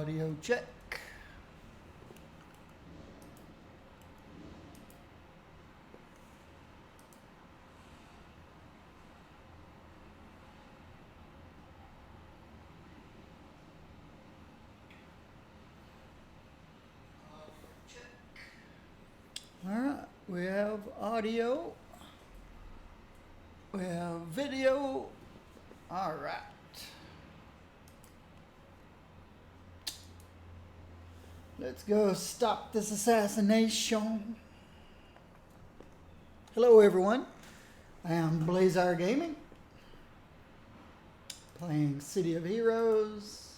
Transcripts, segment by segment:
Audio check. All right, we have audio. We have video. All right. Let's go stop this assassination. Hello, everyone. I am Blazar Gaming, playing City of Heroes.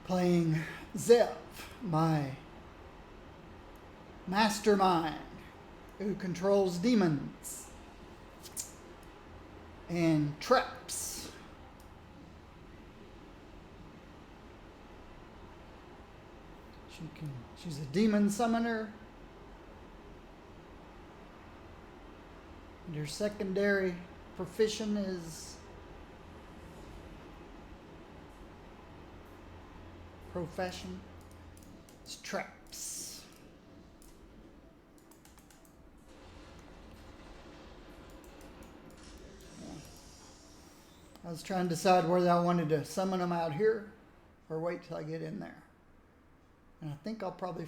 Playing Zev, my mastermind who controls demons and traps. She's a demon summoner. And her secondary profession is it's traps. I was trying to decide whether I wanted to summon them out here or wait till I get in there. And I think I'll probably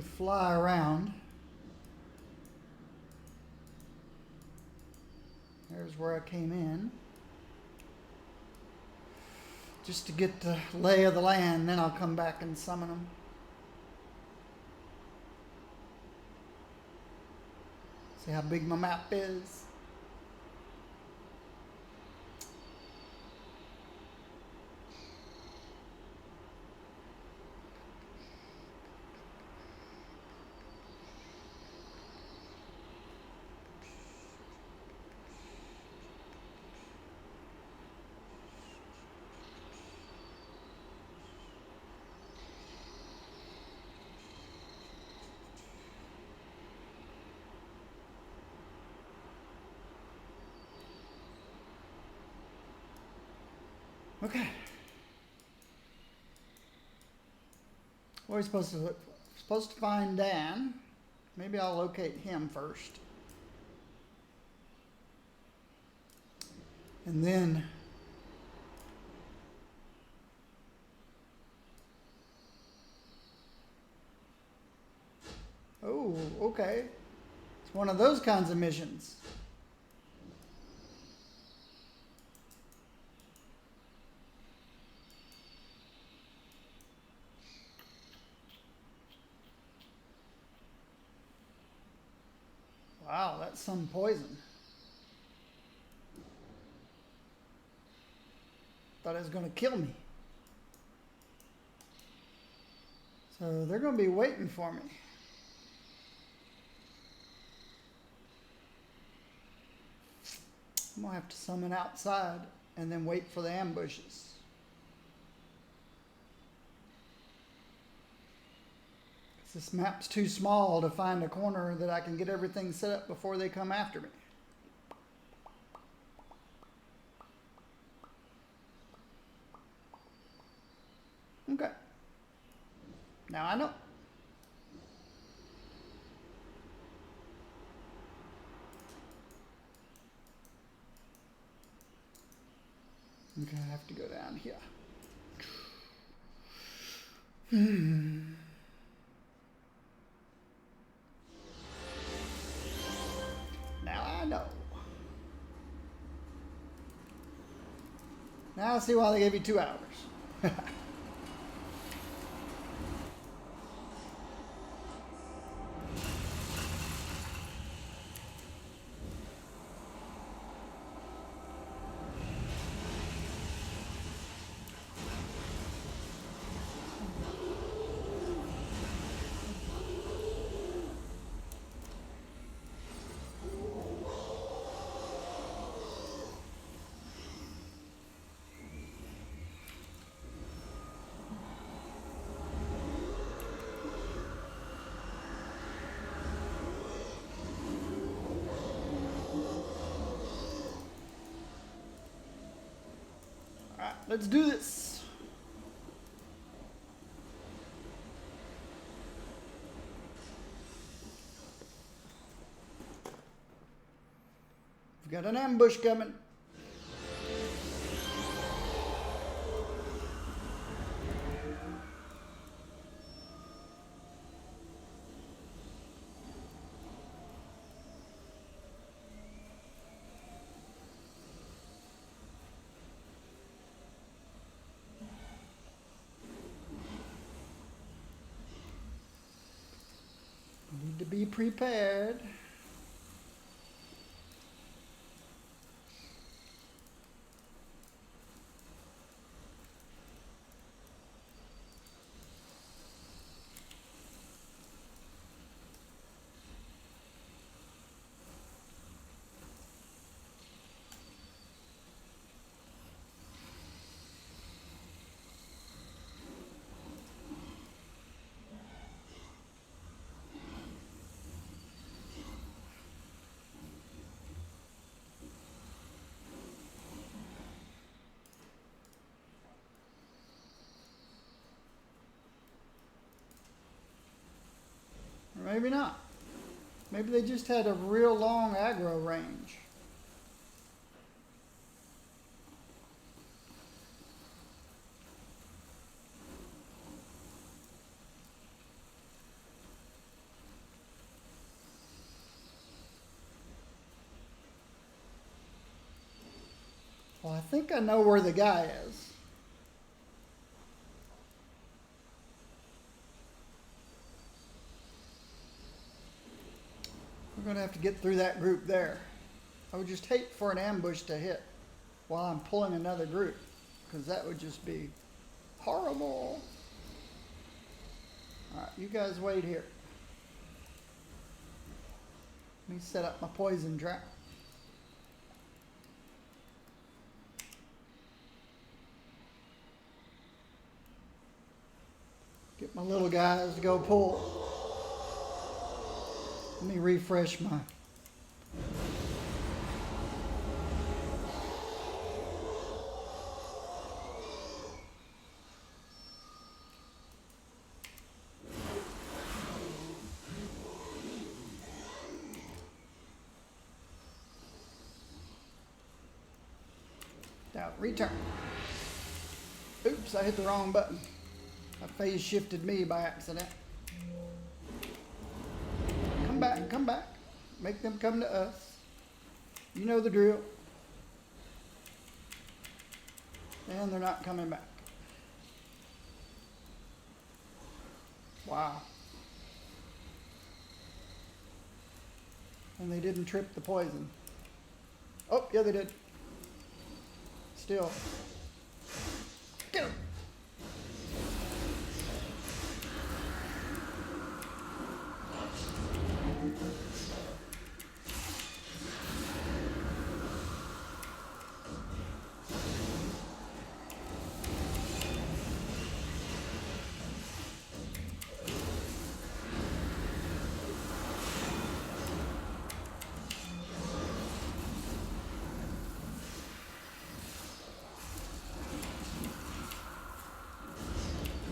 fly around. There's where I came in. Just to get the lay of the land, then I'll come back and summon them. See how big my map is? Okay. Where are we supposed to look for? Supposed to find Dan. Maybe I'll locate him first. And then oh, okay. It's one of those kinds of missions. Wow, that's some poison. Thought it was going to kill me. So they're going to be waiting for me. I'm going to have to summon outside and then wait for the ambushes. This map's too small to find a corner that I can get everything set up before they come after me. Okay. Now I know. Okay, I have to go down here. No. Now I see why they gave you 2 hours. let's do this. We've got an ambush coming. Need to be prepared. Or maybe not. Maybe they just had a real long aggro range. Well, I think I know where the guy is. We're going to have to get through that group there. I would just hate for an ambush to hit while I'm pulling another group, because that would just be horrible. All right, you guys wait here. Let me set up my poison trap. Get my little guys to go pull. Let me refresh my... Now, return. Oops, I hit the wrong button. I phase shifted me by accident. Come back. Make them come to us. You know the drill. And they're not coming back. Wow. And they didn't trip the poison. Oh, yeah, they did. Still. Get him.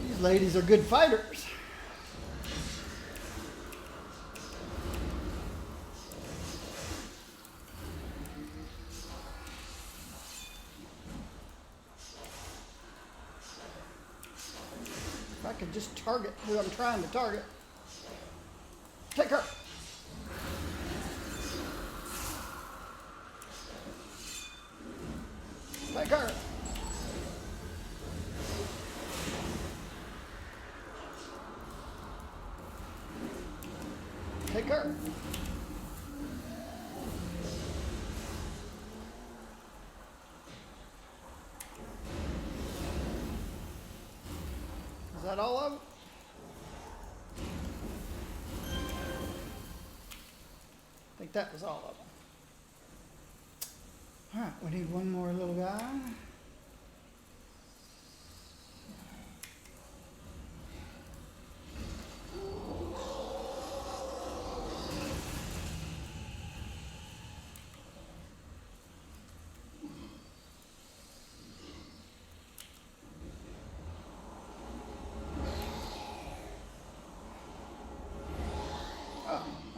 These ladies are good fighters. If I could just target who I'm trying to target. Take her. Take her. Take her. Is that all of it? I think that was all of them. All right, we need one more little guy.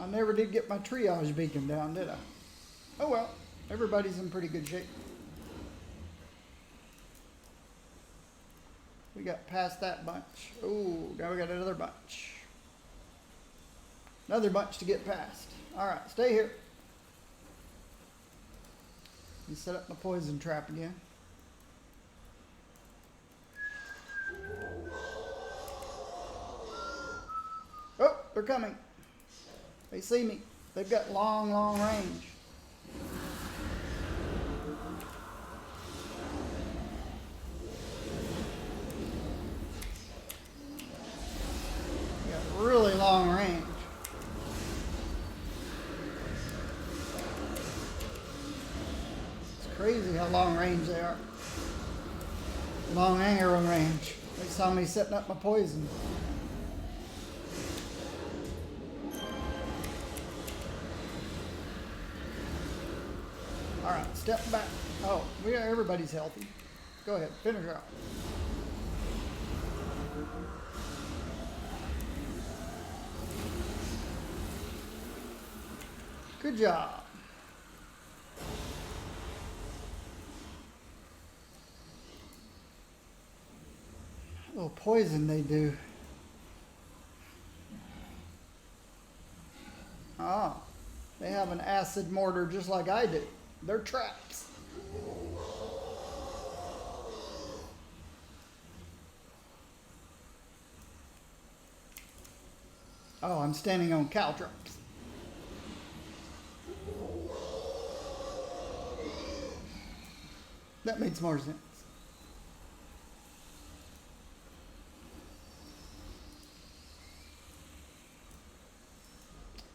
I never did get my triage beacon down, did I? Oh well, everybody's in pretty good shape. We got past that bunch. Oh, now we got another bunch. Another bunch to get past. All right, stay here. You set up my poison trap again. Oh, they're coming. They see me. They've got long, long range. They got really long range. It's crazy how long range they are. Long arrow range. They saw me setting up my poison. All right, step back. Oh, everybody's healthy. Go ahead, finish her off. Good job. A little poison they do. Oh, they have an acid mortar just like I do. They're traps. Oh, I'm standing on caltrops. That makes more sense.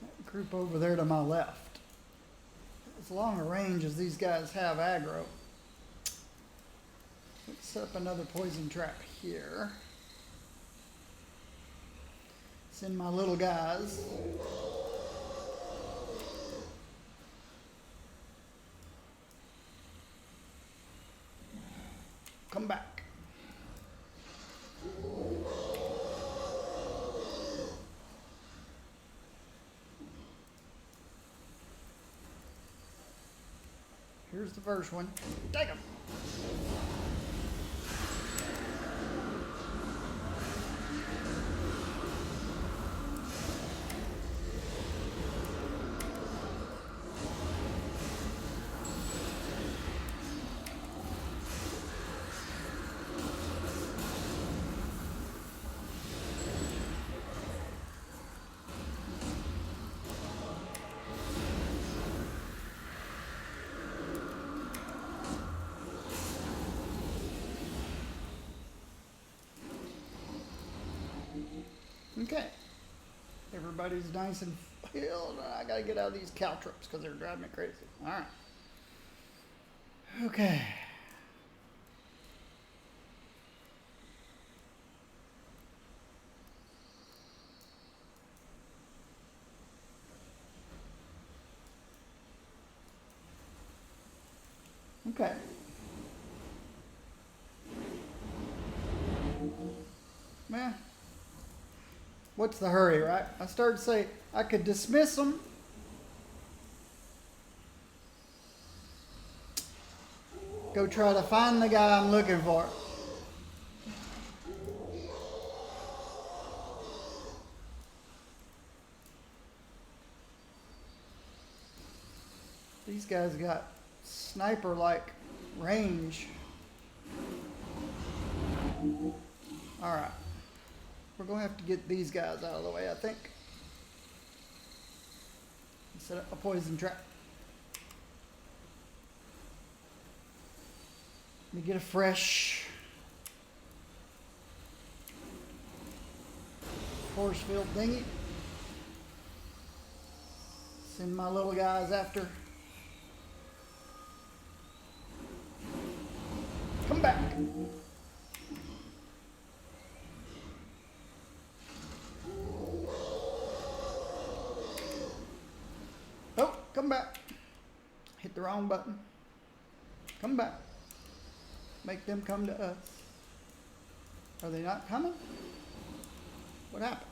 That group over there to my left. As long a range as these guys have aggro. Let's set up another poison trap here. Send my little guys. Come back. Here's the first one. Take him. Okay. Everybody's nice and filled. I gotta get out of these caltrops because they're driving me crazy. All right. Okay. Okay. Man. What's the hurry, right? I started to say I could dismiss them. Go try to find the guy I'm looking for. These guys got sniper-like range. All right. We're going to have to get these guys out of the way, I think. Set up a poison trap. Let me get a fresh force field thingy. Send my little guys after. Come back. Oh, come back. Hit the wrong button. Come back. Make them come to us. Are they not coming? What happened?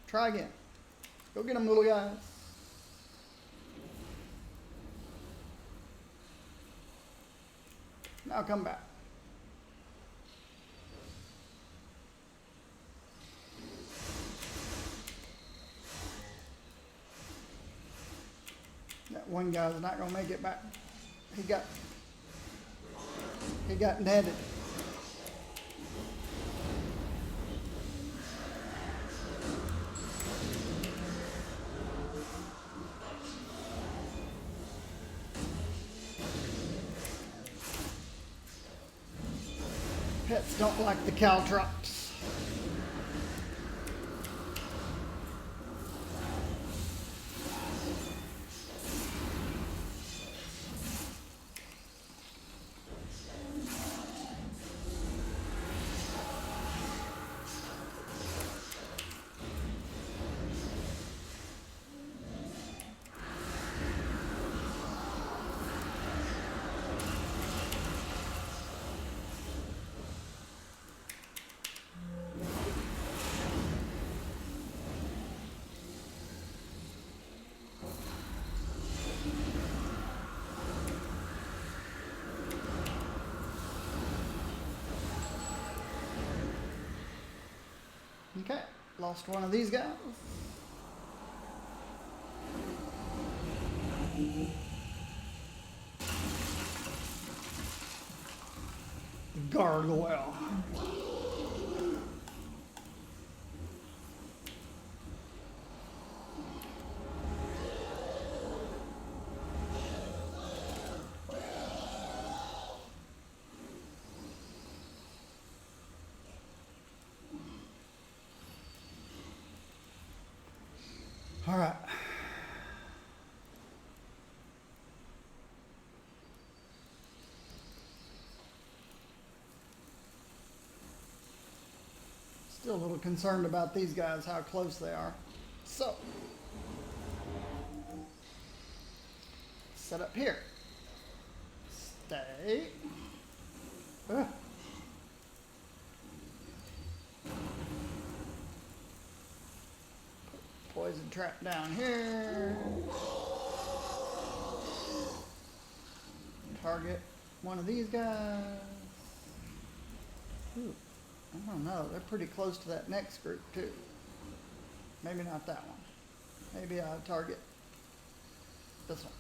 Try again. Go get them, little guys. Now come back. That one guy's not going to make it back. He got netted. Pets don't like the caltrops. Okay, lost one of these guys. Gargoyle. All right. Still a little concerned about these guys, how close they are. So, set up here. Stay. Ugh. Poison trap down here. Target one of these guys. Ooh, I don't know. They're pretty close to that next group too. Maybe not that one. Maybe I'll target this one.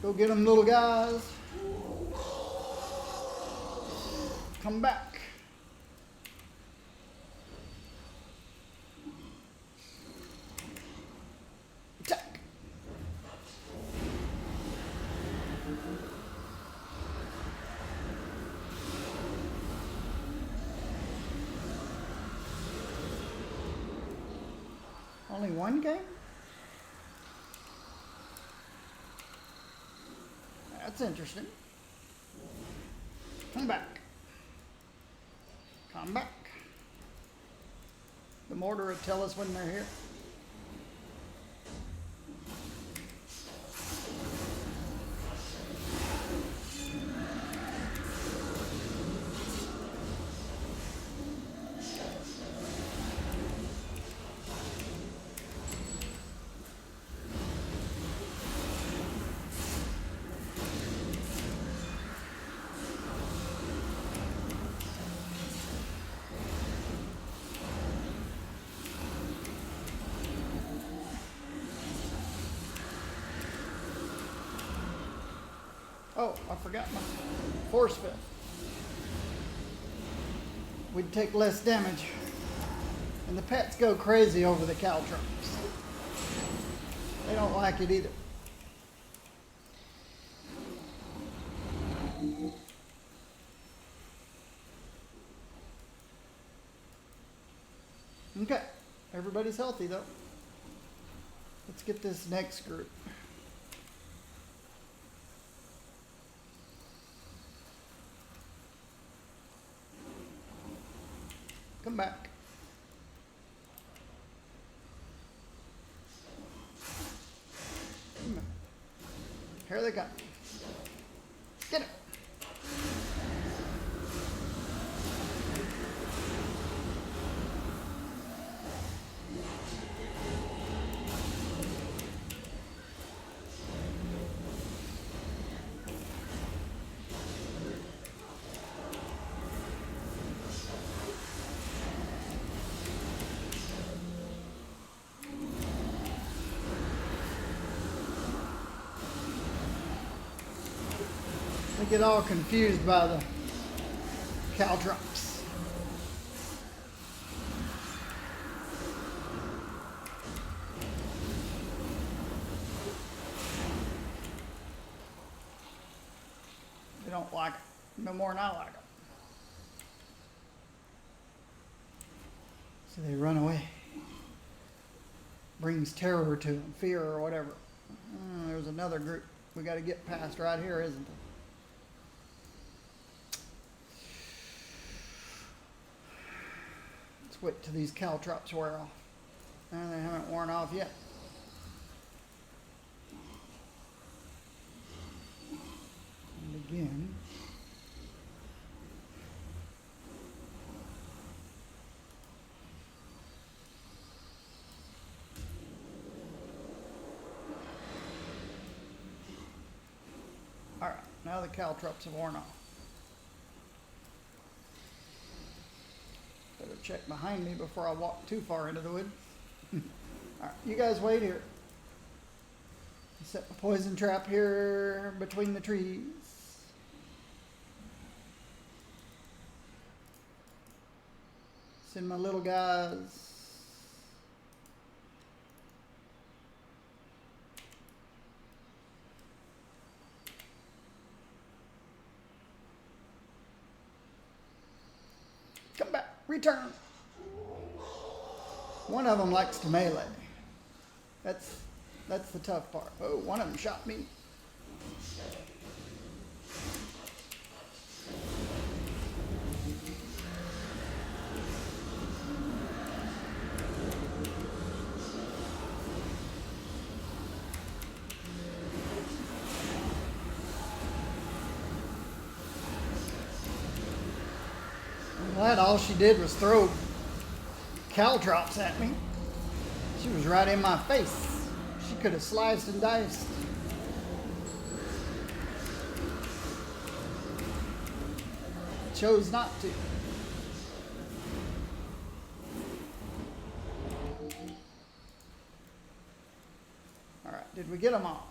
Go get them, little guys. Come back. Attack. Only one game? That's interesting. Come back. Come back. The mortar will tell us when they're here. Oh, I forgot my force field. We'd take less damage. And the pets go crazy over the caltrops. They don't like it either. Okay, everybody's healthy though. Let's get this next group. Come back. Here they come. Get it. get all confused by the caltrops. They don't like it no more than I like it. So they run away. Brings terror to them, fear or whatever. There's another group we got to get past right here, isn't there? Let's wait till these caltrops wear off. And they haven't worn off yet. And again. All right, now the caltrops have worn off. Better check behind me before I walk too far into the woods. All right, you guys wait here. Set my poison trap here between the trees. Send my little guys. Come back, return. One of them likes to melee. That's the tough part. Oh, one of them shot me. I'm glad all she did was throw caltrops at me. She was right in my face. She could have sliced and diced. Chose not to. All right, did we get them all?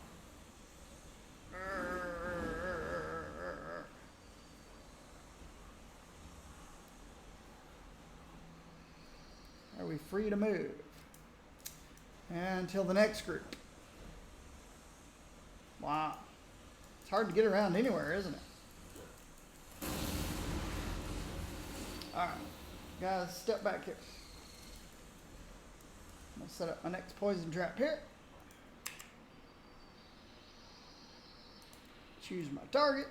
Are we free to move? Until the next group. Wow. It's hard to get around anywhere, isn't it? Alright. Guys, step back here. I'm going to set up my next poison trap here. Choose my target.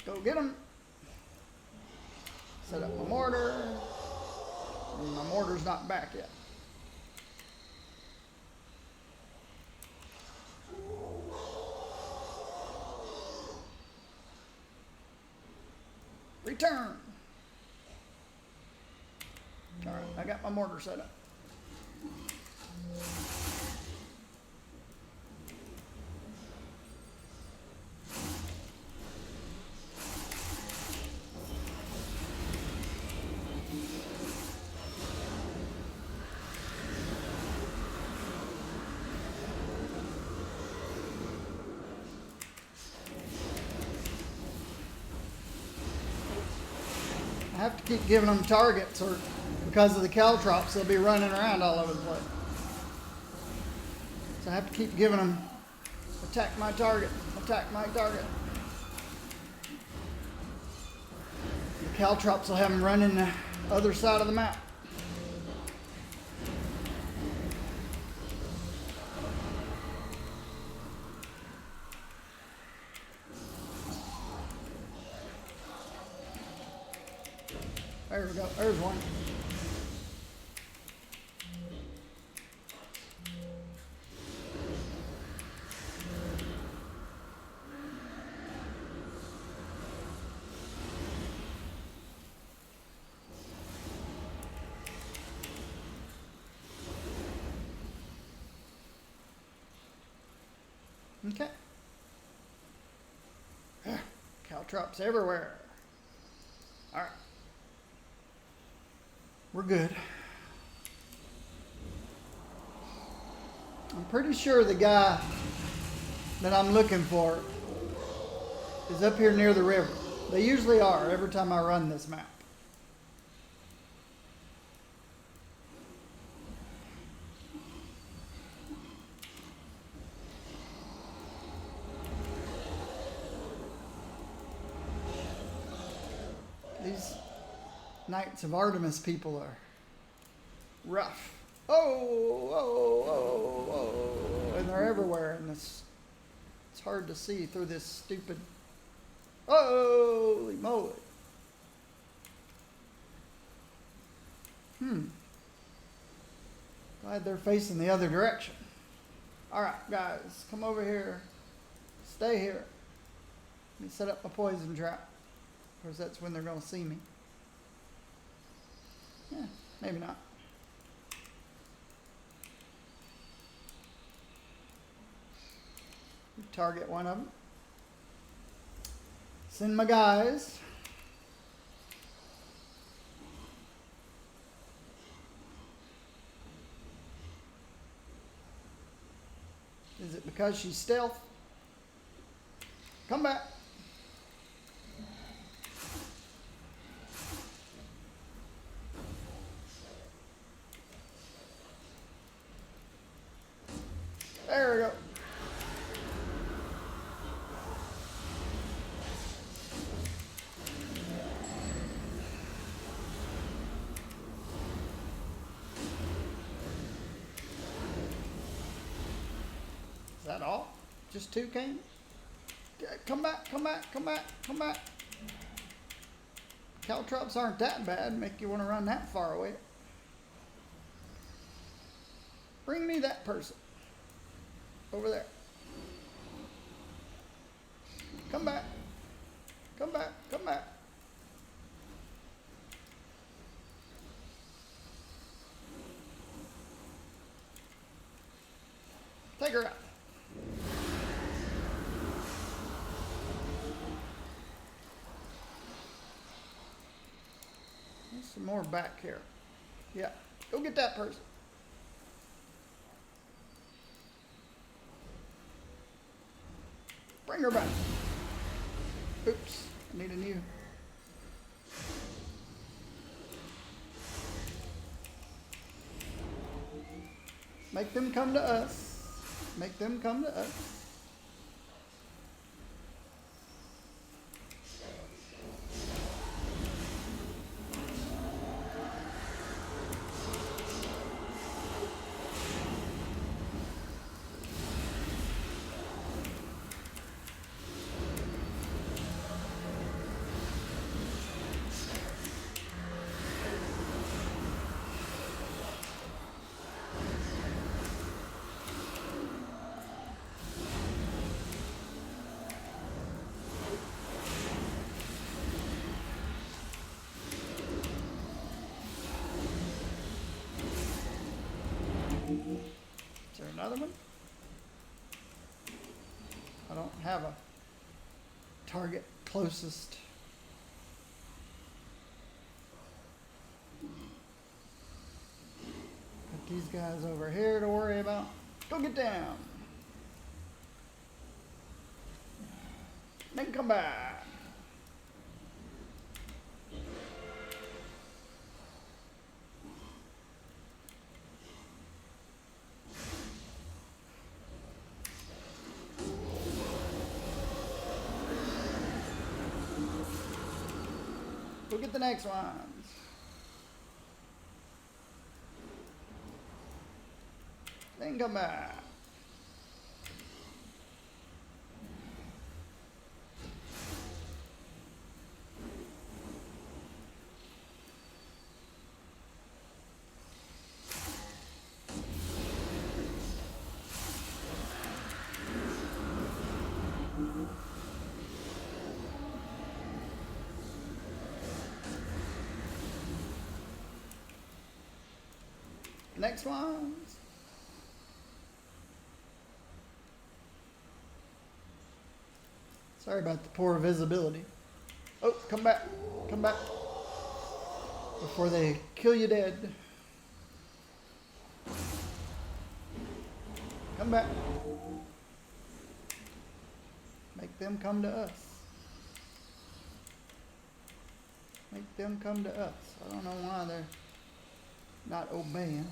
Go get them. Set up my mortar. And my mortar's not back yet. Return. All right, I got my mortar set up. I have to keep giving them targets, or because of the caltrops, they'll be running around all over the place. So I have to keep giving them, attack my target, attack my target. The caltrops will have them running the other side of the map. There we go. There's one. Okay. Caltrops everywhere. All right. We're good. I'm pretty sure the guy that I'm looking for is up here near the river. They usually are every time I run this map. These Knights of Artemis people are rough. Oh, and they're everywhere, and it's hard to see through this stupid. Holy moly! Glad they're facing the other direction. All right, guys, come over here. Stay here. Let me set up my poison trap. Of course, that's when they're going to see me. Yeah, maybe not. Target one of them. Send my guys. Is it because she's stealth? Come back. There we go. Is that all? Just two came? Come back, come back, come back, come back. Caltrops aren't that bad, make you want to run that far away. Bring me that person. Over there. Come back. Come back, come back. Take her out. There's some more back here. Yeah, go get that person. Bring her back. Oops, I need a new. Make them come to us. Make them come to us. Is there another one? I don't have a target closest. Got these guys over here to worry about. Go get down. Then come back. Go get the next ones. Then come back. Next ones. Sorry about the poor visibility. Oh, come back. Come back. Before they kill you dead. Come back. Make them come to us. Make them come to us. I don't know why they're not obeying.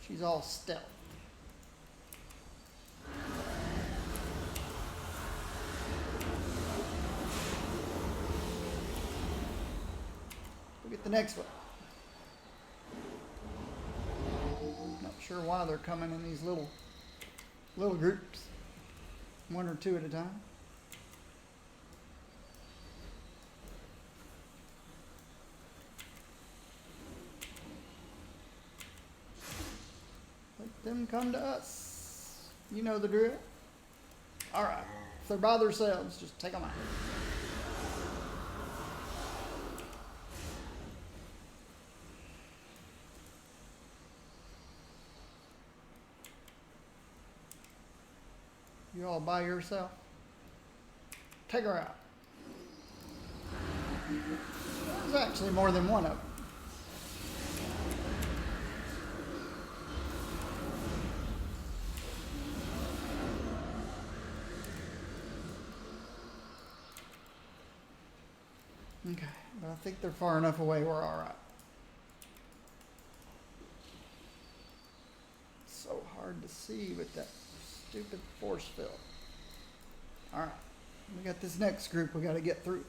She's all stealth. Look at the next one. Not sure why they're coming in these little groups. One or two at a time. Let them come to us. You know the drill. All right. If they're by themselves, just take them out. You all by yourself? Take her out. There's actually more than one of them. Okay, but I think they're far enough away we're all right. So hard to see with that stupid force field. All right, we got this next group we got to get through.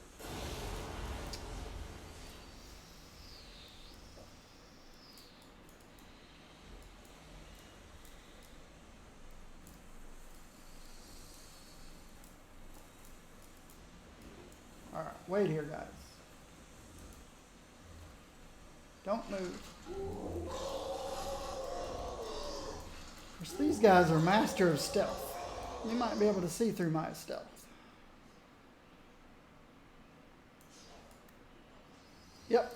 All right, wait here, guys. Don't move. Of course, these guys are master of stealth. You might be able to see through my stealth. Yep.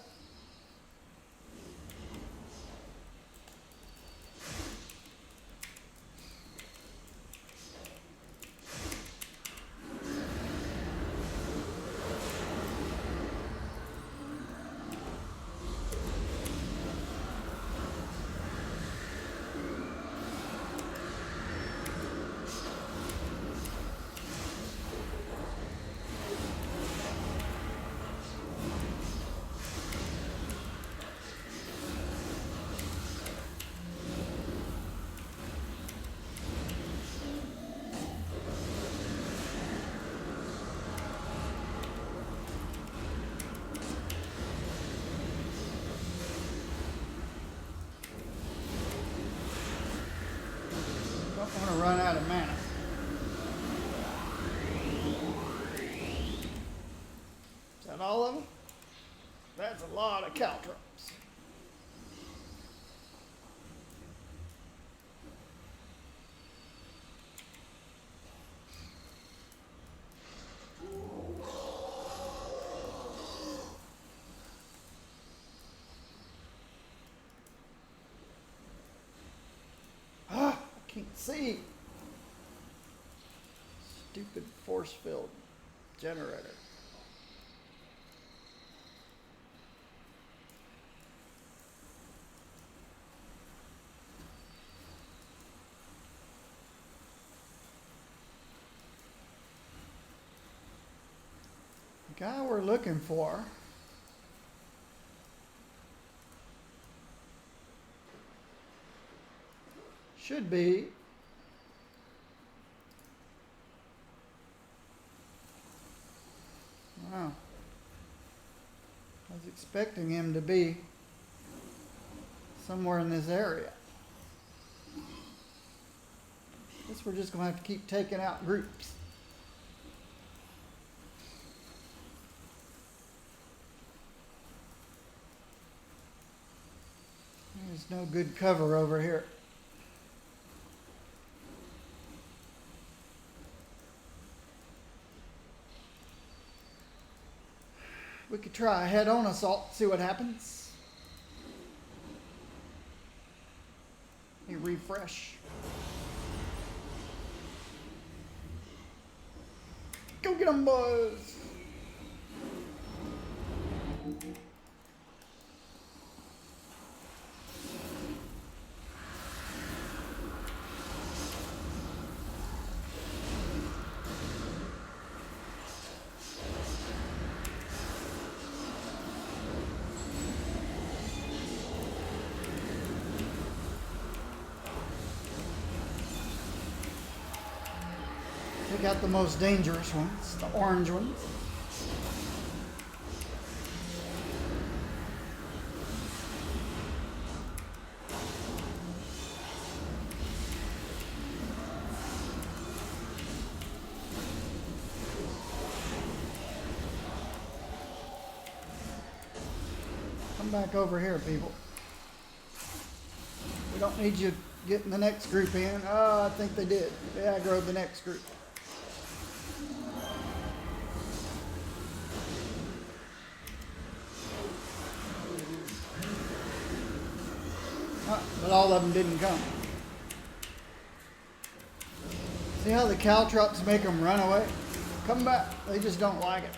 Don't want to run out of mana. Is that all of them? That's a lot of caltrops. Can't see. Stupid force field generator. The guy we're looking for should be wow. I was expecting him to be somewhere in this area. Guess we're just going to have to keep taking out groups. There's no good cover over here. We could try a head-on assault, see what happens. Let me refresh. Go get them, boys! take out the most dangerous ones, the orange ones. Come back over here, people. We don't need you getting the next group in. Oh, I think they did. They aggroed the next group. But all of them didn't come. See how the caltrops make them run away? Come back. They just don't like it.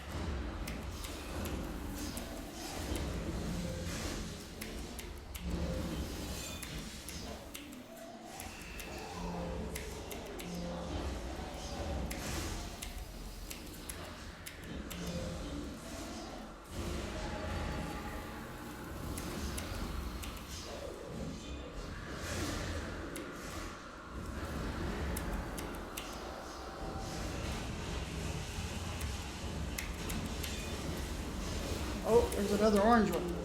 Oh, there's another orange one.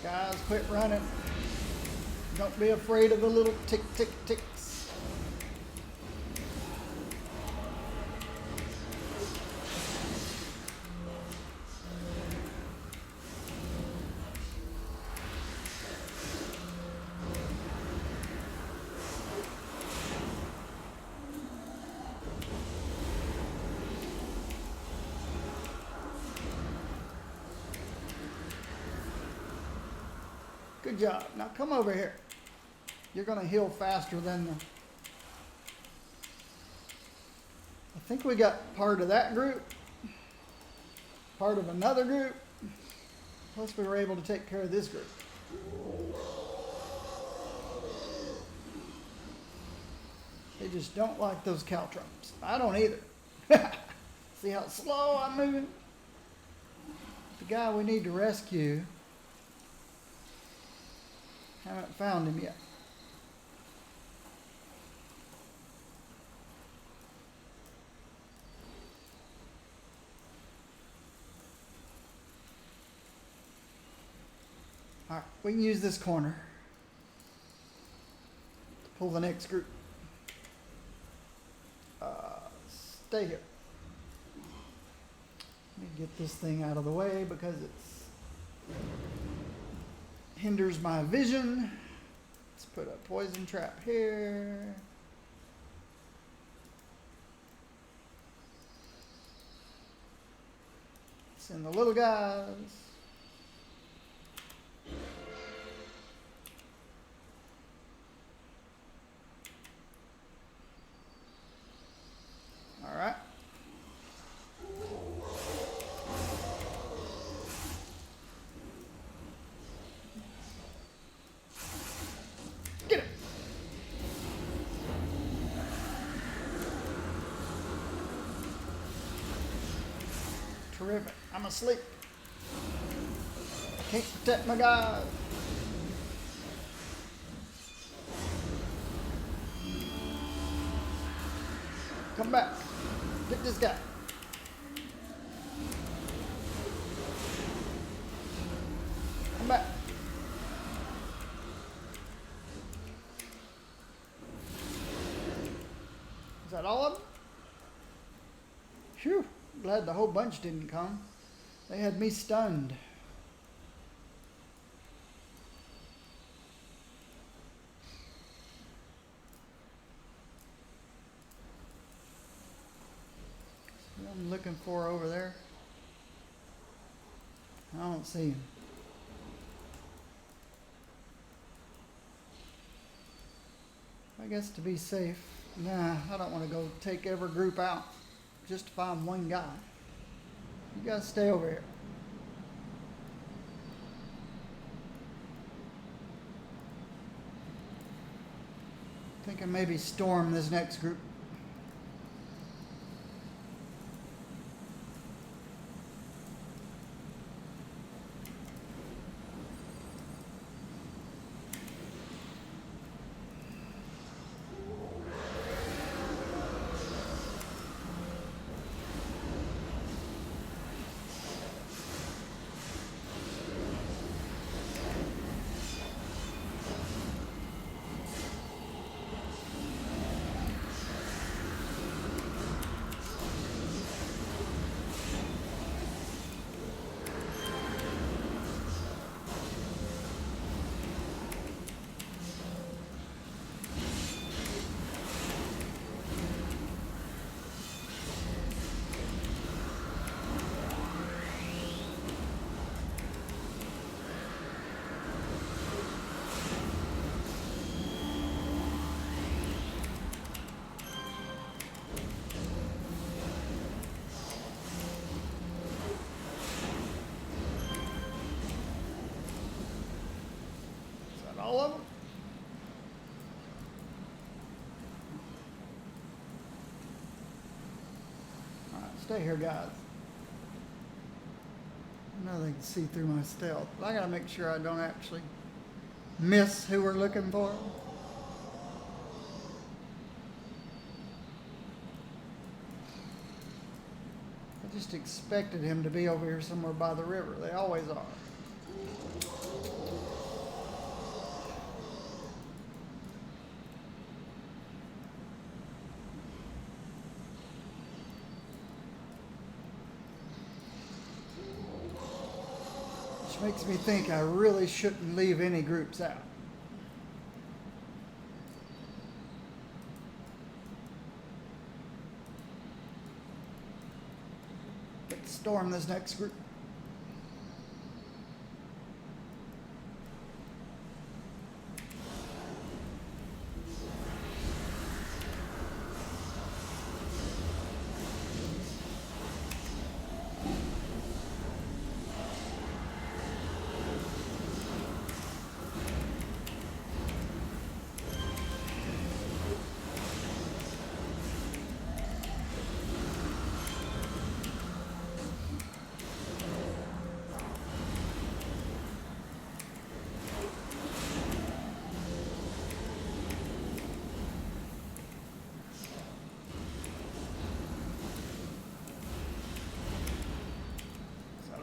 Guys, quit running. Don't be afraid of the little tick, tick, ticks. Good job. Now come over here. You're going to heal faster than the... I think we got part of that group, part of another group, plus we were able to take care of this group. They just don't like those caltrops. I don't either. See how slow I'm moving? The guy we need to rescue, haven't found him yet. All right, we can use this corner to pull the next group. Stay here. Let me get this thing out of the way because it's hinders my vision. Let's put a poison trap here. Send the little guys. All right. Get it. Terrific. I'm asleep. I can't protect my guys. Come back. Get this guy. Come back. Is that all of them? Phew. Glad the whole bunch didn't come. They had me stunned. I'm looking for over there. I don't see him. I guess to be safe, nah, I don't want to go take every group out just to find one guy. You guys stay over here. Thinking maybe storm this next group. Stay here, guys. I know they can see through my stealth, but I gotta make sure I don't actually miss who we're looking for. I just expected him to be over here somewhere by the river. They always are. Which makes me think I really shouldn't leave any groups out. Let's storm this next group.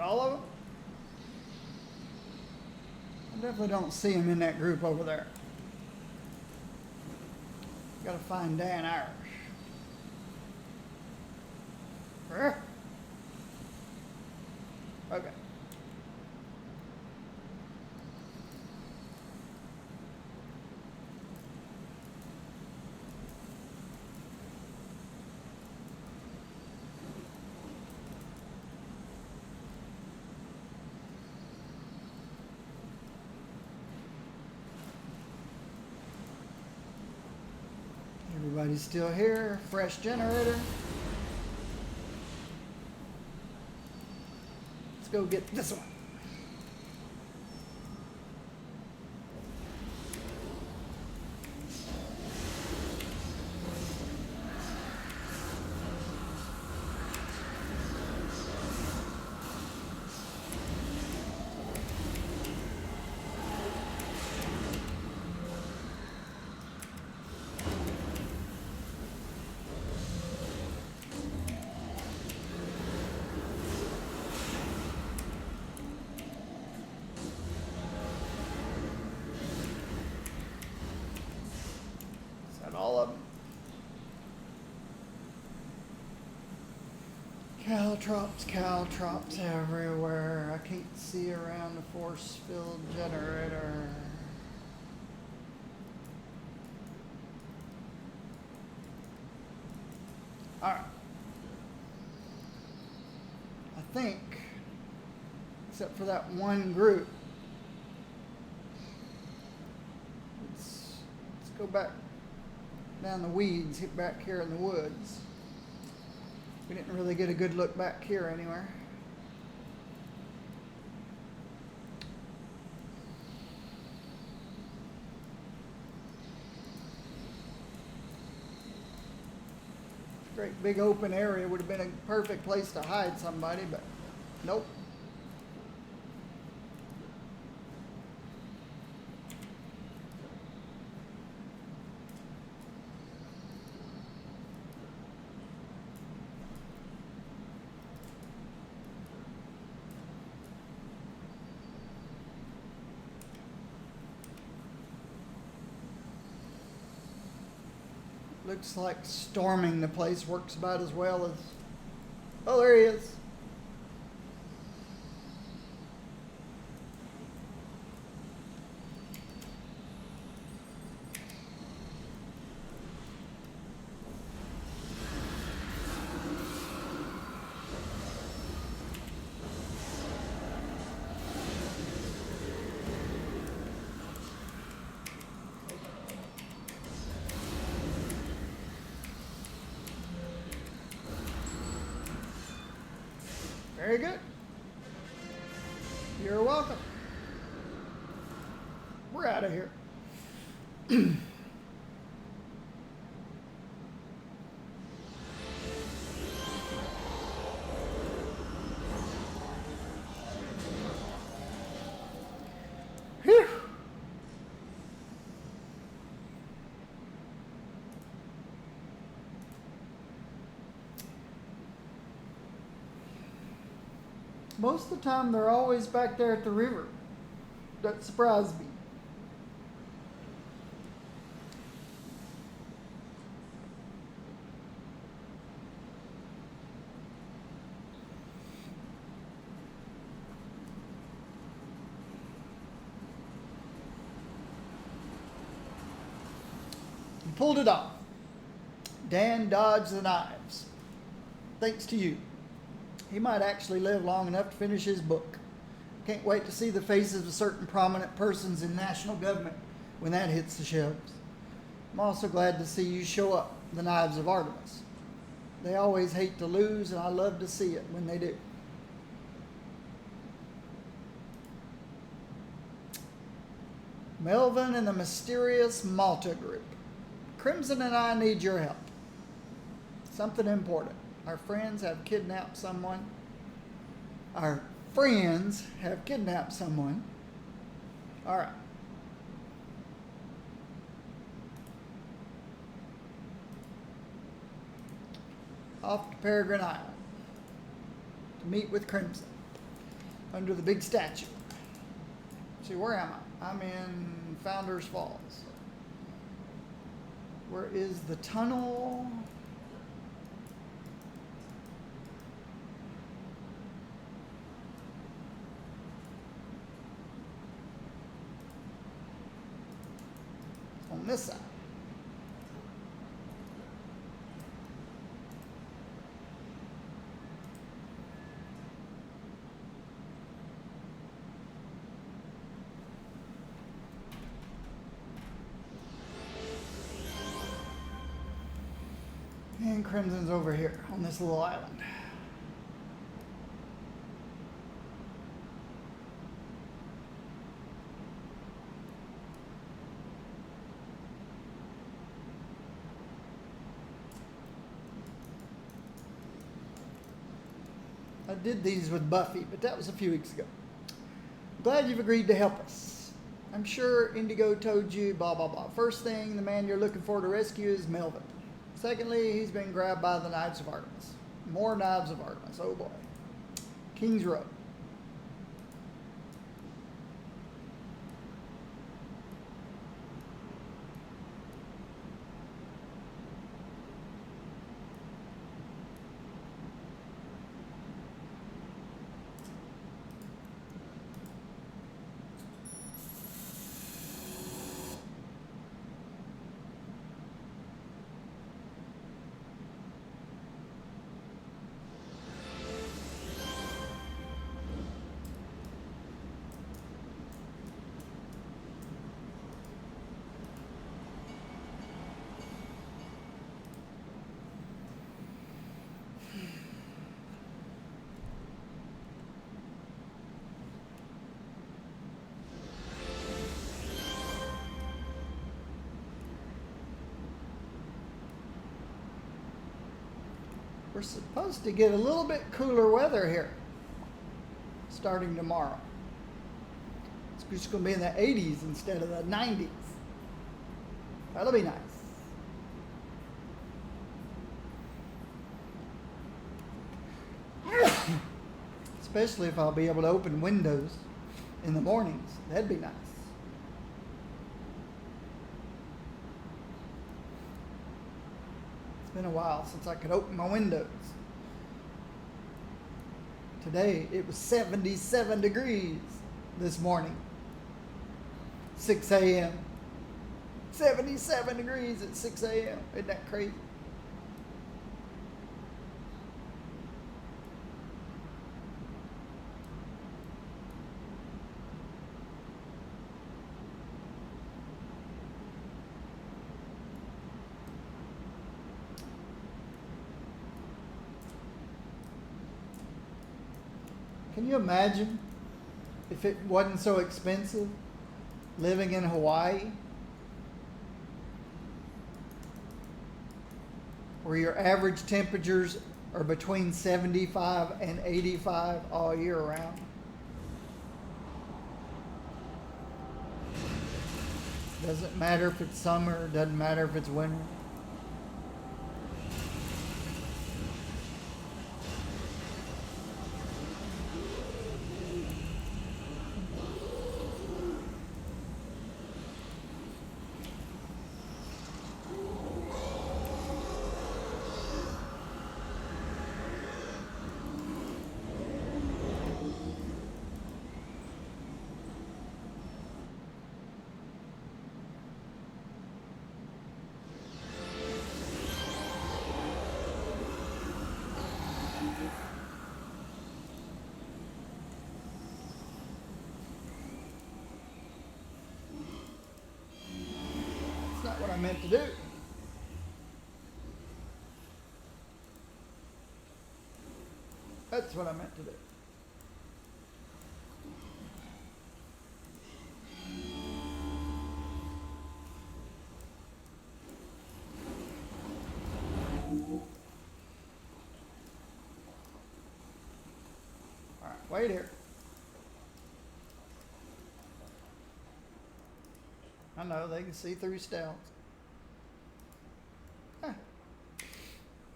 All of them? I definitely don't see him in that group over there. Gotta find Dan Irish. Okay. Everybody's still here. Fresh generator. Let's go get this one. All of them. Caltrops everywhere. I can't see around the force field generator. Alright. I think, except for that one group, let's go back down the weeds, hit back here in the woods. We didn't really get a good look back here anywhere. Great big open area would have been a perfect place to hide somebody, but nope. Looks like storming the place works about as well as... Oh, there he is. Very good. You're welcome. We're out of here. Most of the time, they're always back there at the river. That surprised me. You pulled it off. Dan dodged the knives. Thanks to you. He might actually live long enough to finish his book. Can't wait to see the faces of certain prominent persons in national government when that hits the shelves. I'm also glad to see you show up, the Knives of Artemis. They always hate to lose, and I love to see it when they do. Melvin and the mysterious Malta group. Crimson and I need your help. Something important. Our friends have kidnapped someone. All right. Off to Peregrine Island to meet with Crimson under the big statue. See, where am I? I'm in Founders Falls. Where is the tunnel? On this side. And Crimson's over here on this little island. I did these with Buffy, but that was a few weeks ago. Glad you've agreed to help us. I'm sure Indigo told you blah, blah, blah. First thing, the man you're looking for to rescue is Melvin. Secondly, he's been grabbed by the Knives of Artemis. More Knives of Artemis. Oh boy. King's Road. We're supposed to get a little bit cooler weather here starting tomorrow. It's just going to be in the 80s instead of the 90s. That'll be nice. Especially if I'll be able to open windows in the mornings. That'd be nice. It's been a while since I could open my windows. Today it was 77 degrees this morning. 6 a.m. 77 degrees at 6 a.m. Isn't that crazy? Can you imagine if it wasn't so expensive living in Hawaii, where your average temperatures are between 75 and 85 all year round? Doesn't matter if it's summer, doesn't matter if it's winter. meant to do. That's what I meant to do. All right, wait here. I know they can see through stealth.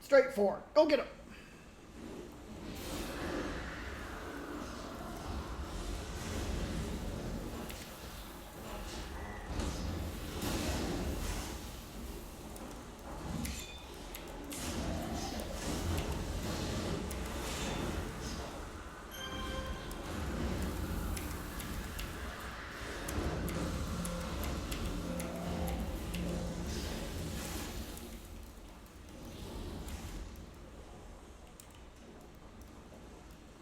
Straight for it. Go get him.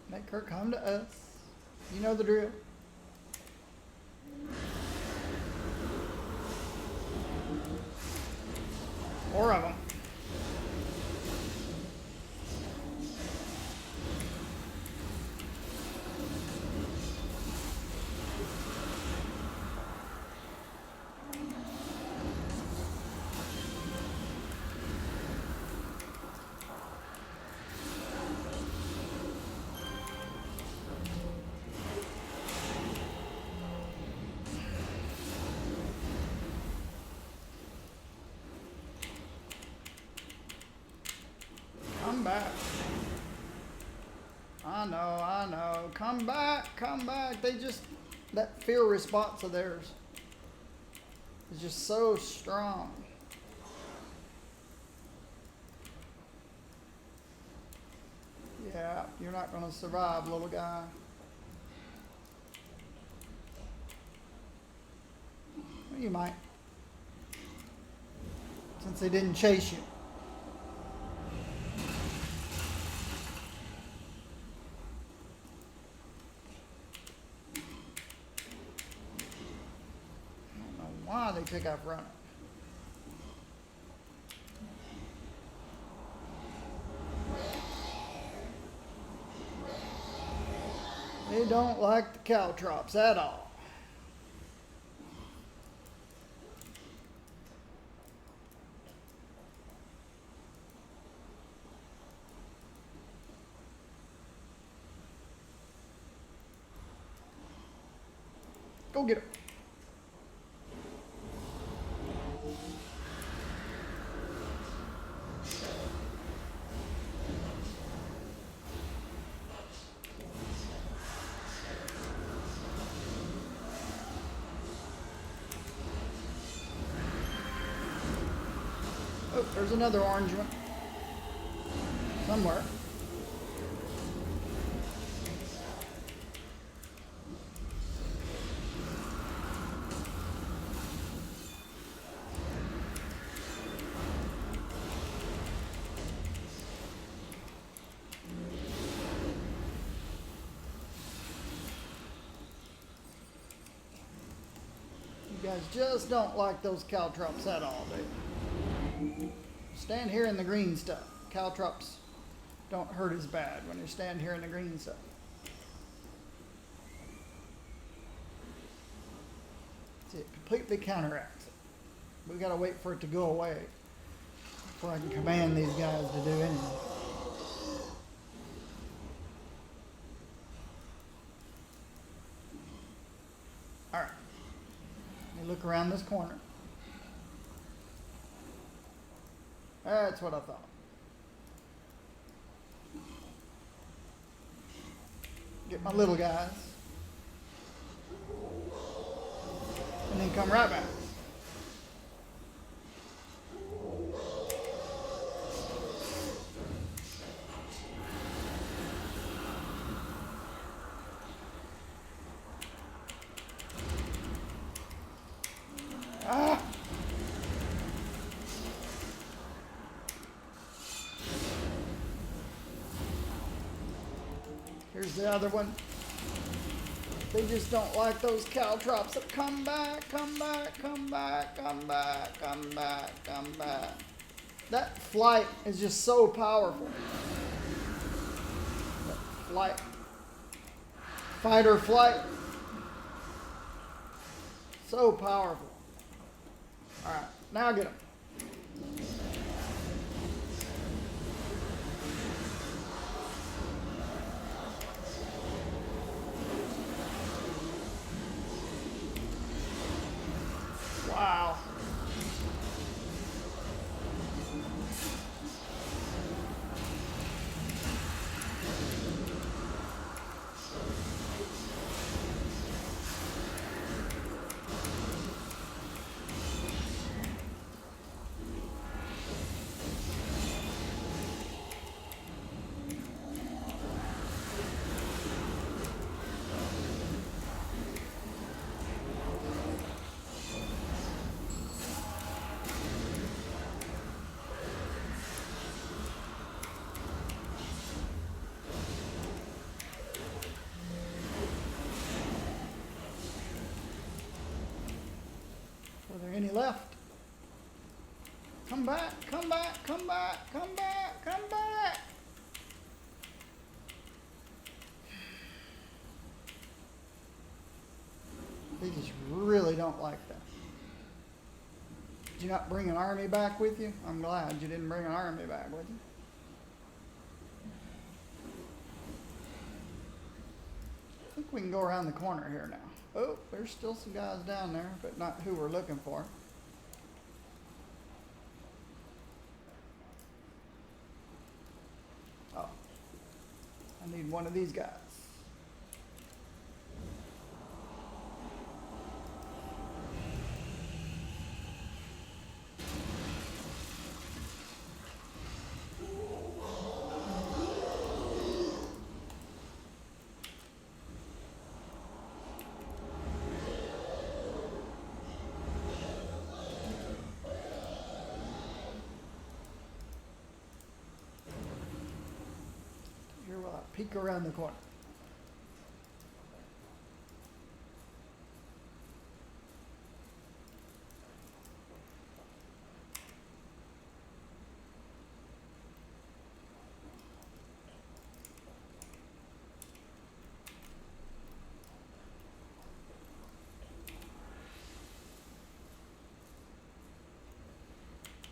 Make her come to us. You know the drill. Four of them. Come back. I know. Come back. They just, that fear response of theirs is just so strong. Yeah, you're not going to survive, little guy. Well, you might. Since they didn't chase you. Why they take off running. They don't like the caltrops at all. Go get them. Oh, there's another orange one. Somewhere. You guys just don't like those caltrops at all, do you? Stand here in the green stuff. Caltrops don't hurt as bad when you stand here in the green stuff. See, it completely counteracts it. We gotta wait for it to go away before I can command these guys to do anything. All right. Let me look around this corner. That's what I thought. Get my little guys. And then come right back. Ah! Here's the other one. They just don't like those caltrops that come back, come back, come back, come back, come back, come back. That flight is just so powerful. That flight. Fight or flight. So powerful. All right, now get them. Wow. Are there any left? Come back, come back, come back, come back, come back. They just really don't like that. Did you not bring an army back with you? I'm glad you didn't bring an army back with you. I think we can go around the corner here now. Oh, there's still some guys down there, but not who we're looking for. Oh, I need one of these guys. Here while I peek around the corner.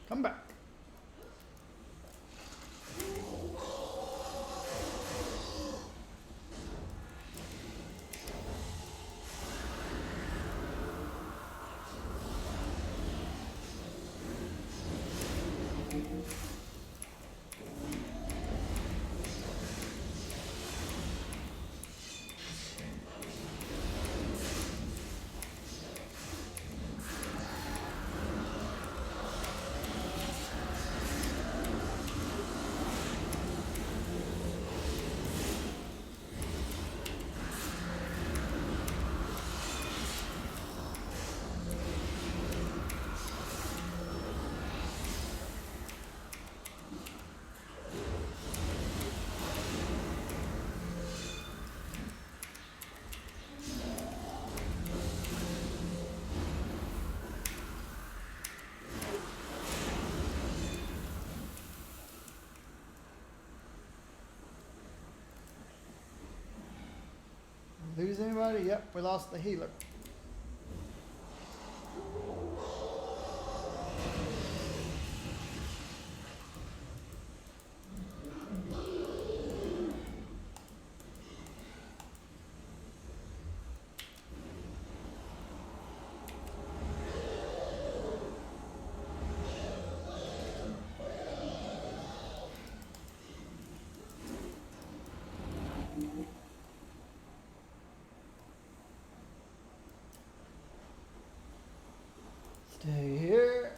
Come back. Lose anybody? Yep, we lost the healer. Stay here.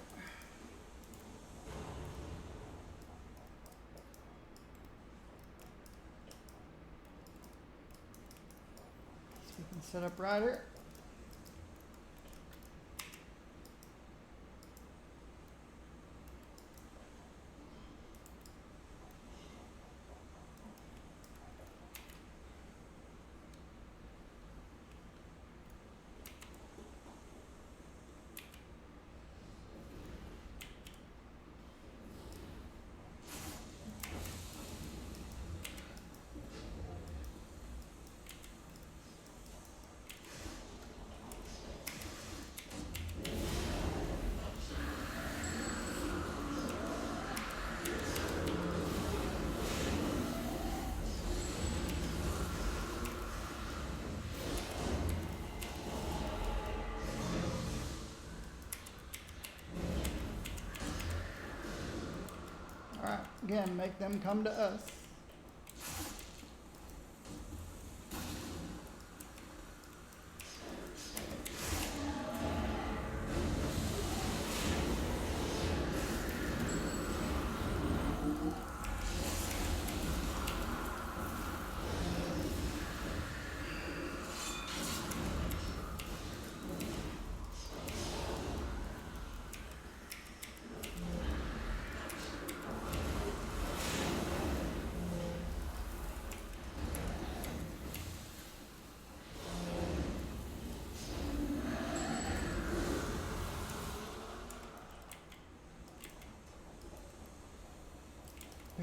So we can set up right here. Again, make them come to us.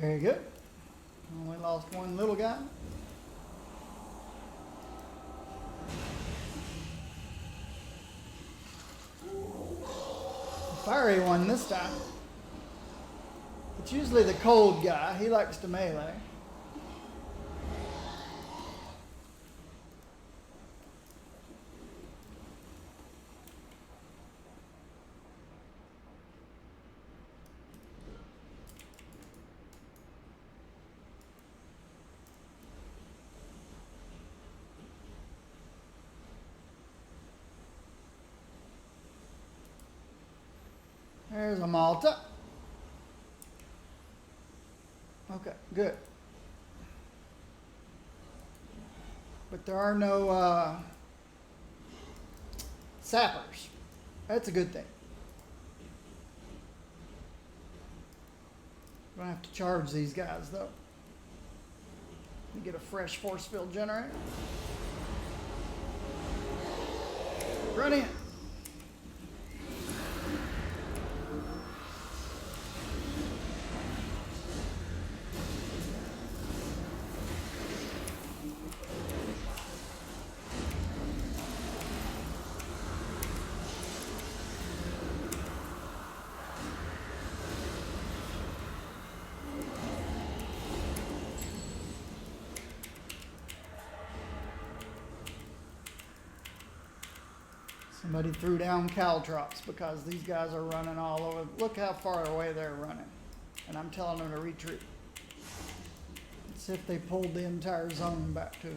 Very good. Only lost one little guy. Fiery one this time. It's usually the cold guy. He likes to melee. There's a Malta. Okay, good. But there are no sappers. That's a good thing. Don't have to charge these guys though. You get a fresh force field generator. Run in. Somebody threw down caltrops because these guys are running all over. Look how far away they're running. And I'm telling them to retreat. It's if they pulled the entire zone back to us.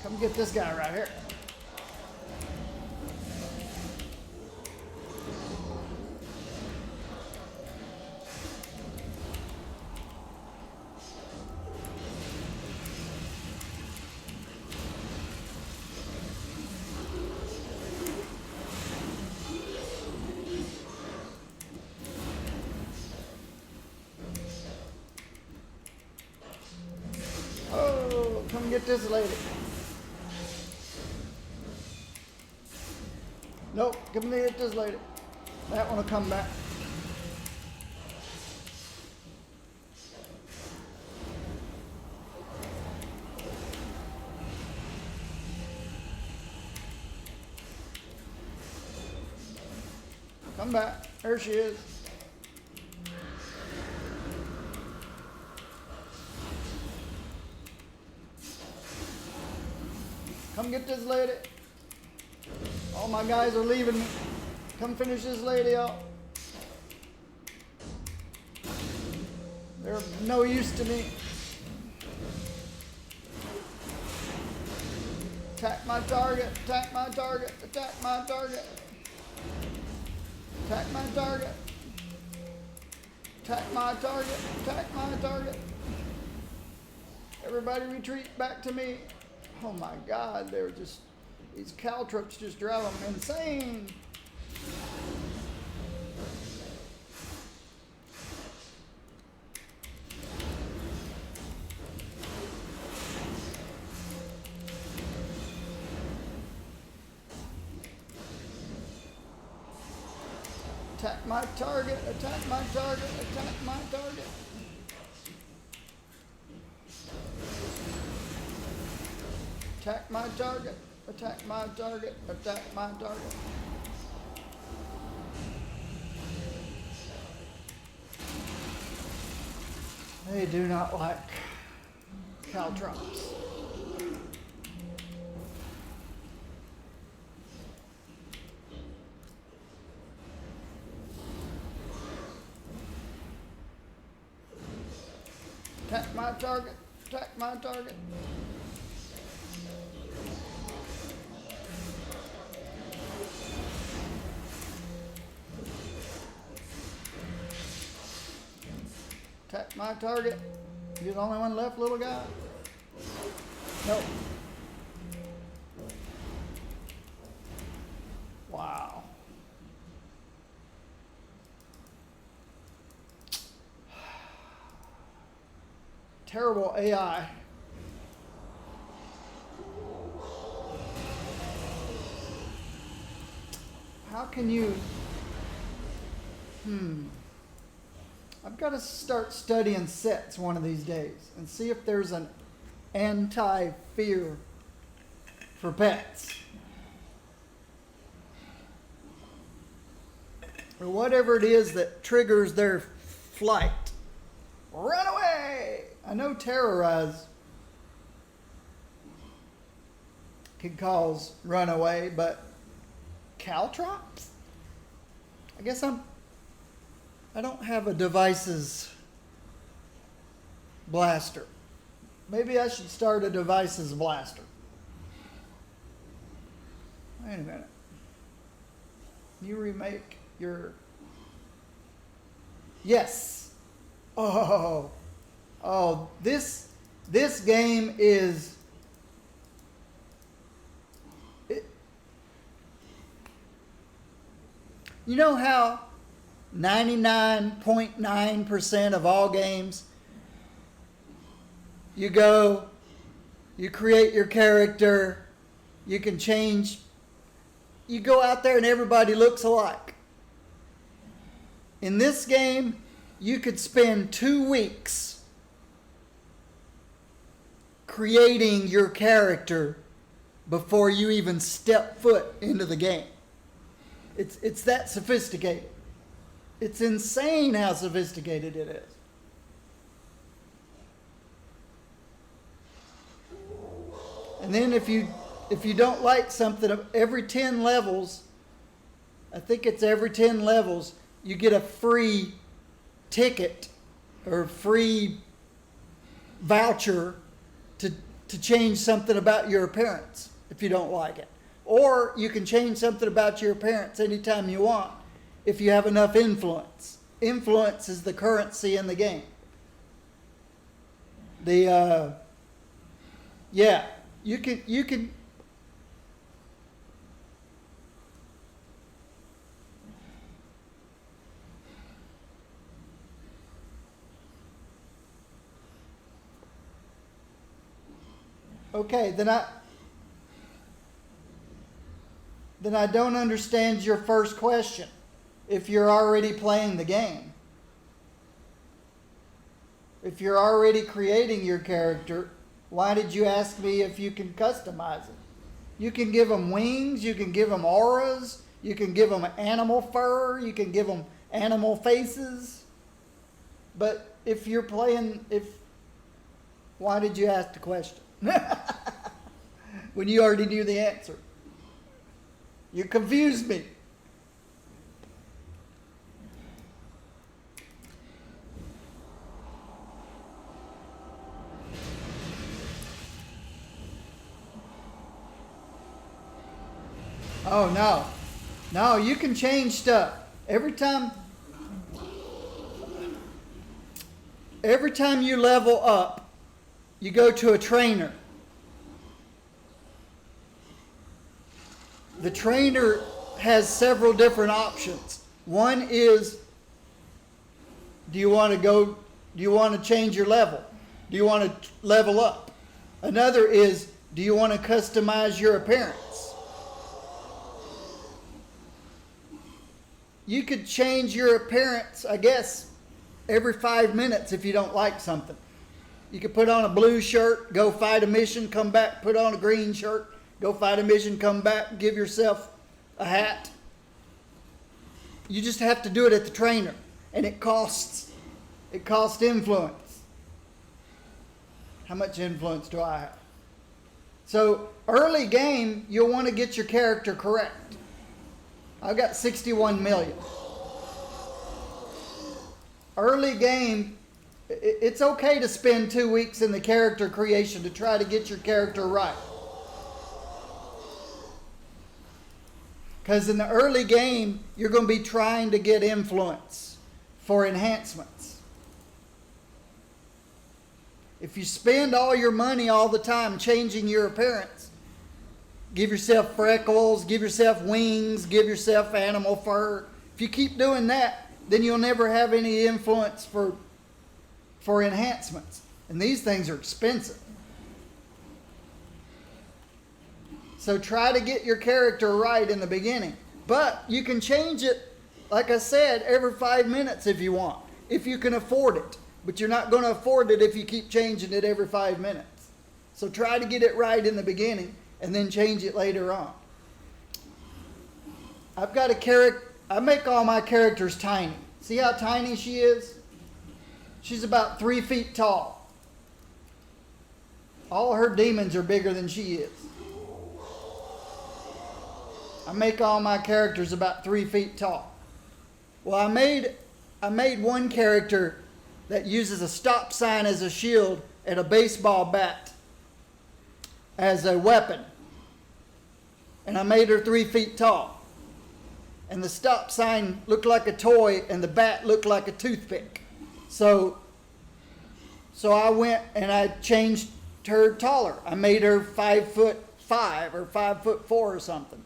Come get this guy right here. Oh, come get this lady. Nope, come get this lady. That one will come back. Come back. There she is. Come get this lady. All my guys are leaving me. Come finish this lady off. They're of no use to me. Attack my target. Attack my target. Attack my target. Attack my target. Attack my target. Attack my target. Everybody retreat back to me. Oh my God, they're just, these caltrops just drive them insane. Attack my target, attack my target, attack my target. Attack my target, attack my target, attack my target. They do not like caltrops. Attack my target. Attack my target. Attack my target. You're the only one left, little guy? Nope. Wow. Terrible AI. How can you... I've got to start studying sets one of these days and see if there's an anti-fear for pets. Or whatever it is that triggers their flight. Run away! I know terrorize can cause runaway, but caltrops? I guess I don't have a devices blaster. Maybe I should start a devices blaster. Wait a minute. You remake your... Yes. Oh, this game is... You know how 99.9% of all games, you go, you create your character, you can change, you go out there and everybody looks alike. In this game, you could spend 2 weeks creating your character before you even step foot into the game. It's that sophisticated. It's insane how sophisticated it is. And then if you don't like something, every 10 levels, I think it's every 10 levels, you get a free ticket or free voucher to change something about your appearance if you don't like it. Or you can change something about your appearance anytime you want if you have enough influence. Influence is the currency in the game. You can Okay, then I don't understand your first question. If you're already playing the game, if you're already creating your character, why did you ask me if you can customize it? You can give them wings, you can give them auras, you can give them animal fur, you can give them animal faces. But if you're playing, why did you ask the question? When you already knew the answer. You confused me. Oh, no. No, you can change stuff. Every time you level up, you go to a trainer. The trainer has several different options. One is, do you want to change your level? Do you want to level up? Another is, do you want to customize your appearance? You could change your appearance, I guess, every 5 minutes if you don't like something. You could put on a blue shirt, go fight a mission, come back, put on a green shirt, go fight a mission, come back, give yourself a hat. You just have to do it at the trainer. And it costs influence. How much influence do I have? So early game, you'll want to get your character correct. I've got 61 million. Early game, It's okay to spend 2 weeks in the character creation to try to get your character right. Because in the early game, you're going to be trying to get influence for enhancements. If you spend all your money all the time changing your appearance, give yourself freckles, give yourself wings, give yourself animal fur. If you keep doing that, then you'll never have any influence for enhancements. And these things are expensive. So try to get your character right in the beginning. But you can change it, like I said, every 5 minutes if you want, if you can afford it. But you're not going to afford it if you keep changing it every 5 minutes. So try to get it right in the beginning and then change it later on. I've got a character. I make all my characters tiny. See how tiny she is? She's about 3 feet tall. All her demons are bigger than she is. I make all my characters about 3 feet tall. Well, I made one character that uses a stop sign as a shield and a baseball bat as a weapon. And I made her 3 feet tall. And the stop sign looked like a toy and the bat looked like a toothpick. So I went and I changed her taller. I made her 5'5" or 5'4" or something.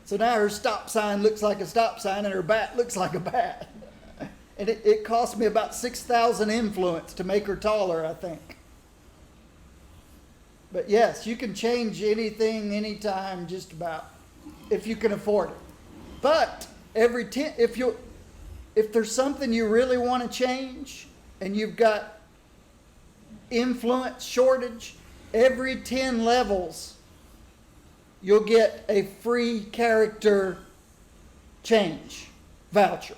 So now her stop sign looks like a stop sign and her bat looks like a bat. And it cost me about 6,000 influence to make her taller, I think. But yes, you can change anything, anytime, just about, if you can afford it. But if there's something you really want to change and you've got influence shortage, every 10 levels you'll get a free character change voucher.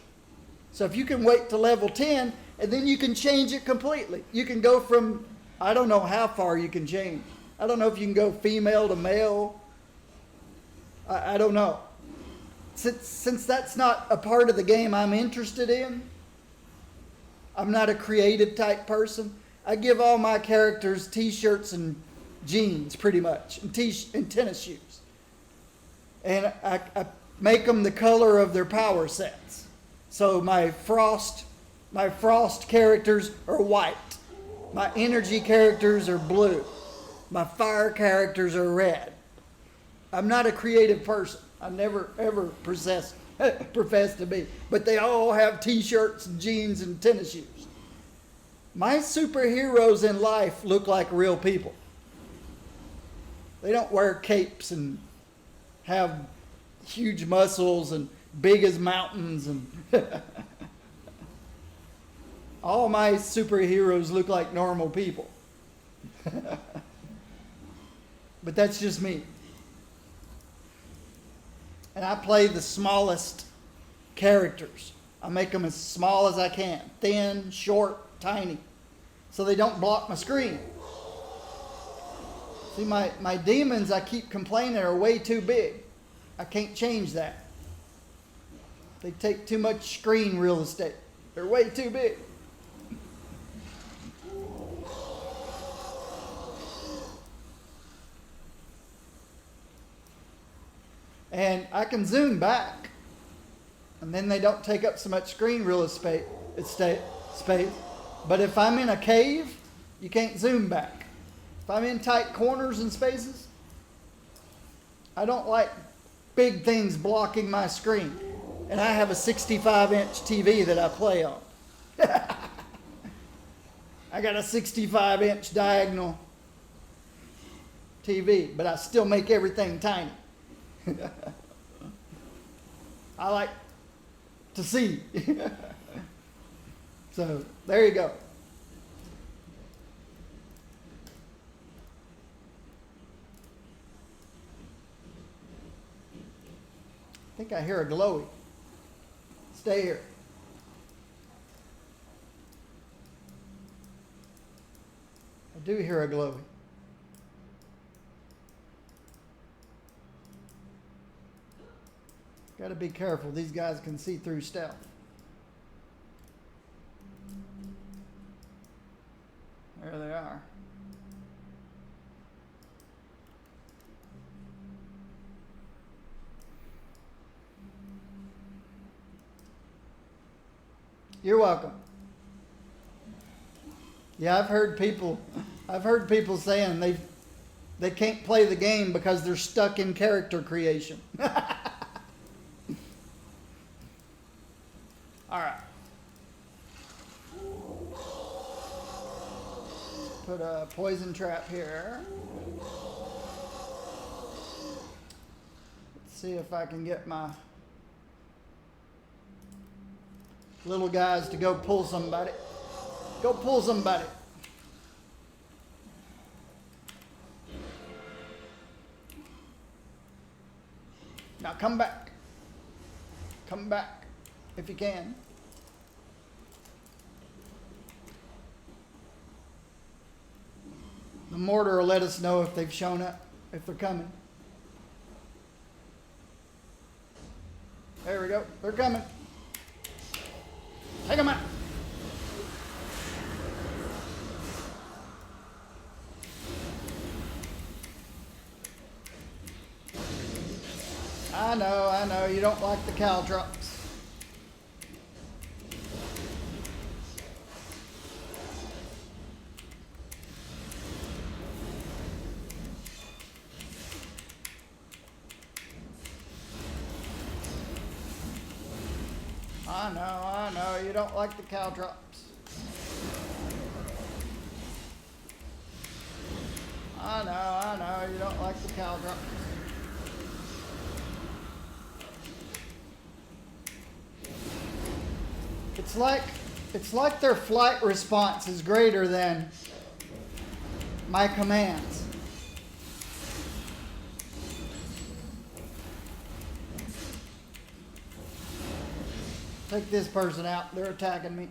So if you can wait to level 10, and then you can change it completely. You can go from, I don't know how far you can change. I don't know if you can go female to male. I don't know. Since that's not a part of the game I'm interested in, I'm not a creative type person. I give all my characters t-shirts and jeans pretty much, and tennis shoes. And I make them the color of their power sets. So my frost characters are white. My energy characters are blue. My fire characters are red. I'm not a creative person. I never ever profess to be. But they all have t-shirts and jeans and tennis shoes. My superheroes in life look like real people. They don't wear capes and have huge muscles and big as mountains and all my superheroes look like normal people. But that's just me. And I play the smallest characters. I make them as small as I can. Thin, short, tiny. So they don't block my screen. See, my demons, I keep complaining, are way too big. I can't change that. They take too much screen real estate. They're way too big. And I can zoom back. And then they don't take up so much screen real estate. But if I'm in a cave, you can't zoom back. If I'm in tight corners and spaces, I don't like big things blocking my screen. And I have a 65-inch TV that I play on. I got a 65-inch diagonal TV, but I still make everything tiny. I like to see. So, there you go. I think I hear a glowy. Stay here. I do hear a glowy. Got to be careful. These guys can see through stealth. You're welcome. Yeah, I've heard people saying they can't play the game because they're stuck in character creation. All right. Put a poison trap here. Let's see if I can get my little guys to go pull somebody. Go pull somebody. Now come back. Come back if you can. The mortar will let us know if they've shown up, if they're coming. There we go. They're coming. Take them out. I know. You don't like the caltrops. I know. You don't like the caltrops. I know. You don't like the caltrops. It's like their flight response is greater than my commands. Take this person out. They're attacking me.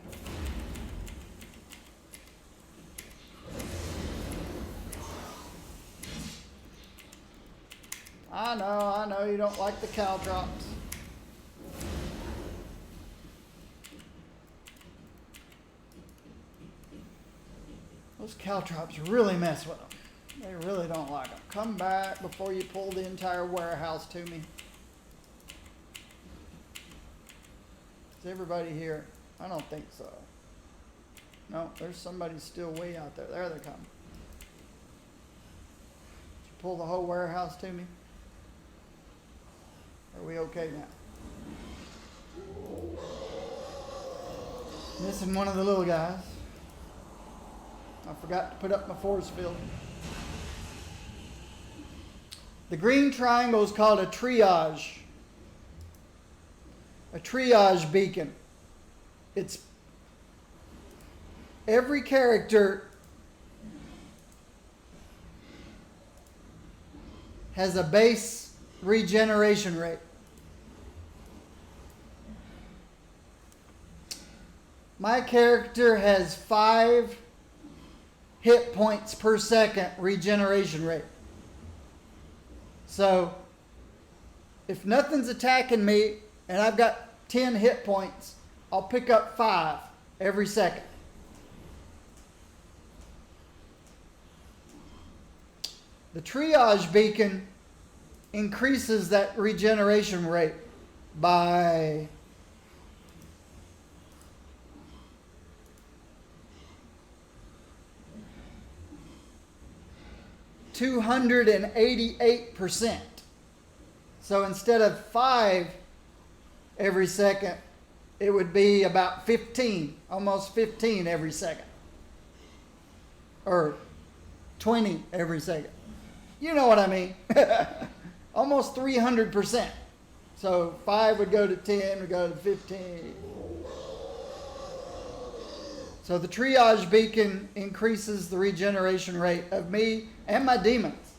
I know. You don't like the caltrops. Those caltrops really mess with them. They really don't like them. Come back before you pull the entire warehouse to me. Is everybody here? I don't think so. No, there's somebody still way out there. There they come. Did you pull the whole warehouse to me? Are we okay now? Missing one of the little guys. I forgot to put up my force field. The green triangle is called a triage. A triage beacon. It's every character has a base regeneration rate. My character has 5 hit points per second regeneration rate. So, if nothing's attacking me and I've got 10 hit points, I'll pick up 5 every second. The triage beacon increases that regeneration rate by 288%. So instead of 5 every second, it would be about 15, almost 15 every second. Or 20 every second. You know what I mean. Almost 300%. So 5 would go to 10, would go to 15. So the triage beacon increases the regeneration rate of me and my demons.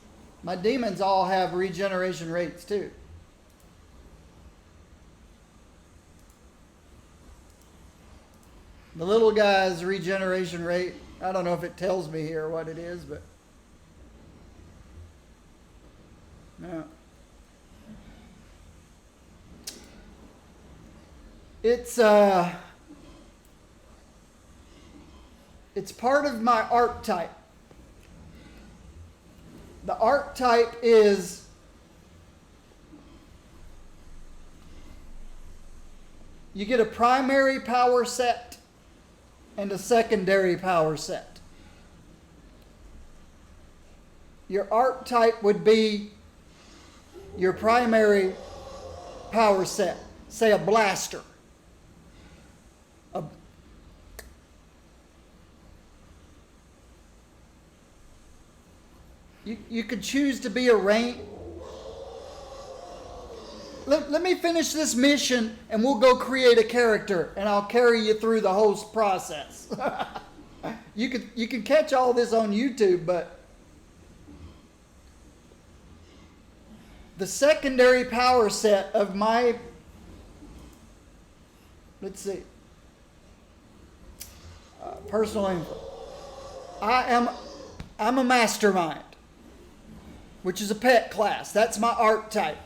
My demons all have regeneration rates too. The little guy's regeneration rate, I don't know if it tells me here what it is, but no. It's part of my archetype. The archetype is You get a primary power set and a secondary power set. Your archetype would be your primary power set. Say a blaster. You could choose to be a range. Let me finish this mission and we'll go create a character and I'll carry you through the whole process. You can catch all this on YouTube, but the secondary power set of my, let's see, personal info. I'm a mastermind, which is a pet class. That's my archetype.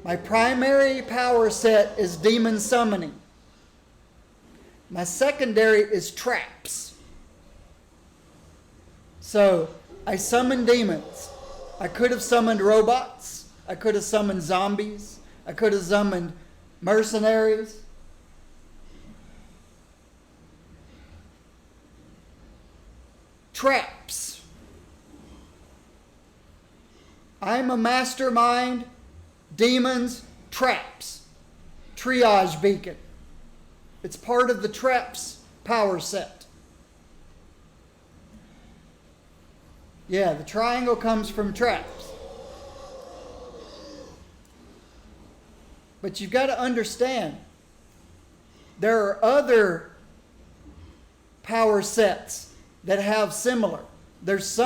My primary power set is demon summoning. My secondary is traps. So I summon demons. I could have summoned robots. I could have summoned zombies. I could have summoned mercenaries. Traps. I'm a mastermind. Demons, traps, triage beacon. It's part of the traps power set. Yeah, the triangle comes from traps. But you've got to understand, there are other power sets that have similar. There's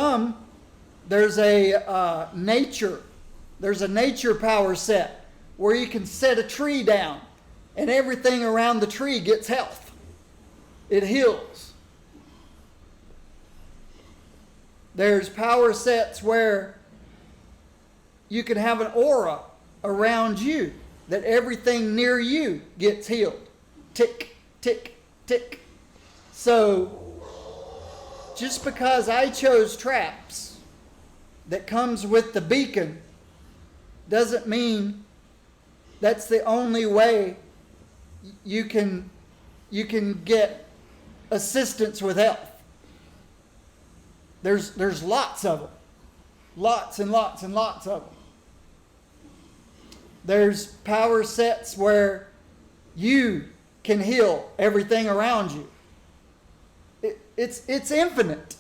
a nature power set where you can set a tree down and everything around the tree gets health. It heals. There's power sets where you can have an aura around you that everything near you gets healed. Tick, tick, tick. So, just because I chose traps that comes with the beacon doesn't mean that's the only way you can get assistance with health. There's lots of them. Lots and lots and lots of them. There's power sets where you can heal everything around you. It's infinite.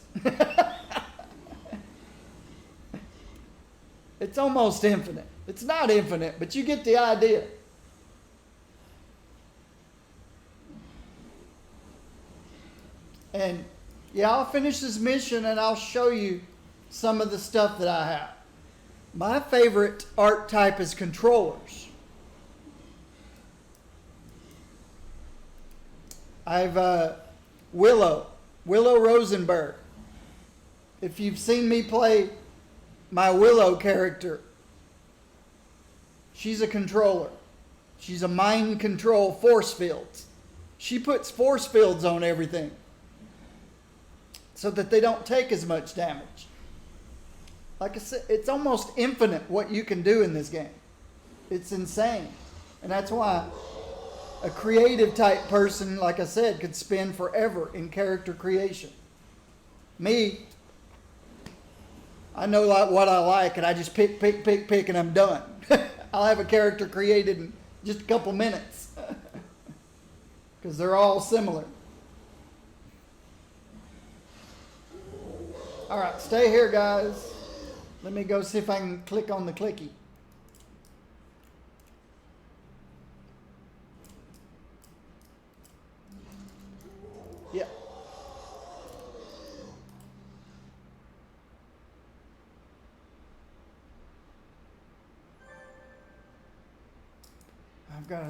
It's almost infinite. It's not infinite, but you get the idea. And yeah, I'll finish this mission and I'll show you some of the stuff that I have. My favorite archetype is controllers. I've Willow Rosenberg. If you've seen me play my Willow character, she's a controller. She's a mind control force fields. She puts force fields on everything so that they don't take as much damage. Like I said, it's almost infinite what you can do in this game. It's insane. And that's why a creative type person, like I said, could spend forever in character creation. Me, I know what I like and I just pick, and I'm done. I'll have a character created in just a couple minutes. Because they're all similar. All right, stay here, guys. Let me go see if I can click on the clicky. Yeah.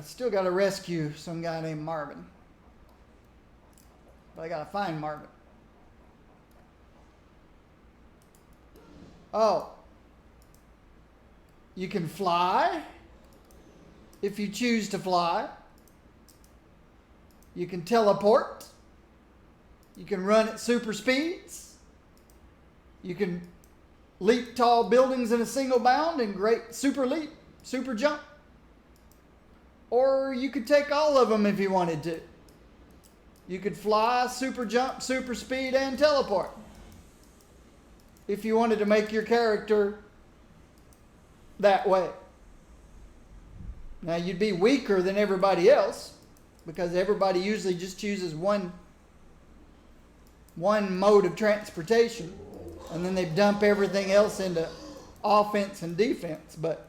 Still got to rescue some guy named Marvin. But I got to find Marvin. Oh. You can fly if you choose to fly. You can teleport. You can run at super speeds. You can leap tall buildings in a single bound and great super leap, super jump. Or you could take all of them if you wanted to. You could fly, super jump, super speed, and teleport. If you wanted to make your character that way. Now you'd be weaker than everybody else because everybody usually just chooses one mode of transportation and then they dump everything else into offense and defense. But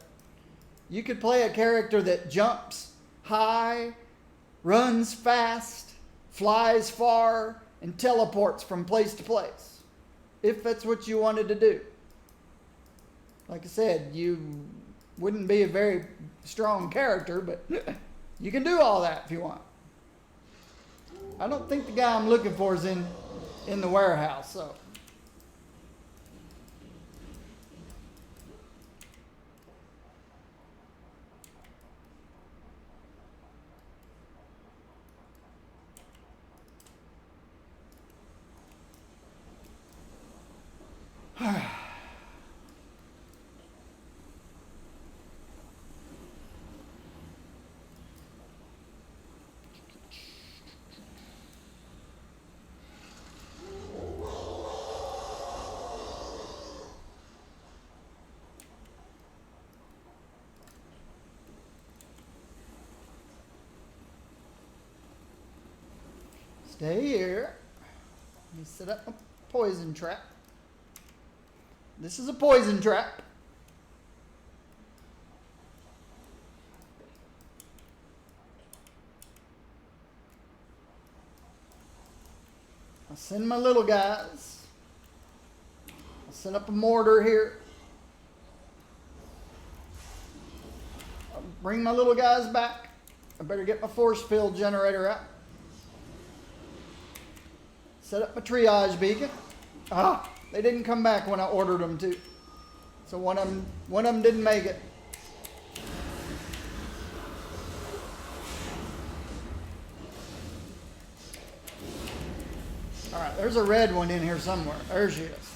you could play a character that jumps high, runs fast, flies far, and teleports from place to place, if that's what you wanted to do. Like I said, you wouldn't be a very strong character, but you can do all that if you want. I don't think the guy I'm looking for is in the warehouse, so. Stay here. Let me set up a poison trap. This is a poison trap. I'll send my little guys. I'll set up a mortar here. I'll bring my little guys back. I better get my force field generator out. Set up my triage beacon. They didn't come back when I ordered them to. So one of them didn't make it. All right, there's a red one in here somewhere. There she is.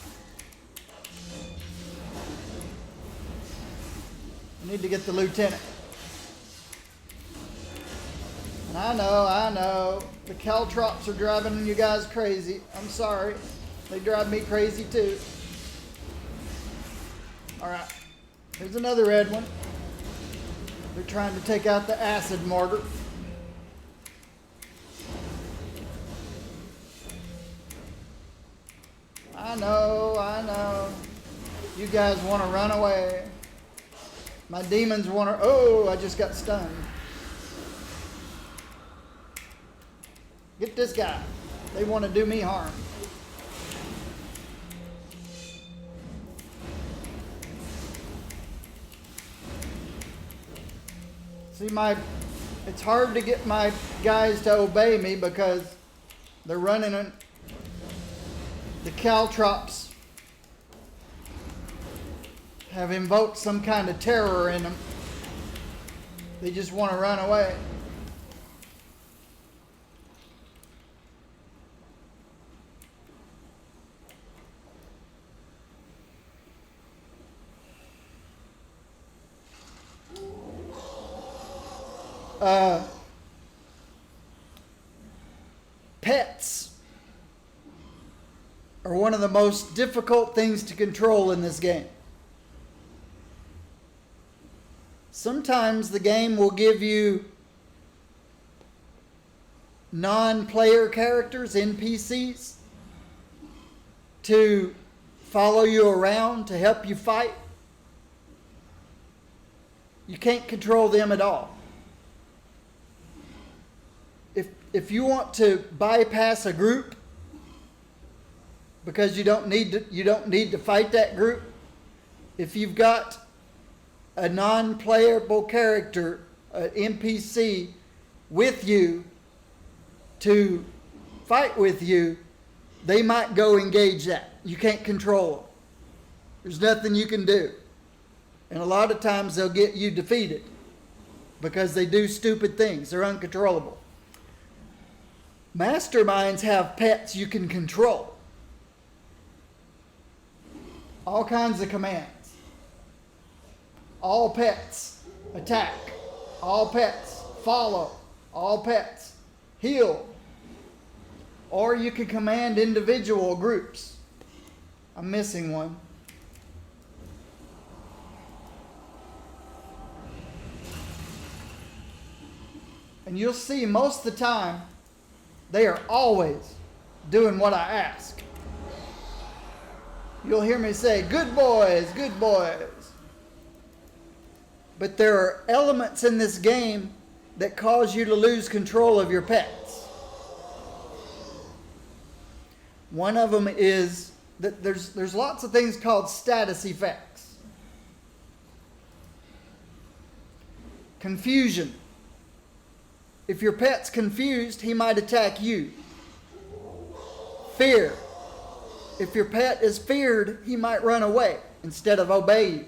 I need to get the lieutenant. And I know. The caltrops are driving you guys crazy. I'm sorry. They drive me crazy too. All right. Here's another red one. They're trying to take out the acid mortar. I know. You guys want to run away. My demons want to... Oh, I just got stunned. Get this guy. They want to do me harm. See, it's hard to get my guys to obey me because they're running the caltrops have invoked some kind of terror in them. They just want to run away. Pets are one of the most difficult things to control in this game. Sometimes the game will give you non-player characters, NPCs, to follow you around to help you fight. You can't control them at all. If you want to bypass a group because you don't need to fight that group, if you've got a non-playable character, an NPC with you to fight with you, they might go engage that. You can't control them. There's nothing you can do. And a lot of times they'll get you defeated because they do stupid things. They're uncontrollable. Masterminds have pets you can control. All kinds of commands. All pets attack. All pets follow, all pets, heal, or you can command individual groups. I'm missing one. And you'll see most of the time, they are always doing what I ask. You'll hear me say, good boys, good boys. But there are elements in this game that cause you to lose control of your pets. One of them is that there's lots of things called status effects. Confusion. If your pet's confused, he might attack you. Fear. If your pet is feared, he might run away instead of obey you.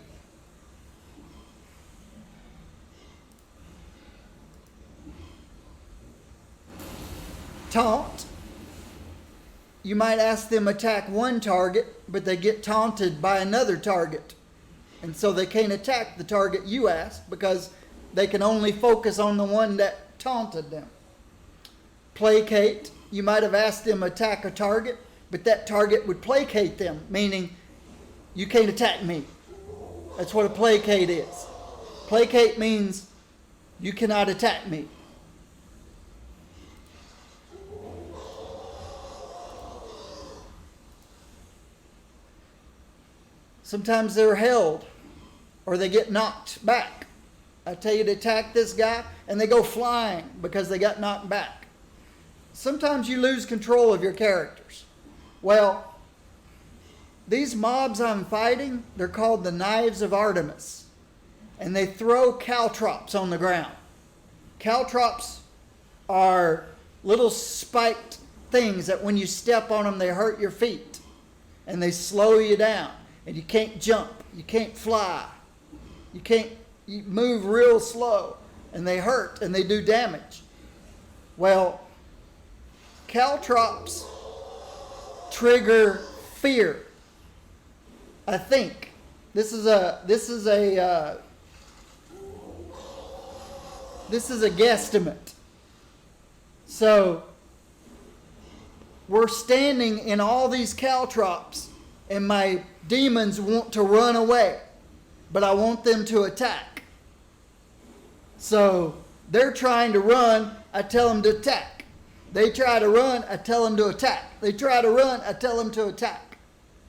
Taunt. You might ask them attack one target, but they get taunted by another target. And so they can't attack the target you asked because they can only focus on the one that taunted them. Placate. You might have asked them attack a target, but that target would placate them, meaning you can't attack me. That's what a placate is. Placate means you cannot attack me. Sometimes they're held or they get knocked back. I tell you to attack this guy and they go flying because they got knocked back. Sometimes you lose control of your characters. Well, these mobs I'm fighting, they're called the Knives of Artemis. And they throw caltrops on the ground. Caltrops are little spiked things that when you step on them, they hurt your feet. And they slow you down. And you can't jump. You can't fly. You move real slow. And they hurt and they do damage. Well, caltrops trigger fear. I think this is a guesstimate. So we're standing in all these caltrops, and my demons want to run away, but I want them to attack. So they're trying to run. I tell them to attack. They try to run, I tell them to attack. They try to run, I tell them to attack.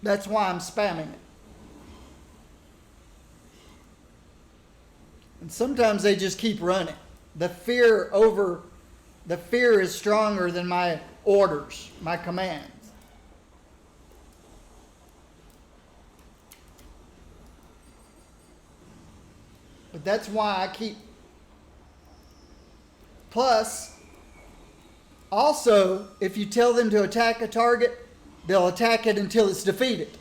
That's why I'm spamming it. And sometimes they just keep running. The fear is stronger than my orders, my commands. But that's why I keep. Plus, also, if you tell them to attack a target, they'll attack it until it's defeated.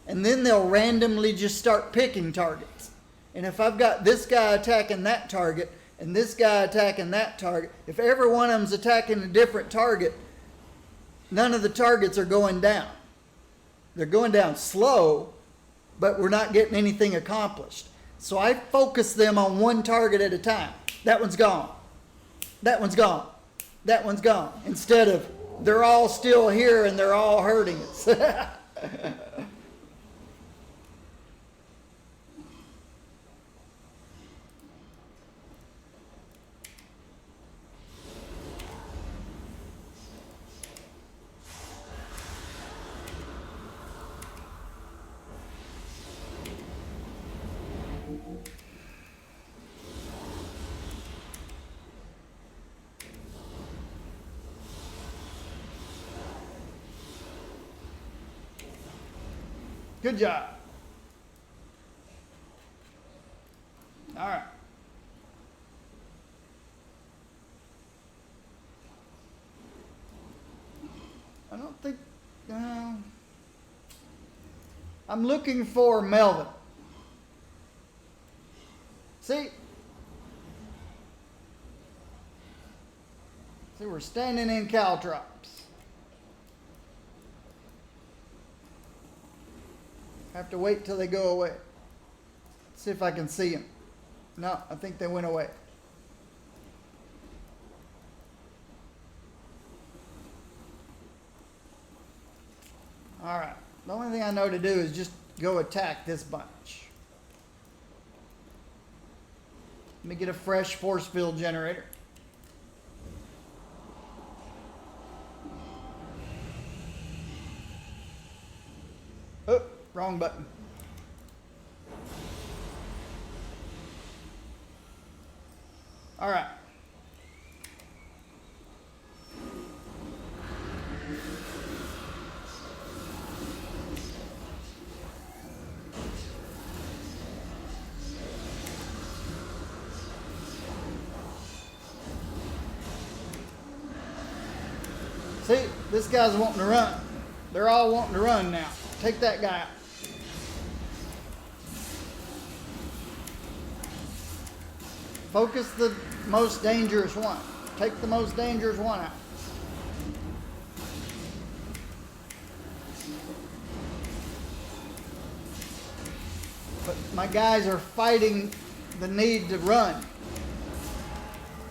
And then they'll randomly just start picking targets. And if I've got this guy attacking that target, and this guy attacking that target, if every one of them's attacking a different target, none of the targets are going down. They're going down slow, but we're not getting anything accomplished. So I focus them on one target at a time. That one's gone. That one's gone. That one's gone. Instead of, they're all still here and they're all hurting us. Good job. All right. I don't think... I'm looking for Melvin. See, we're standing in caltrops. Have to wait till they go away. See if I can see them. No, I think they went away. The only thing I know to do is just go attack this bunch. Let me get a fresh force field generator. Oh, wrong button. All right. See, this guy's wanting to run. They're all wanting to run now. Take that guy out. Focus the most dangerous one. Take the most dangerous one out. But my guys are fighting the need to run.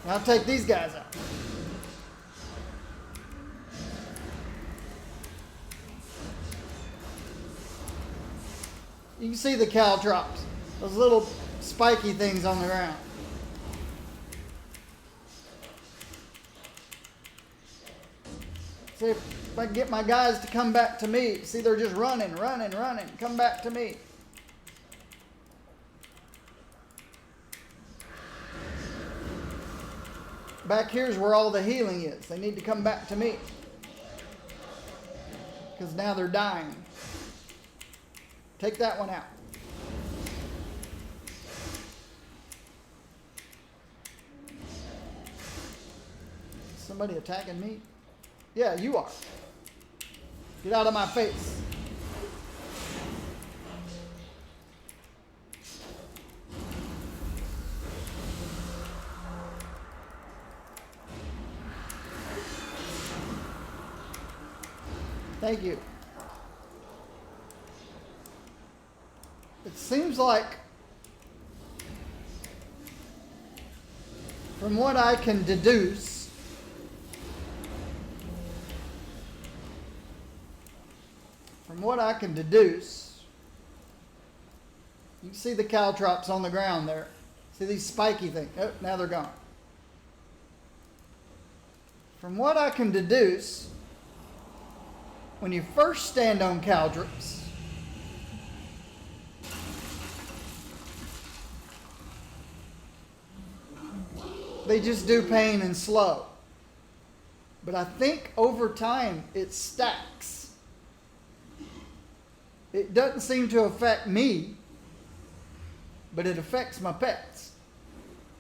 Now I'll take these guys out. You can see the caltrops, those little spiky things on the ground. See if I can get my guys to come back to me. See, they're just running. Come back to me. Back here's where all the healing is. They need to come back to me. Because now they're dying. Take that one out. Somebody attacking me? Yeah, you are. Get out of my face. Thank you. It seems like, from what I can deduce, you can see the caltrops on the ground there. See these spiky things? Oh, now they're gone. From what I can deduce, when you first stand on caltrops, they just do pain and slow. But I think over time it stacks. It doesn't seem to affect me, but it affects my pets.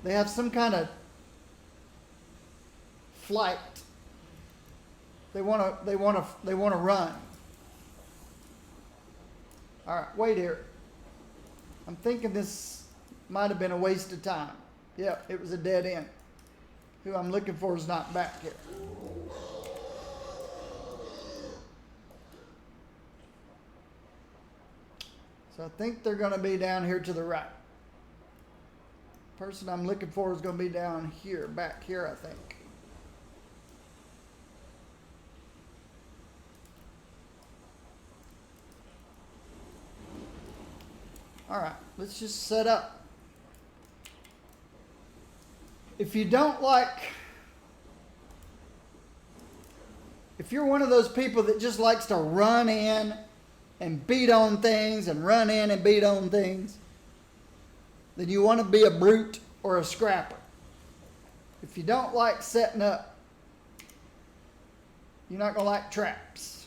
They have some kind of flight. They want to run. All right, wait here. I'm thinking this might have been a waste of time. Yeah, it was a dead end. Who I'm looking for is not back here. So I think they're going to be down here to the right. Person I'm looking for is going to be down here, back here, I think. All right, let's just set up. If you don't like, if you're one of those people that just likes to run in and beat on things and run in and beat on things, then you want to be a brute or a scrapper. If you don't like setting up, you're not going to like traps.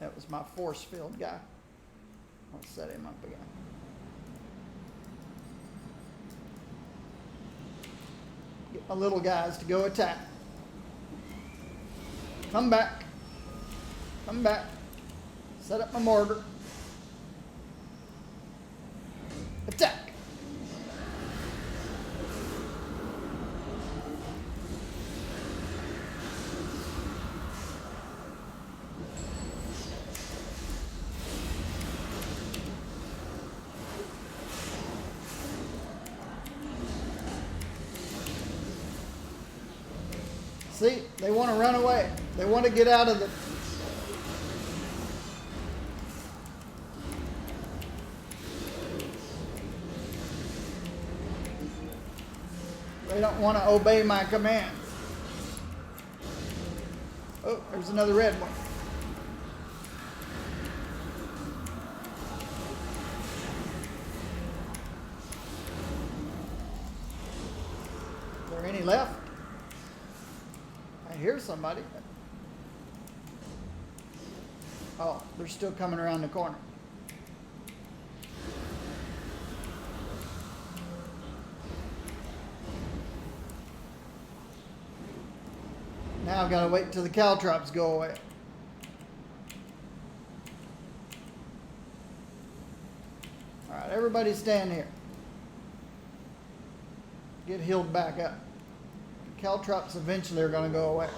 That was my force field guy. I'll set him up again. Get my little guys to go attack. Come back. Come back. Set up my mortar. Attack. See, they want to run away. They want to get out of the... They don't want to obey my commands. Oh, there's another red one. Is there any left? I hear somebody. Oh, they're still coming around the corner. Now I've got to wait till the caltrops go away. All right, everybody stand here. Get healed back up. The caltrops eventually are going to go away.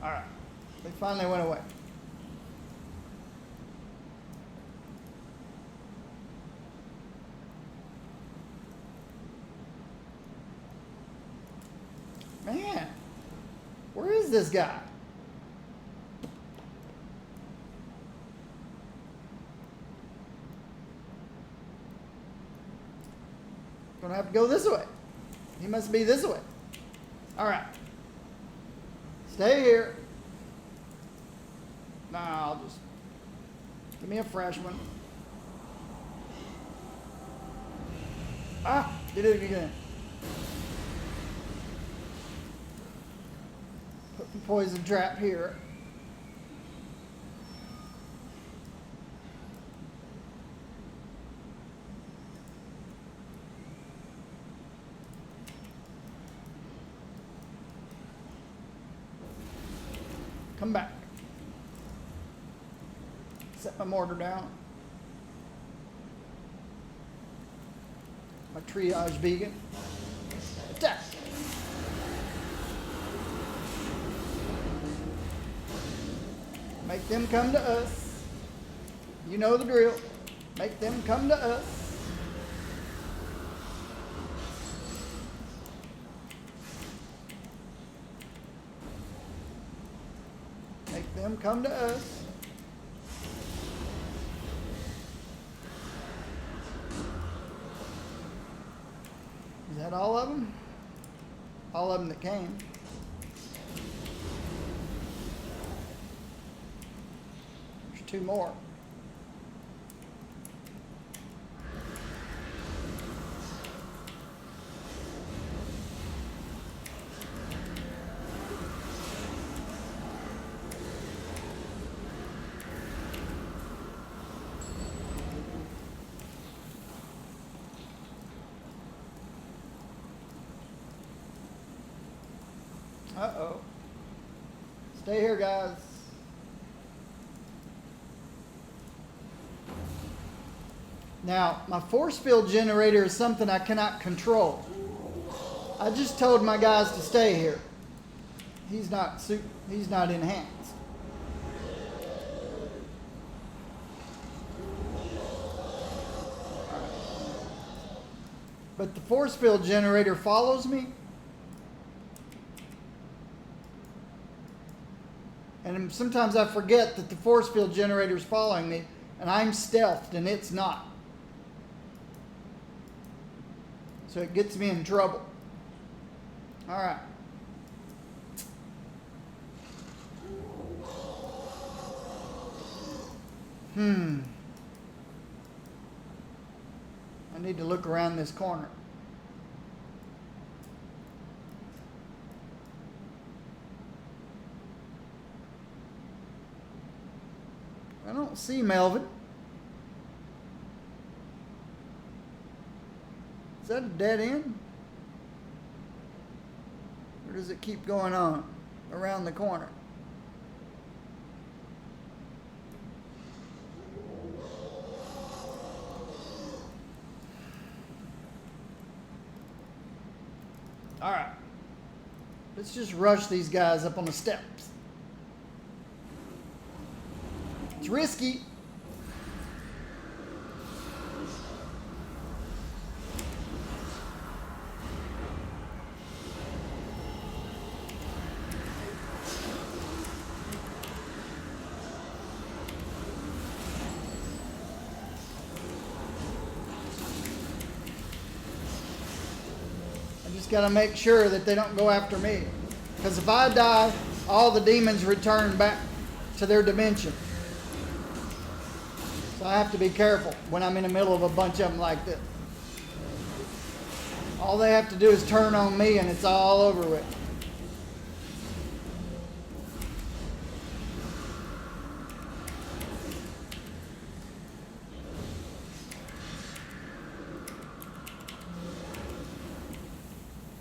All right, they finally went away. Man, where is this guy? Gonna have to go this way. He must be this way. All right. Stay here. Nah, I'll just give me a fresh one. Ah, did it again. Put the poison trap here. Come back. Set my mortar down. My triage vegan. Attack. Make them come to us. You know the drill. Make them come to us. Make them come to us. Is that all of them? All of them that came. There's two more. Uh-oh. Stay here, guys. Now, my force field generator is something I cannot control. I just told my guys to stay here. He's not enhanced. But the force field generator follows me. And sometimes I forget that the force field generator is following me, and I'm stealthed, and it's not. So it gets me in trouble. All right. I need to look around this corner. I don't see Melvin. Is that a dead end? Or does it keep going on around the corner? All right. Let's just rush these guys up on the steps. It's risky. Just got to make sure that they don't go after me. Because if I die, all the demons return back to their dimension. So I have to be careful when I'm in the middle of a bunch of them like this. All they have to do is turn on me and it's all over with.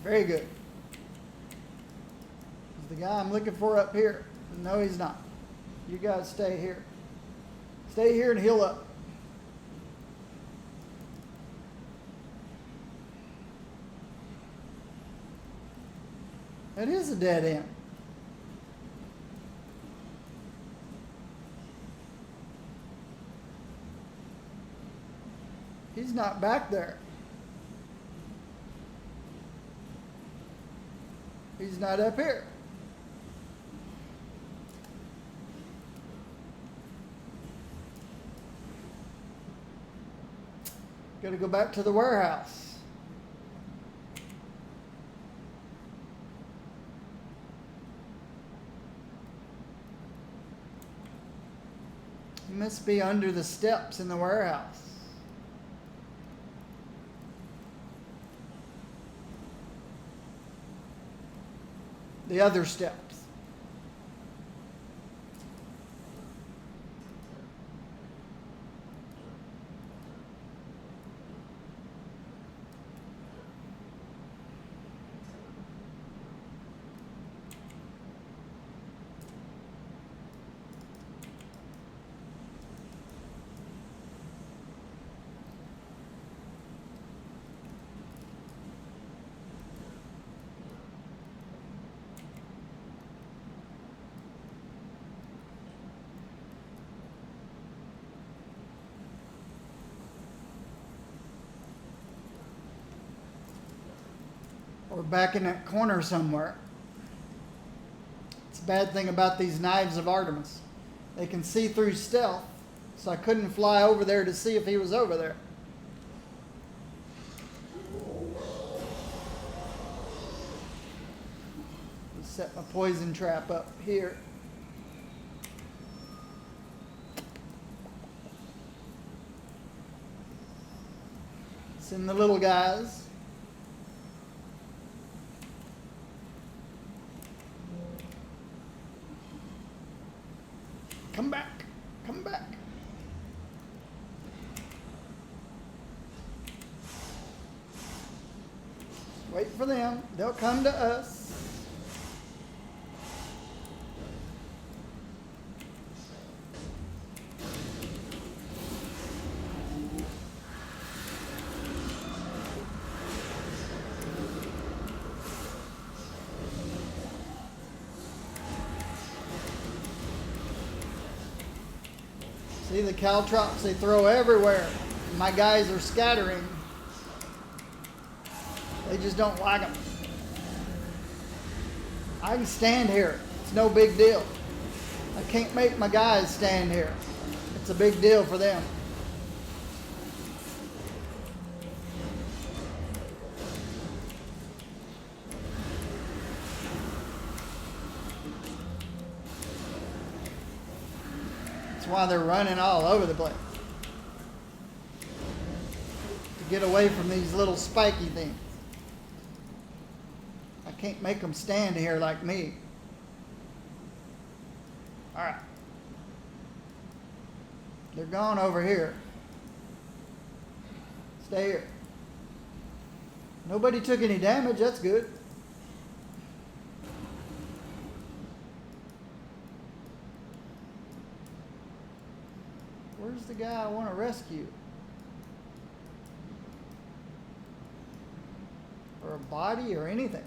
Very good. Is the guy I'm looking for up here? No, he's not. You guys stay here. Stay here and heal up. It is a dead end. He's not back there. He's not up here. Got to go back to the warehouse. He must be under the steps in the warehouse. The other steps. Or back in that corner somewhere. It's a bad thing about these knives of Artemis. They can see through stealth, so I couldn't fly over there to see if he was over there. Set my poison trap up here. Send the little guys. Come back. Come back. Wait for them. They'll come to us. See the caltrops they throw everywhere. My guys are scattering. They just don't like them. I can stand here. It's no big deal. I can't make my guys stand here. It's a big deal for them. That's why they're running all over the place. To get away from these little spiky things. I can't make them stand here like me. All right. They're gone over here. Stay here. Nobody took any damage. That's good. Where's the guy I want to rescue? Or a body or anything.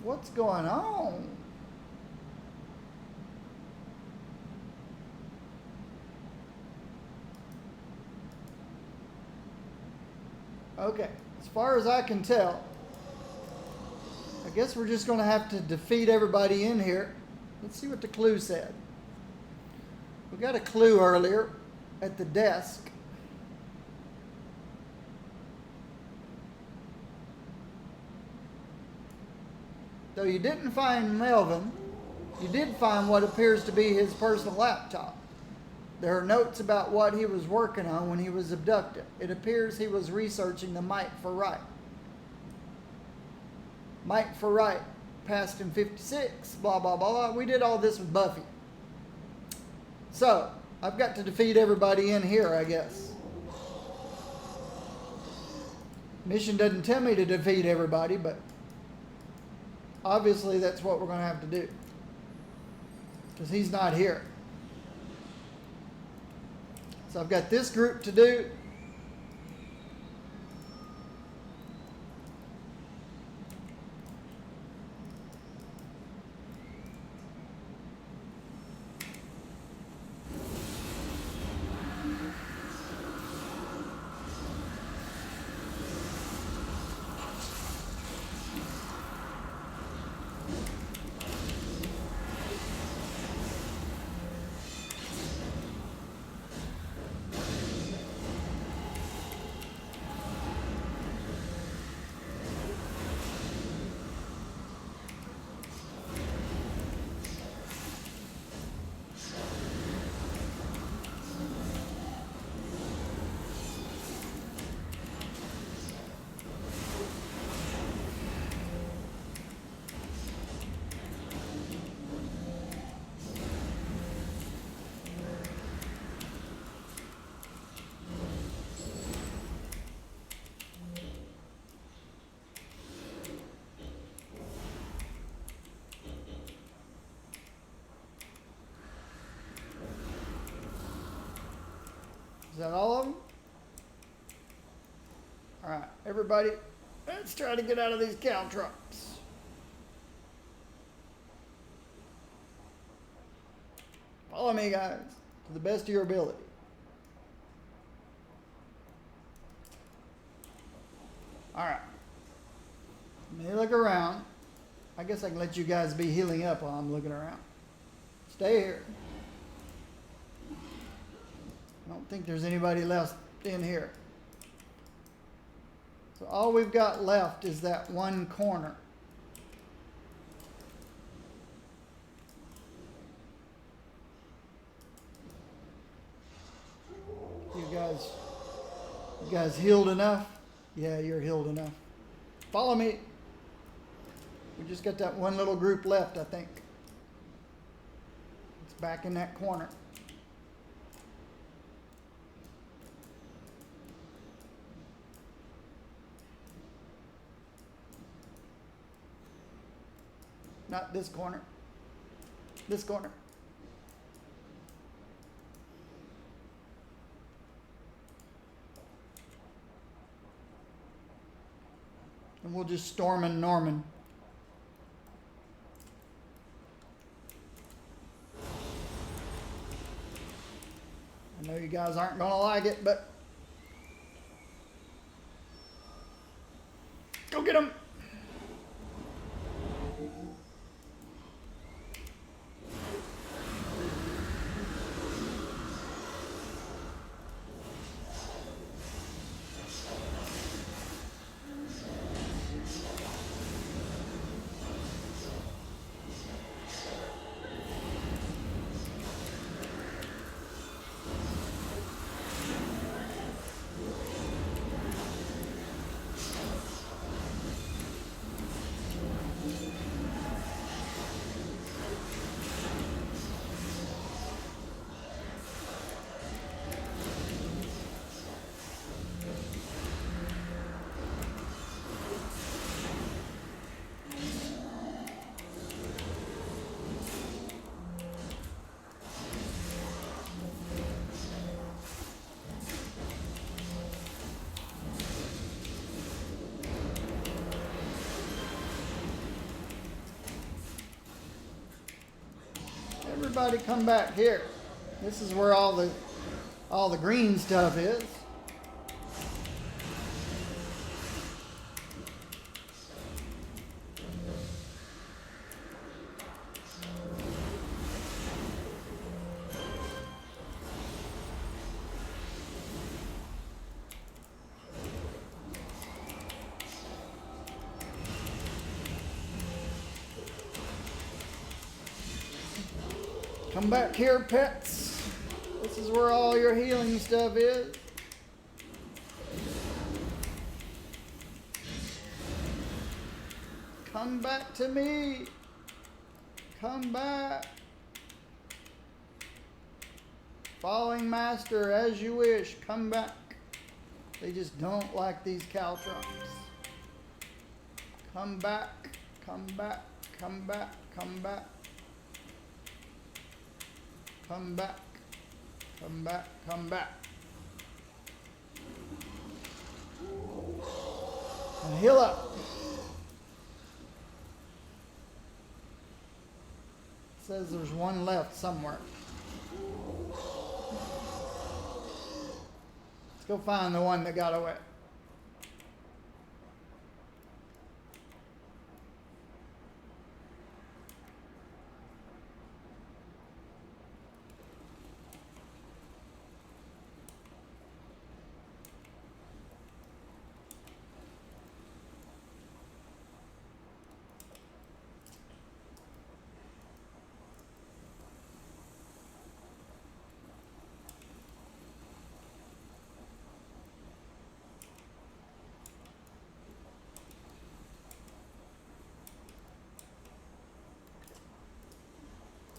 What's going on? Okay, as far as I can tell, I guess we're just going to have to defeat everybody in here. Let's see what the clue said. We got a clue earlier at the desk. Though you didn't find Melvin, you did find what appears to be his personal laptop. There are notes about what he was working on when he was abducted. It appears he was researching the Mike for Right. Mike for Right passed in 56, blah, blah, blah, blah. We did all this with Buffy. So, I've got to defeat everybody in here, I guess. Mission doesn't tell me to defeat everybody, but obviously that's what we're going to have to do. Because he's not here. So I've got this group to do. Is that all of them? All right, everybody, let's try to get out of these cow trucks. Follow me, guys, to the best of your ability. All right. Let me look around. I guess I can let you guys be healing up while I'm looking around. Stay here. I don't think there's anybody left in here. So all we've got left is that one corner. You guys healed enough? Yeah, you're healed enough. Follow me. We just got that one little group left, I think. It's back in that corner. Not this corner. This corner. And we'll just storm in Norman. I know you guys aren't going to like it, but go get them. Everybody come back here. This is where all the green stuff is. Come back here, pets. This is where all your healing stuff is. Come back to me. Come back. Following Master, as you wish. Come back. They just don't like these cow trunks. Come back. Come back. Come back. Come back. Come back. Come back. Come back. And heal up. It says there's one left somewhere. Let's go find the one that got away.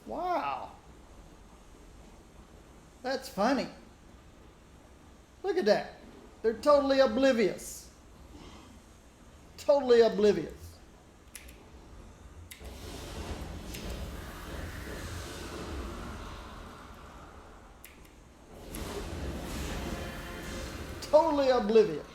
Wow. That's funny. Look at that. They're totally oblivious. Totally oblivious. Totally oblivious.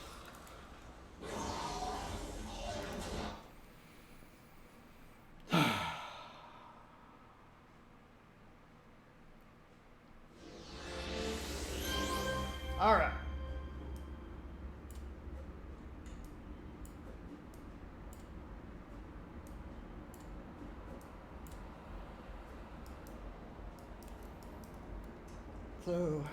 All right. So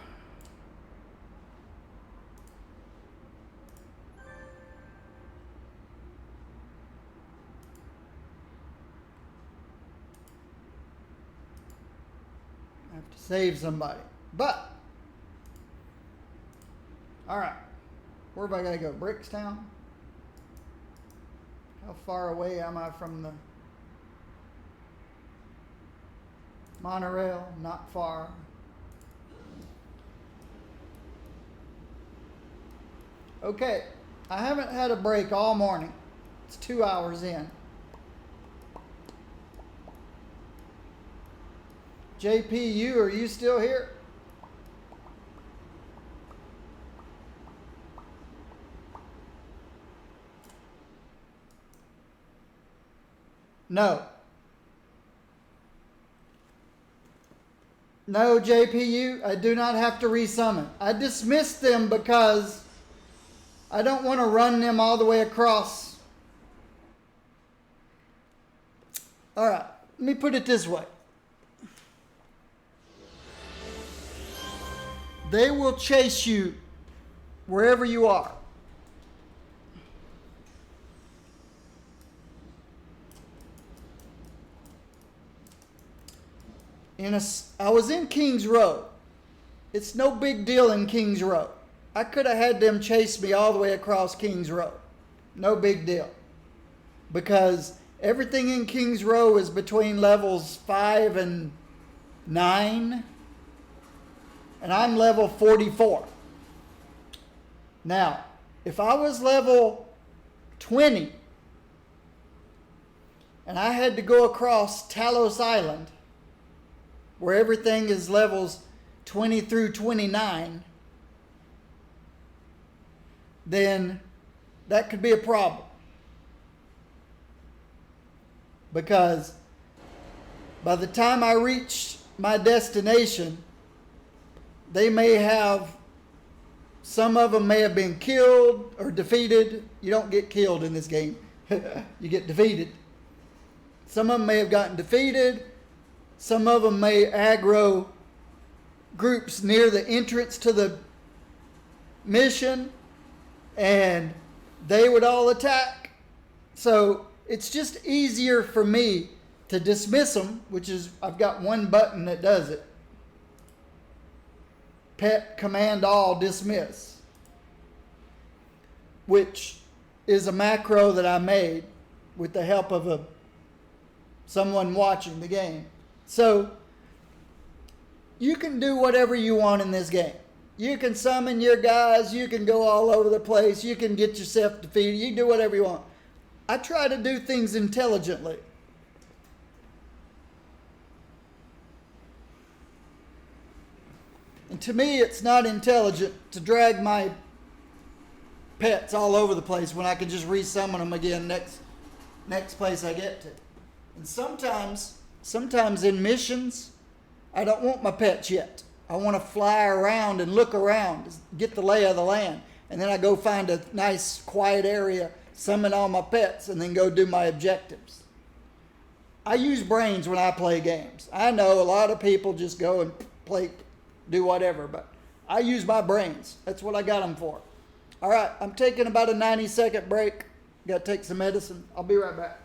I have to save somebody. But all right, where have I got to go? Brickstown? How far away am I from the monorail? Not far. Okay, I haven't had a break all morning. It's 2 hours in. JPU, are you still here? No. No, JPU, I do not have to resummon. I dismissed them because I don't want to run them all the way across. All right, let me put it this way. They will chase you wherever you are. I was in Kings Row. It's no big deal in Kings Row. I could have had them chase me all the way across Kings Row. No big deal. Because everything in Kings Row is between levels 5 and 9. And I'm level 44. Now, if I was level 20 and I had to go across Talos Island, where everything is levels 20 through 29, then that could be a problem. Because by the time I reached my destination, they may have, some of them may have been killed or defeated. You don't get killed in this game. You get defeated. Some of them may have gotten defeated. Some of them may aggro groups near the entrance to the mission, and they would all attack. So it's just easier for me to dismiss them, which is, I've got one button that does it. Pet command all dismiss, which is a macro that I made with the help of someone watching the game. So you can do whatever you want in this game. You can summon your guys, you can go all over the place, you can get yourself defeated, you can do whatever you want. I try to do things intelligently. And to me, it's not intelligent to drag my pets all over the place when I can just resummon them again next place I get to. And sometimes in missions, I don't want my pets yet. I want to fly around and look around, get the lay of the land. And then I go find a nice quiet area, summon all my pets, and then go do my objectives. I use brains when I play games. I know a lot of people just go and play, do whatever, but I use my brains. That's what I got them for. All right, I'm taking about a 90-second break. Got to take some medicine. I'll be right back.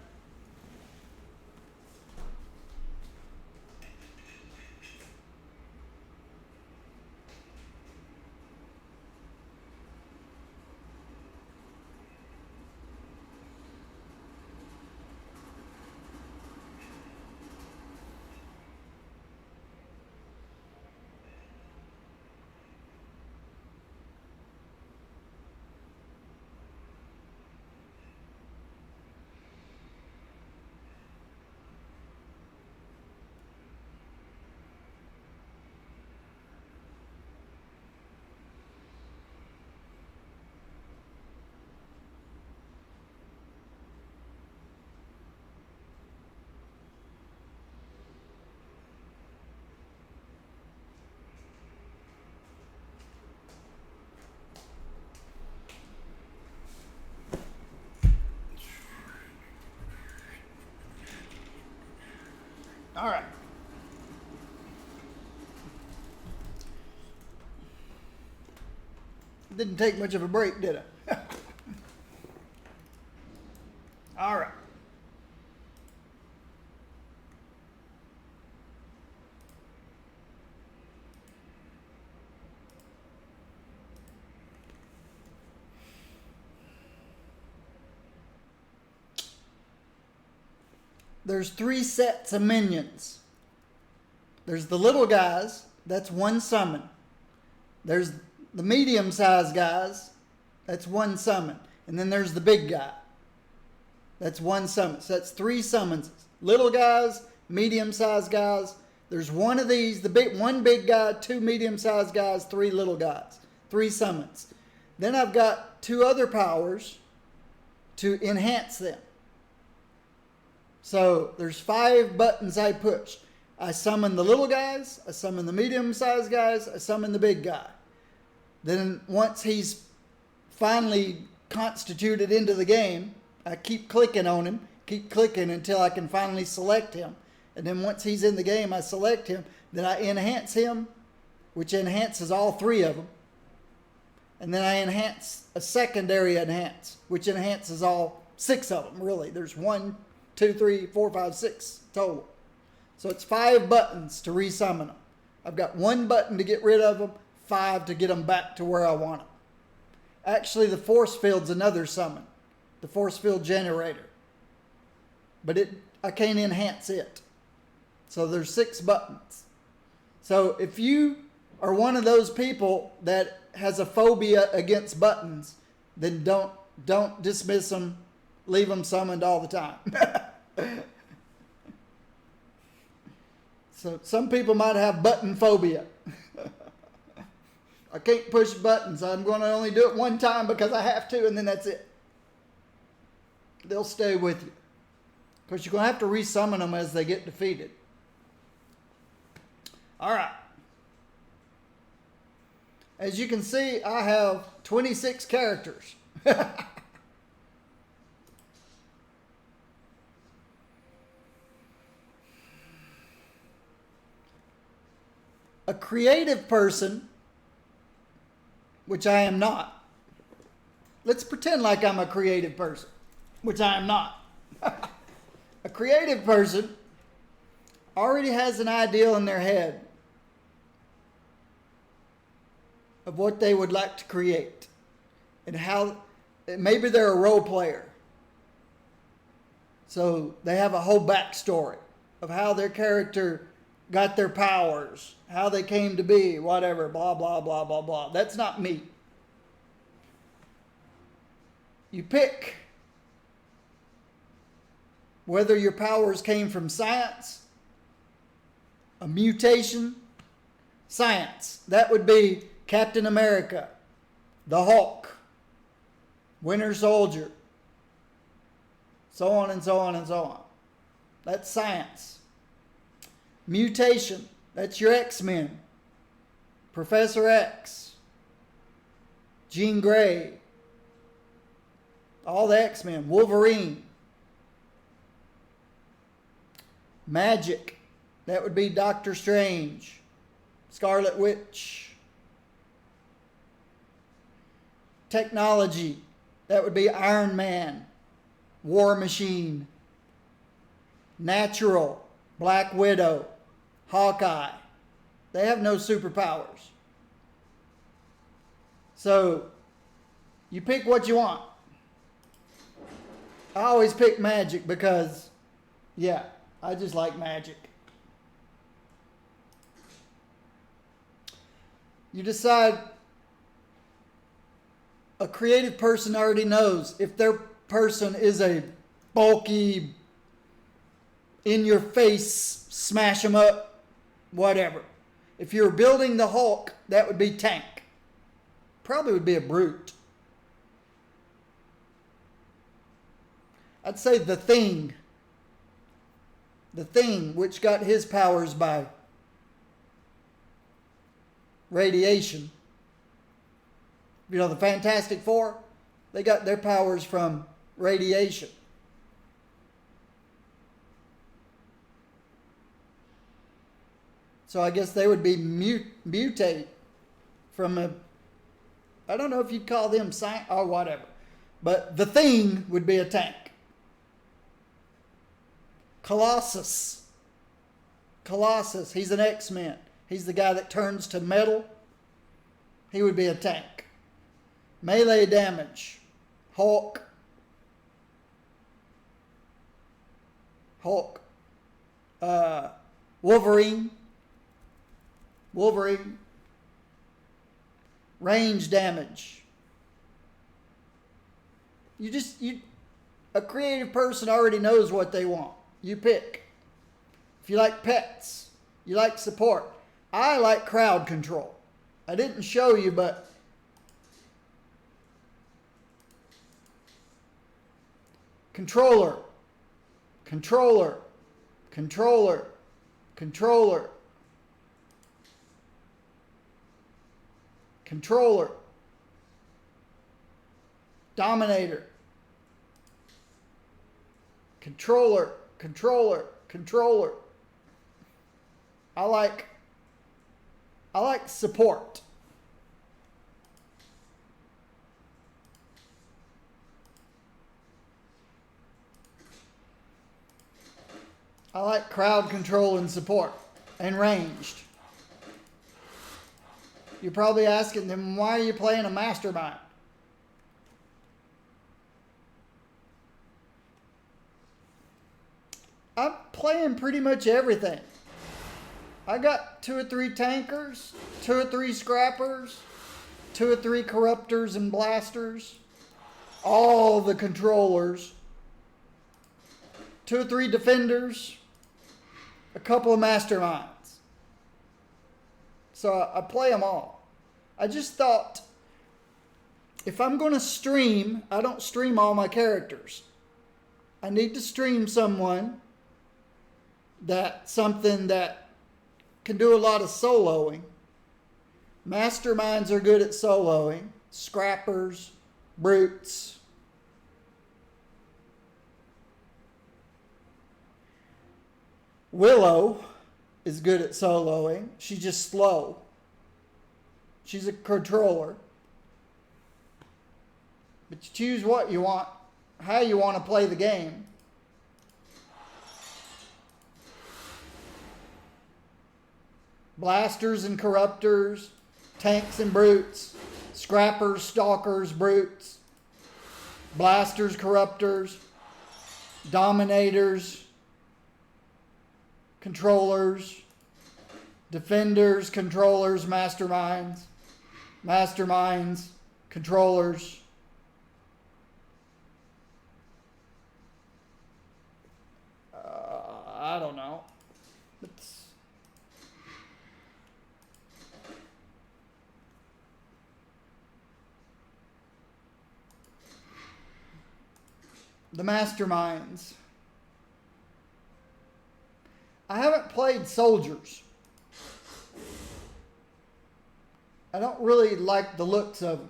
All right. Didn't take much of a break, did I? All right. There's 3 sets of minions. There's the little guys, that's 1 summon. There's the medium-sized guys, that's 1 summon. And then there's the big guy. That's 1 summon. So that's 3 summons. Little guys, medium-sized guys. There's 1 of these, one big guy, 2 medium-sized guys, 3 little guys. 3 summons. Then I've got 2 other powers to enhance them. So there's 5 buttons I push. I summon the little guys, I summon the medium-sized guys, I summon the big guy. Then once he's finally constituted into the game, I keep clicking on him, keep clicking until I can finally select him. And then once he's in the game, I select him, then I enhance him, which enhances all 3 of them. And then I enhance a secondary enhance, which enhances all 6 of them, really. There's 1, 2, 3, 4, 5, 6 total. So it's 5 buttons to resummon them. I've got 1 button to get rid of them, 5 to get them back to where I want them. Actually, the force field's another summon, the force field generator. But I can't enhance it. So there's 6 buttons. So if you are one of those people that has a phobia against buttons, then don't dismiss them. Leave them summoned all the time. So some people might have button phobia. I can't push buttons. I'm going to only do it 1 time because I have to, and then that's it. They'll stay with you. Because you're going to have to resummon them as they get defeated. All right. As you can see, I have 26 characters. A creative person, which I am not. Let's pretend like I'm a creative person, which I am not. A creative person already has an ideal in their head of what they would like to create and how maybe they're a role player. So they have a whole backstory of how their character got their powers, how they came to be, whatever, blah, blah, blah, blah, blah. That's not me. You pick whether your powers came from science, a mutation, science. That would be Captain America, the Hulk, Winter Soldier, so on and so on and so on. That's science. Mutation, that's your X-Men, Professor X, Jean Grey, all the X-Men, Wolverine. Magic, that would be Doctor Strange, Scarlet Witch. Technology, that would be Iron Man, War Machine. Natural, Black Widow, Hawkeye. They have no superpowers. So, you pick what you want. I always pick magic because, yeah, I just like magic. You decide, a creative person already knows if their person is a bulky, in your face, smash them up, whatever. If you're building the Hulk, that would be tank. Probably would be a brute. I'd say the Thing. The Thing, which got his powers by radiation. You know, the Fantastic Four, they got their powers from radiation. So I guess they would be mutate from a, I don't know if you'd call them science or whatever. But the Thing would be a tank. Colossus. Colossus, he's an X-Men. He's the guy that turns to metal. He would be a tank. Melee damage. Hulk. Wolverine. Range damage. A creative person already knows what they want. You pick. If you like pets, you like support. I like crowd control. I didn't show you, but controller, controller, controller, controller, controller, dominator, controller, controller, controller. I like support. I like crowd control and support and ranged. You're probably asking them, why are you playing a Mastermind? I'm playing pretty much everything. I got 2 or 3 tankers, 2 or 3 scrappers, 2 or 3 corruptors and blasters, all the controllers, 2 or 3 defenders, a couple of masterminds. So I play them all. I just thought, if I'm going to stream, I don't stream all my characters. I need to stream something that can do a lot of soloing. Masterminds are good at soloing. Scrappers, brutes. Willow is good at soloing. She's just slow. She's a controller. But you choose what you want, how you want to play the game. Blasters and corruptors, tanks and brutes, scrappers, stalkers, brutes, blasters, corruptors, dominators, controllers, defenders, controllers, masterminds, controllers. I don't know. The masterminds. I haven't played soldiers. I don't really like the looks of them.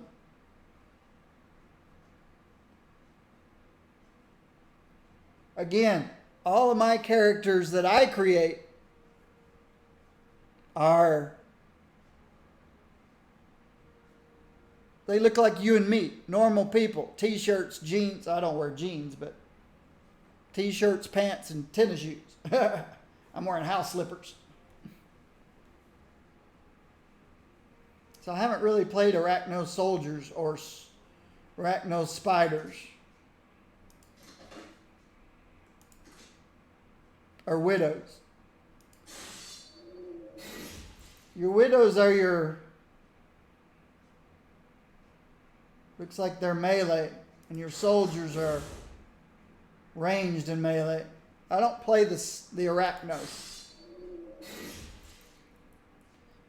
Again, all of my characters that I create they look like you and me, normal people. T-shirts, jeans. I don't wear jeans, but T-shirts, pants, and tennis shoes. I'm wearing house slippers. So I haven't really played Arachno soldiers or Arachno spiders. Or widows. Your widows are your... Looks like they're melee. And your soldiers are ranged in melee. I don't play the Arachnos.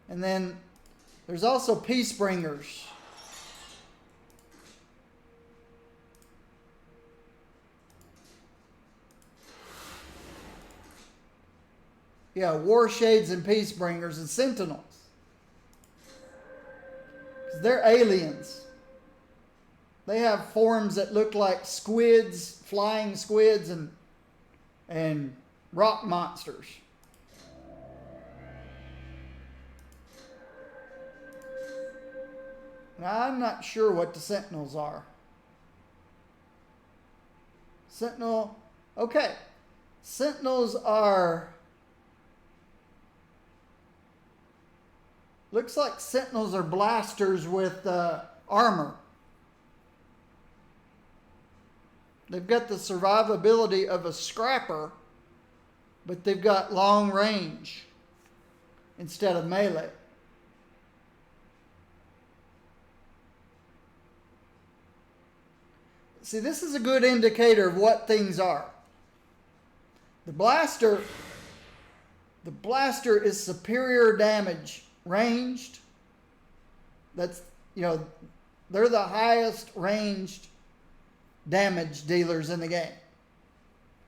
And then there's also Peace Bringers. Yeah, War Shades and Peace Bringers and Sentinels. 'Cause they're aliens. They have forms that look like squids, flying squids, and rock monsters. Now, I'm not sure what the Sentinels are. Okay. Sentinels are... Looks like Sentinels are blasters with armor. They've got the survivability of a scrapper, but they've got long range instead of melee. See, this is a good indicator of what things are. The blaster is superior damage ranged. That's, they're the highest ranged damage dealers in the game,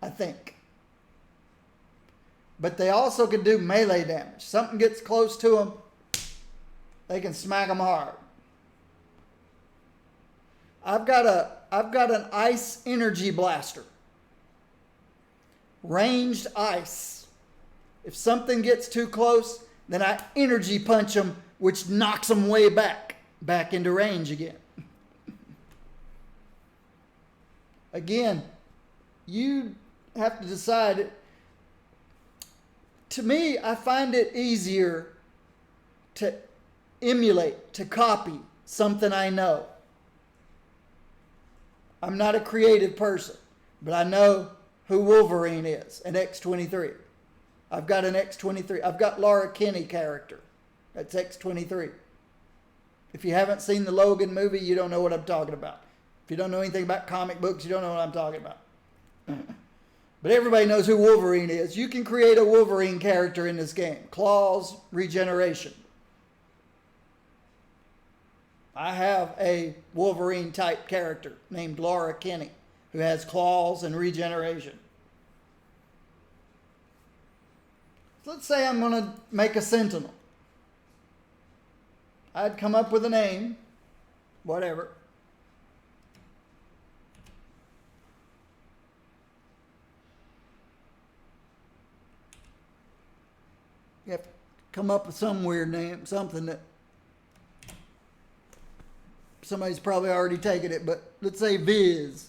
I think. But they also can do melee damage. Something gets close to them, they can smack them hard. I've got an ice energy blaster. Ranged ice. If something gets too close, then I energy punch them, which knocks them way back into range again. Again, you have to decide. To me, I find it easier to emulate, to copy something I know. I'm not a creative person, but I know who Wolverine is, an X-23. I've got an X-23. I've got Laura Kinney character. That's X-23. If you haven't seen the Logan movie, you don't know what I'm talking about. If you don't know anything about comic books, you don't know what I'm talking about. But everybody knows who Wolverine is. You can create a Wolverine character in this game. Claws, regeneration. I have a Wolverine type character named Laura Kinney who has claws and regeneration. let's say I'm going to make a Sentinel. I'd come up with a name, whatever. You have to come up with some weird name, something that somebody's probably already taken it, but let's say Viz.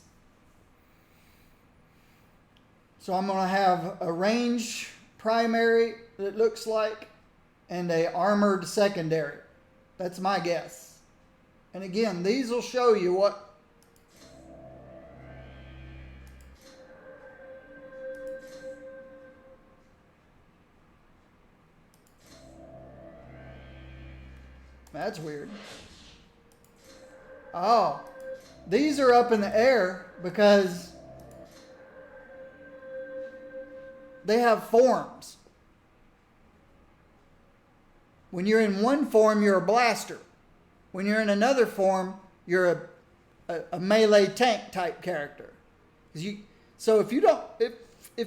So I'm going to have a range primary that looks like, and a armored secondary. That's my guess. And again, these will show you what that's weird. Oh, these are up in the air because they have forms. When you're in one form, you're a blaster. When you're in another form, you're a melee tank type character. So if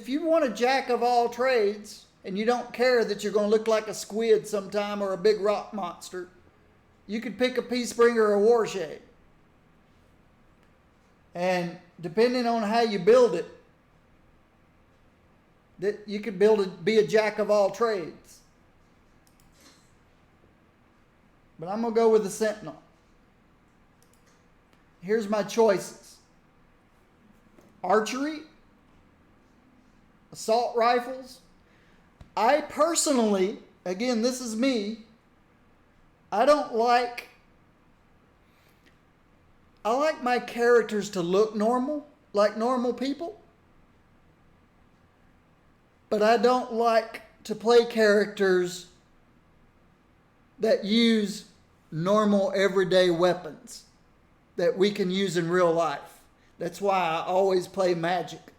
you want a jack of all trades and you don't care that you're going to look like a squid sometime or a big rock monster, you could pick a Peacebringer or a Warshade. And depending on how you build it, that you could be a jack of all trades. But I'm going to go with the Sentinel. Here's my choices. Archery, assault rifles. I personally, again, this is me, I like my characters to look normal, like normal people. But I don't like to play characters that use normal everyday weapons that we can use in real life. That's why I always play Magic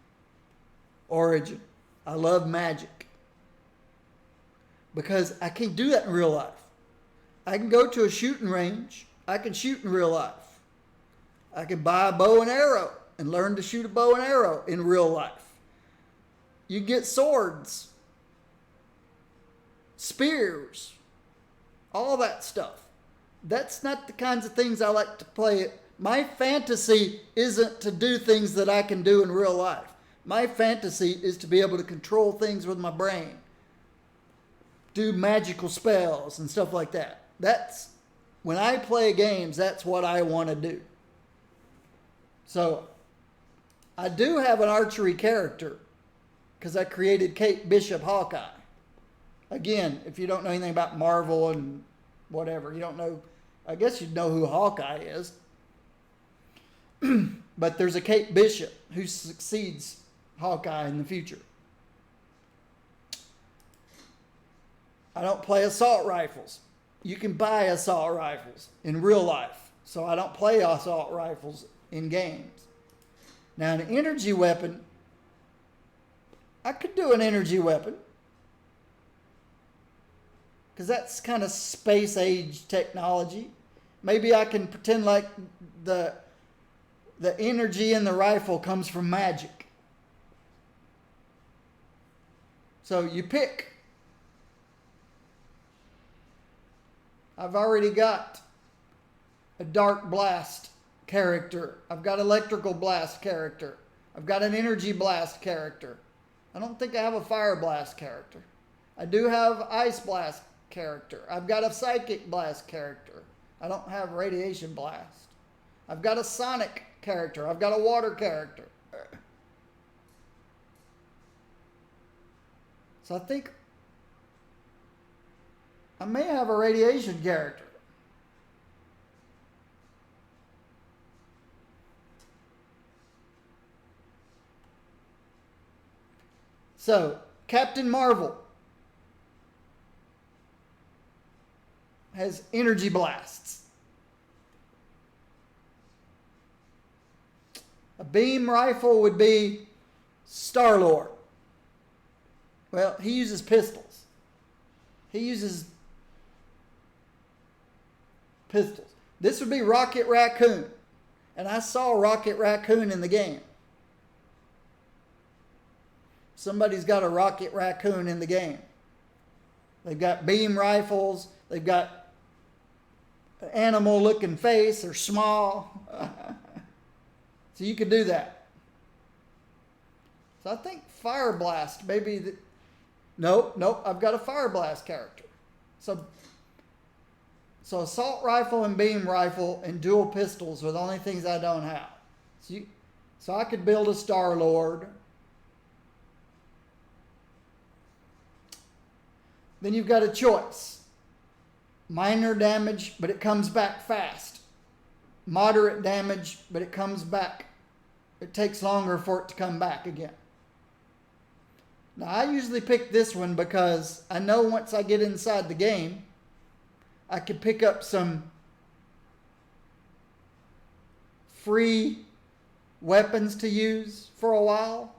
Origin. I love Magic because I can't do that in real life. I can go to a shooting range. I can shoot in real life. I can buy a bow and arrow and learn to shoot a bow and arrow in real life. You get swords, spears, all that stuff. That's not the kinds of things I like to play. My fantasy isn't to do things that I can do in real life. My fantasy is to be able to control things with my brain, do magical spells and stuff like that. That's when I play games, that's what I want to do. So I do have an archery character because I created Kate Bishop Hawkeye. Again, if you don't know anything about Marvel and whatever, you don't know, I guess you'd know who Hawkeye is. But there's a Kate Bishop who succeeds Hawkeye in the future. I don't play assault rifles. You can buy assault rifles in real life. So I don't play assault rifles in games. Now an energy weapon, I could do an energy weapon because that's kind of space age technology. Maybe I can pretend like the energy in the rifle comes from magic. So you pick. I've already got a dark blast character. I've got electrical blast character. I've got an energy blast character. I don't think I have a fire blast character. I do have ice blast character. I've got a psychic blast character. I don't have radiation blast. I've got a sonic character. I've got a water character. So I think I may have a radiation character. So, Captain Marvel has energy blasts. A beam rifle would be Star-Lord. Well, he uses pistols. He uses pistols. This would be Rocket Raccoon. And I saw Rocket Raccoon in the game. Somebody's got a Rocket Raccoon in the game. They've got beam rifles. They've got an animal-looking face. They're small. So you could do that. So I think Fire Blast, maybe. Nope. I've got a Fire Blast character. So assault rifle and beam rifle and dual pistols are the only things I don't have. So I could build a Star-Lord. Then you've got a choice. Minor damage, but it comes back fast. Moderate damage, but it comes back. It takes longer for it to come back again. Now, I usually pick this one because I know once I get inside the game, I could pick up some free weapons to use for a while.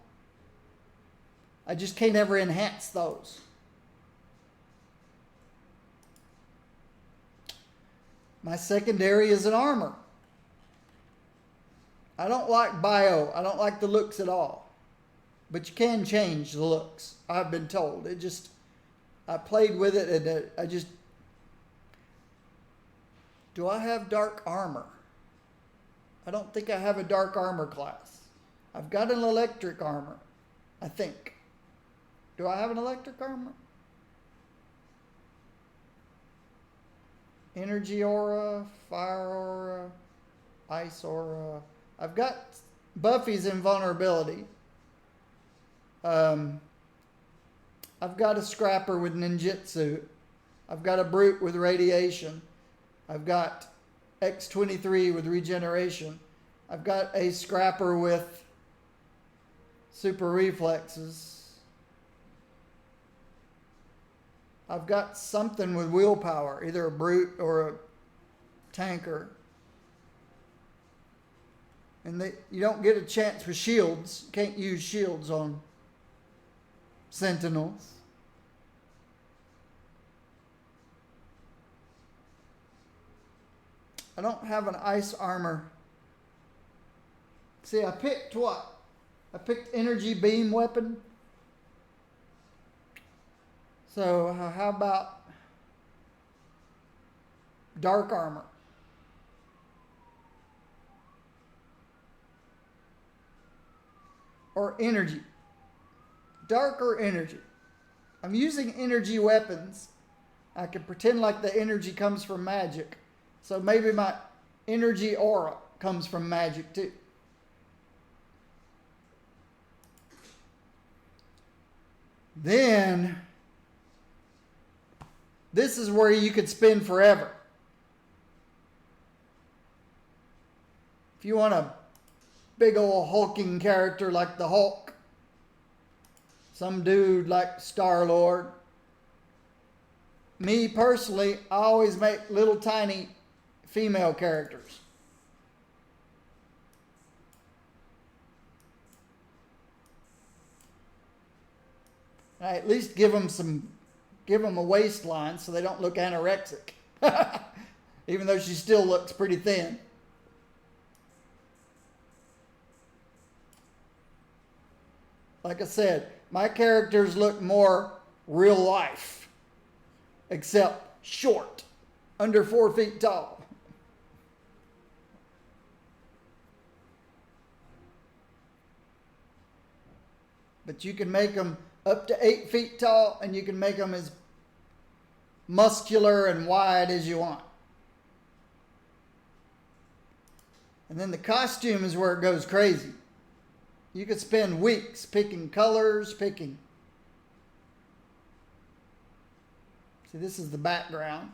I just can't ever enhance those. My secondary is an armor. I don't like bio. I don't like the looks at all. But you can change the looks, I've been told. I played with it and do I have dark armor? I don't think I have a dark armor class. I've got an electric armor, I think. Do I have an electric armor? Energy aura, fire aura, ice aura. I've got Buffy's invulnerability. I've got a scrapper with ninjutsu. I've got a brute with radiation. I've got X-23 with regeneration. I've got a scrapper with super reflexes. I've got something with willpower, either a brute or a tanker. And you don't get a chance with shields. You can't use shields on sentinels. I don't have an ice armor. See, I picked what? I picked energy beam weapon. So how about dark armor? Or energy. Dark or energy. I'm using energy weapons. I can pretend like the energy comes from magic. So maybe my energy aura comes from magic too. Then, this is where you could spend forever. If you want a big old hulking character like the Hulk, some dude like Star-Lord. Me personally, I always make little tiny female characters. I at least give them a waistline so they don't look anorexic. Even though she still looks pretty thin. Like I said, my characters look more real life, except short, under 4 feet tall. But you can make them up to 8 feet tall, and you can make them as muscular and wide as you want. And then the costume is where it goes crazy. You could spend weeks picking colors, See, this is the background.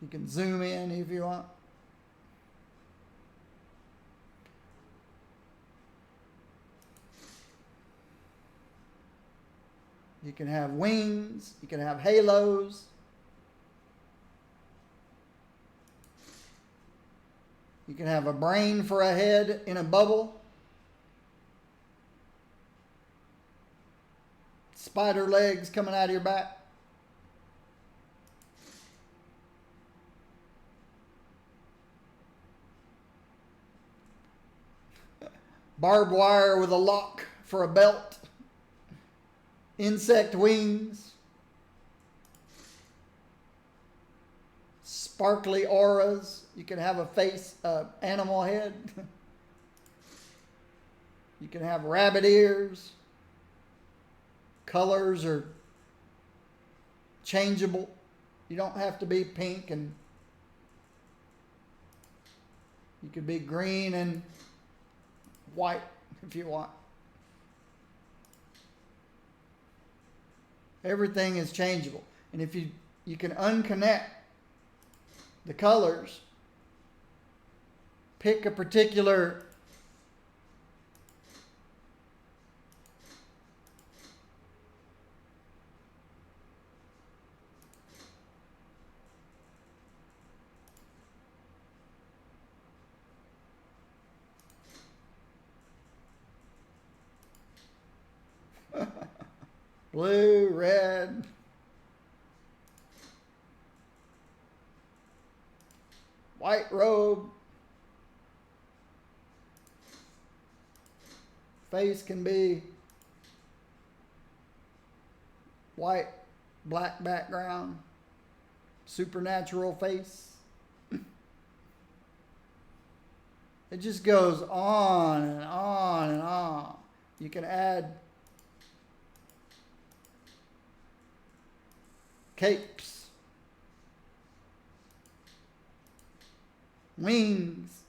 You can zoom in if you want. You can have wings. You can have halos. You can have a brain for a head in a bubble. Spider legs coming out of your back. barbed wire with a lock for a belt, insect wings, sparkly auras. You can have a face, animal head. You can have rabbit ears. Colors are changeable. You don't have to be pink, and you could be green and white if you want. Everything is changeable. And if you can unconnect the colors, pick a particular blue, red, white robe. Face can be white, black background, supernatural face. It just goes on and on and on. You can add capes, wings,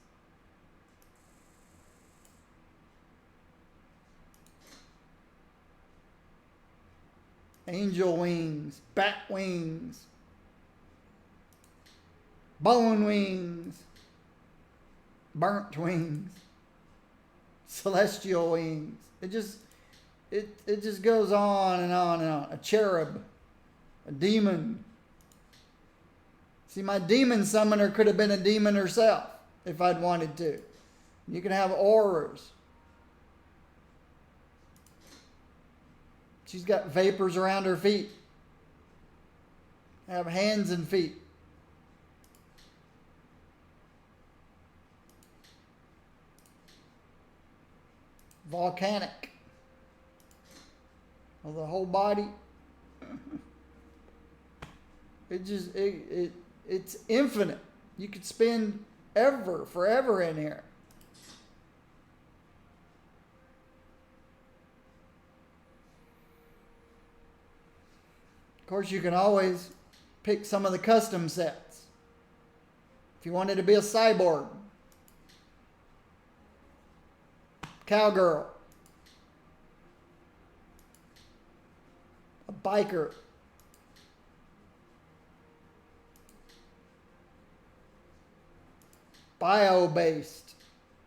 angel wings, bat wings, bone wings, burnt wings, celestial wings. It just goes on and on and on. A cherub, a demon. See, my demon summoner could have been a demon herself if I'd wanted to. You can have auras. She's got vapors around her feet. Have hands and feet. Volcanic. Well, the whole body. It's infinite. You could spend forever in here. Of course, you can always pick some of the custom sets. If you wanted to be a cyborg, cowgirl, a biker, bio-based,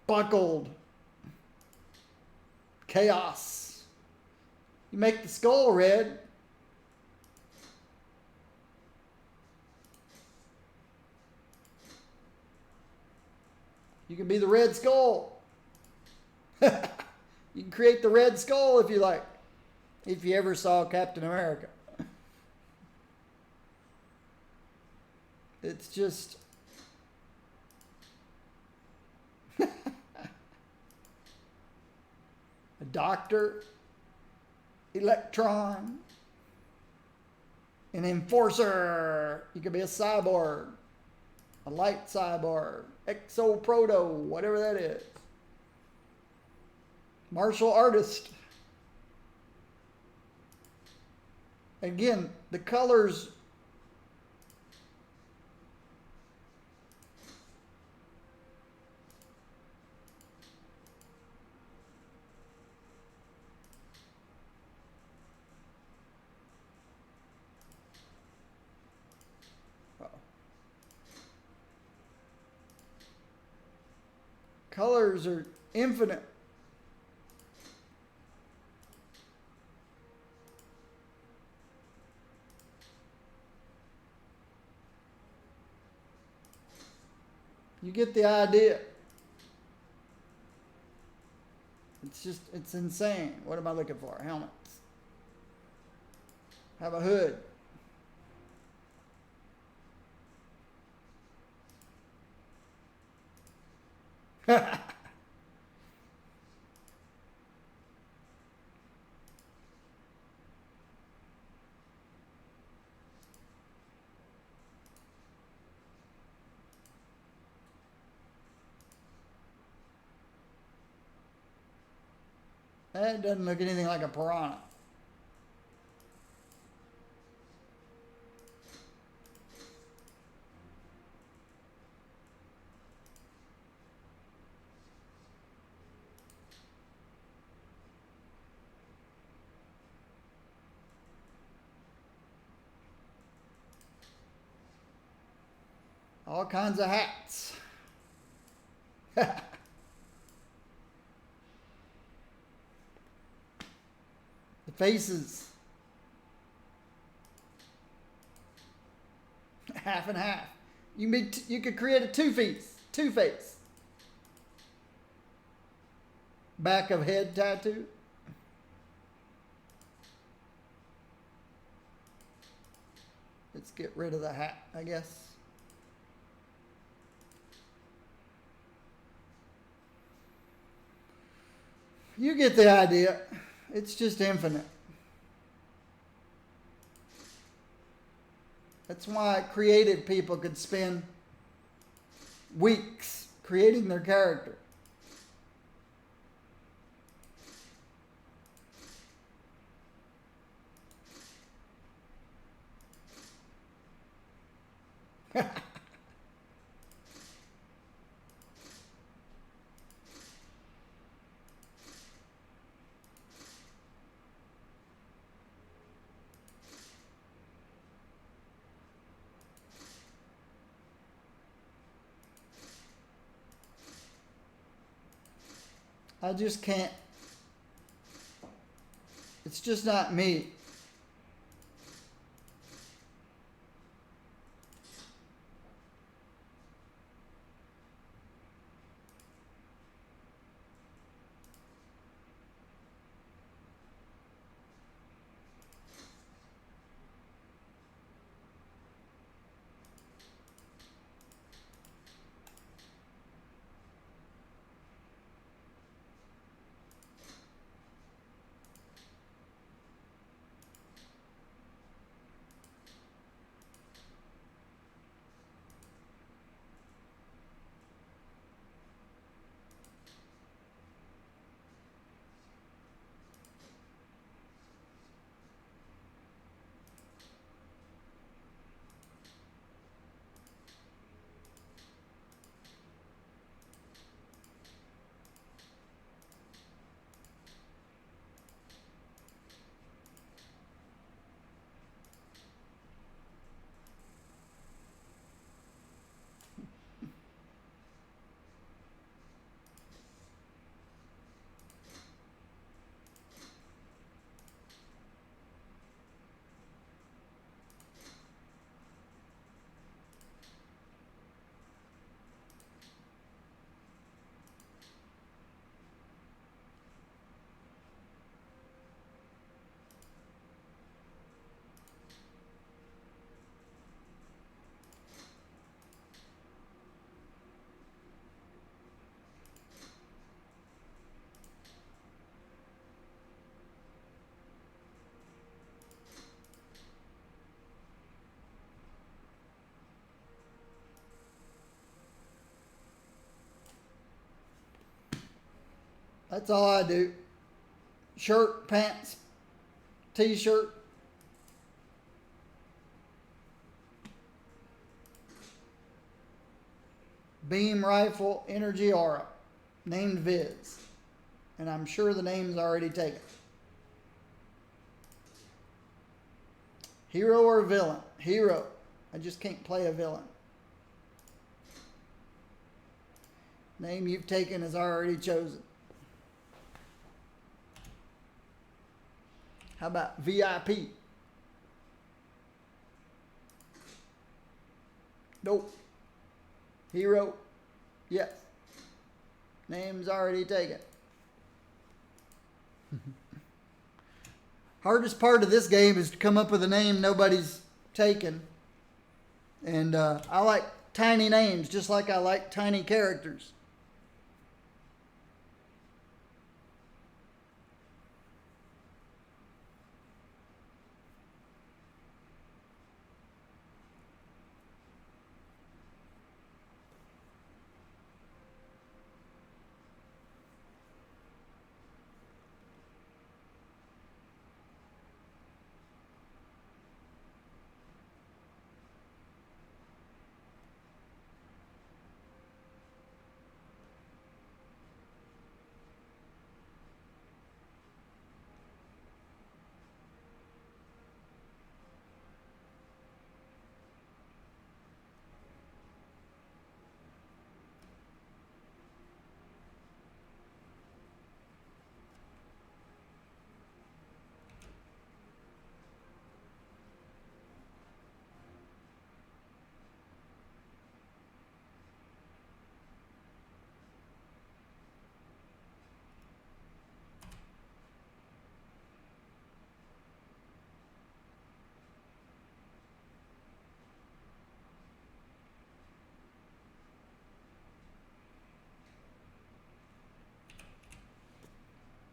buckled, chaos. You make the skull red. You can be the Red Skull. You can create the Red Skull if you like. If you ever saw Captain America. It's just... a doctor, electron, an enforcer. You could be a cyborg, a light cyborg, exoproto, whatever that is. Martial artist. Again, the colors colors are infinite. You get the idea. It's insane. What am I looking for? Helmets. Have a hood. That doesn't look anything like a piranha. All kinds of hats. The faces. Half and half. You could create a two-face. Back of head tattoo. Let's get rid of the hat, I guess. You get the idea. It's just infinite. That's why creative people could spend weeks creating their character. I just can't. It's just not me. That's all I do. Shirt, pants, t-shirt. Beam rifle, energy aura. Named Viz. And I'm sure the name's already taken. Hero or villain? Hero. I just can't play a villain. Name you've taken is already chosen. How about VIP? Nope. Hero? Yes. Name's already taken. Hardest part of this game is to come up with a name nobody's taken. And I like tiny names just like I like tiny characters.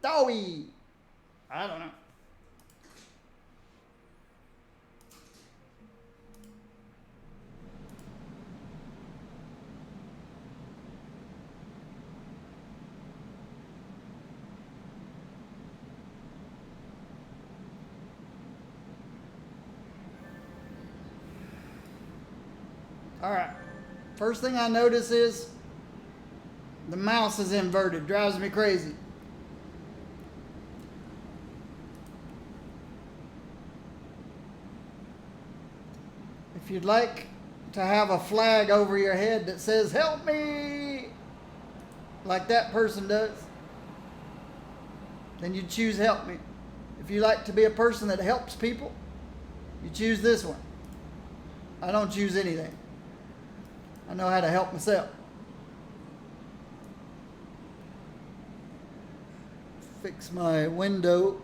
Dowie. I don't know. All right. First thing I notice is the mouse is inverted. Drives me crazy. If you'd like to have a flag over your head that says, "Help me," like that person does, then you choose "Help me." If you like to be a person that helps people, you choose this one. I don't choose anything. I know how to help myself. Fix my window.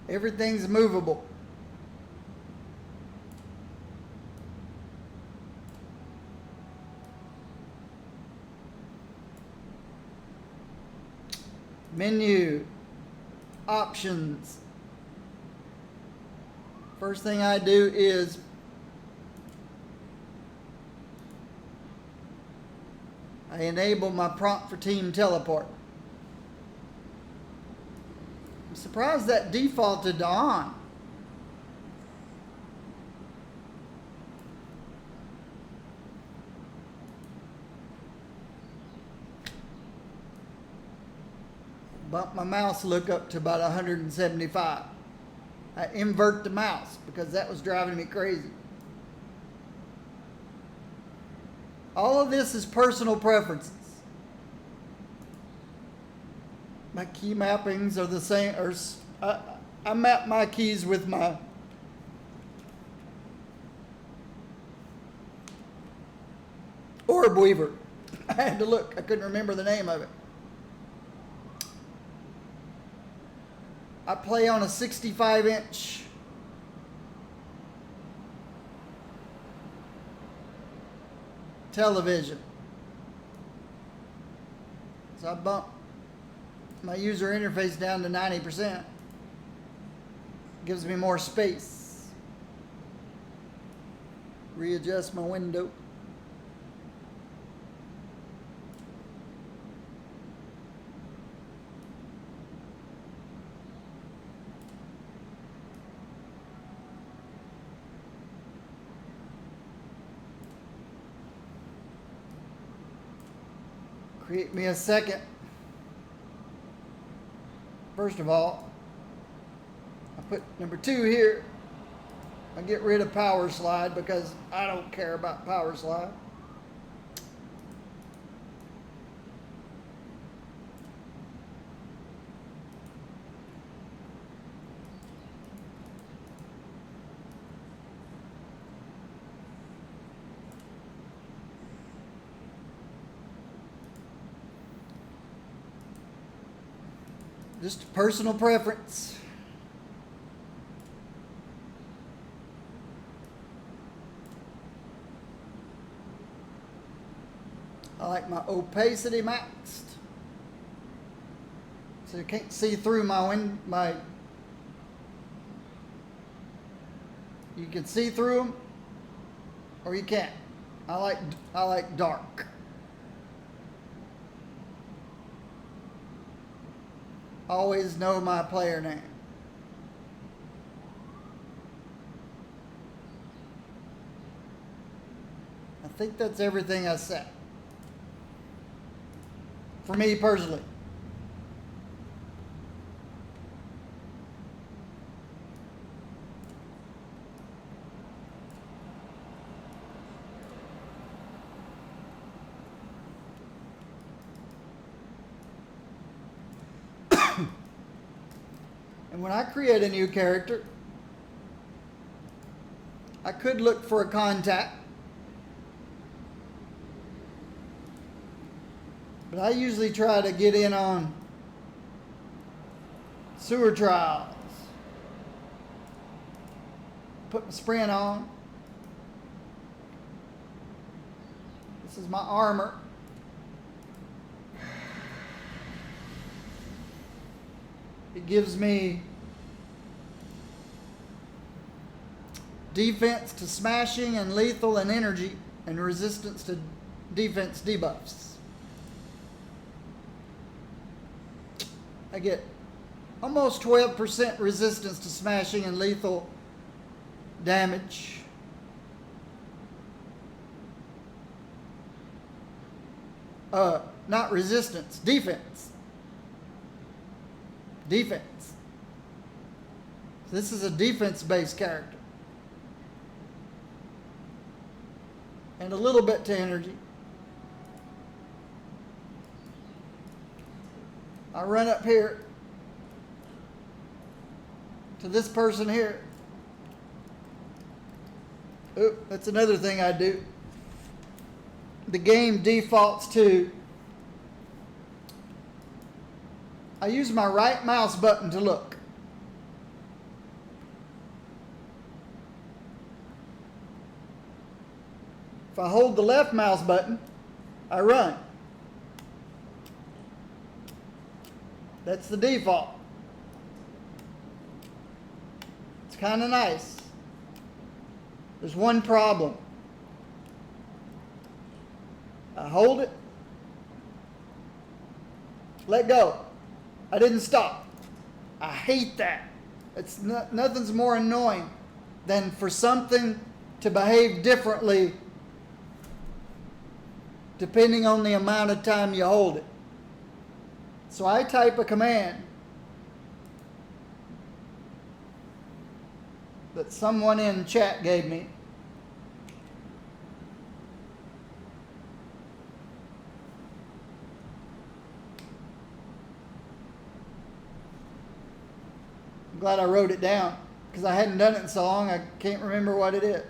Everything's movable. Menu, options. First thing I do is I enable my prompt for team teleport. I'm surprised that defaulted to on. Bump my mouse look up to about 175. I invert the mouse because that was driving me crazy. All of this is personal preferences. My key mappings are the same. I map my keys with my orb weaver. I had to look. I couldn't remember the name of it. I play on a 65-inch television. So I bump my user interface down to 90%. Gives me more space. Readjust my window. Create me a second. First of all, I put number 2 here. I get rid of power slide because I don't care about power slide. Just a personal preference. I like my opacity maxed, so you can't see through my. You can see through them, or you can't. I like dark. Always know my player name. I think that's everything I set. For me personally. And when I create a new character, I could look for a contact. But I usually try to get in on Sewer trials. Put my sprint on. This is my armor. It gives me defense to smashing and lethal and energy, and resistance to defense debuffs. I get almost 12% resistance to smashing and lethal damage. Not resistance, defense. Defense. This is a defense-based character. And a little bit to energy. I run up here to this person here. Oop, that's another thing I do. The game defaults to, I use my right mouse button to look. If I hold the left mouse button, I run. That's the default. It's kind of nice. There's one problem. I hold it, let go. I didn't stop. I hate that. It's nothing's more annoying than for something to behave differently depending on the amount of time you hold it. So I type a command that someone in chat gave me. I'm glad I wrote it down because I hadn't done it in so long I can't remember what it is.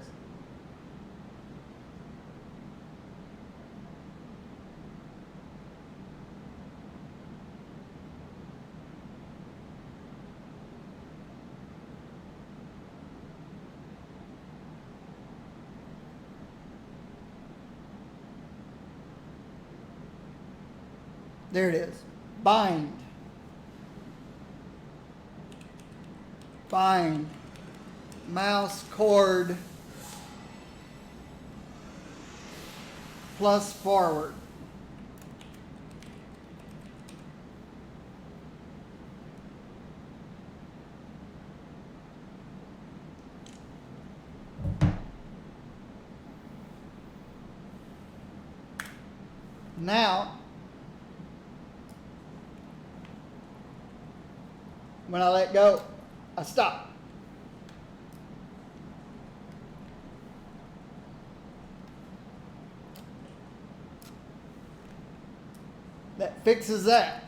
There it is. Bind. Bind. Mouse cord plus forward. Now, when I let go, I stop. That fixes that.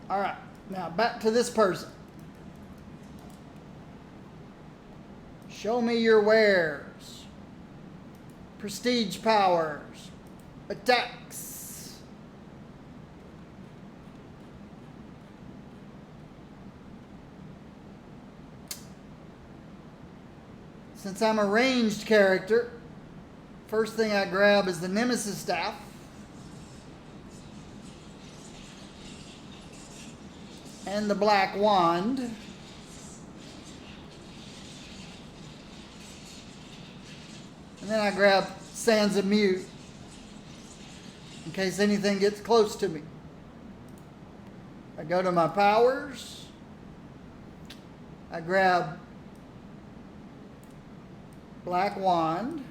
All right, now back to this person. Show me your wares. Prestige powers. Attacks. Since I'm a ranged character, first thing I grab is the Nemesis Staff. And the Black Wand. And then I grab Sands of Mute in case anything gets close to me. I go to my powers. I grab Black Wand.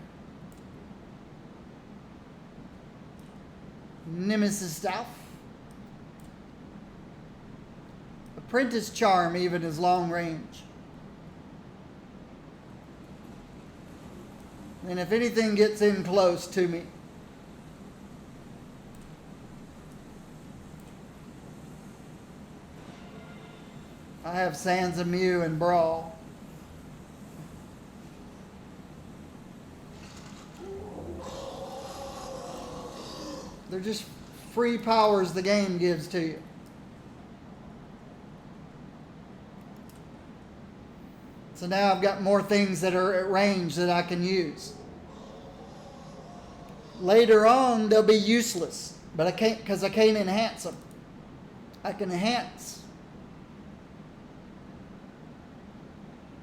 Nemesis Staff. Apprentice Charm even is long range. And if anything gets in close to me, I have Sansa Mew and Brawl. They're just free powers the game gives to you. So now I've got more things that are at range that I can use. Later on, they'll be useless, but I can't, because I can't enhance them. I can enhance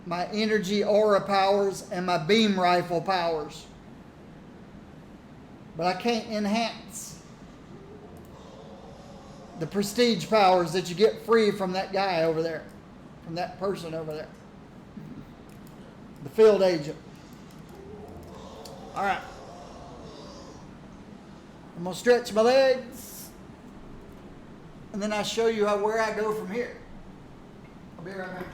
my energy aura powers and my beam rifle powers, but I can't enhance the prestige powers that you get free from that guy over there, from that person over there, the field agent. All right. I'm going to stretch my legs, and then I'll show you where I go from here. I'll be right back.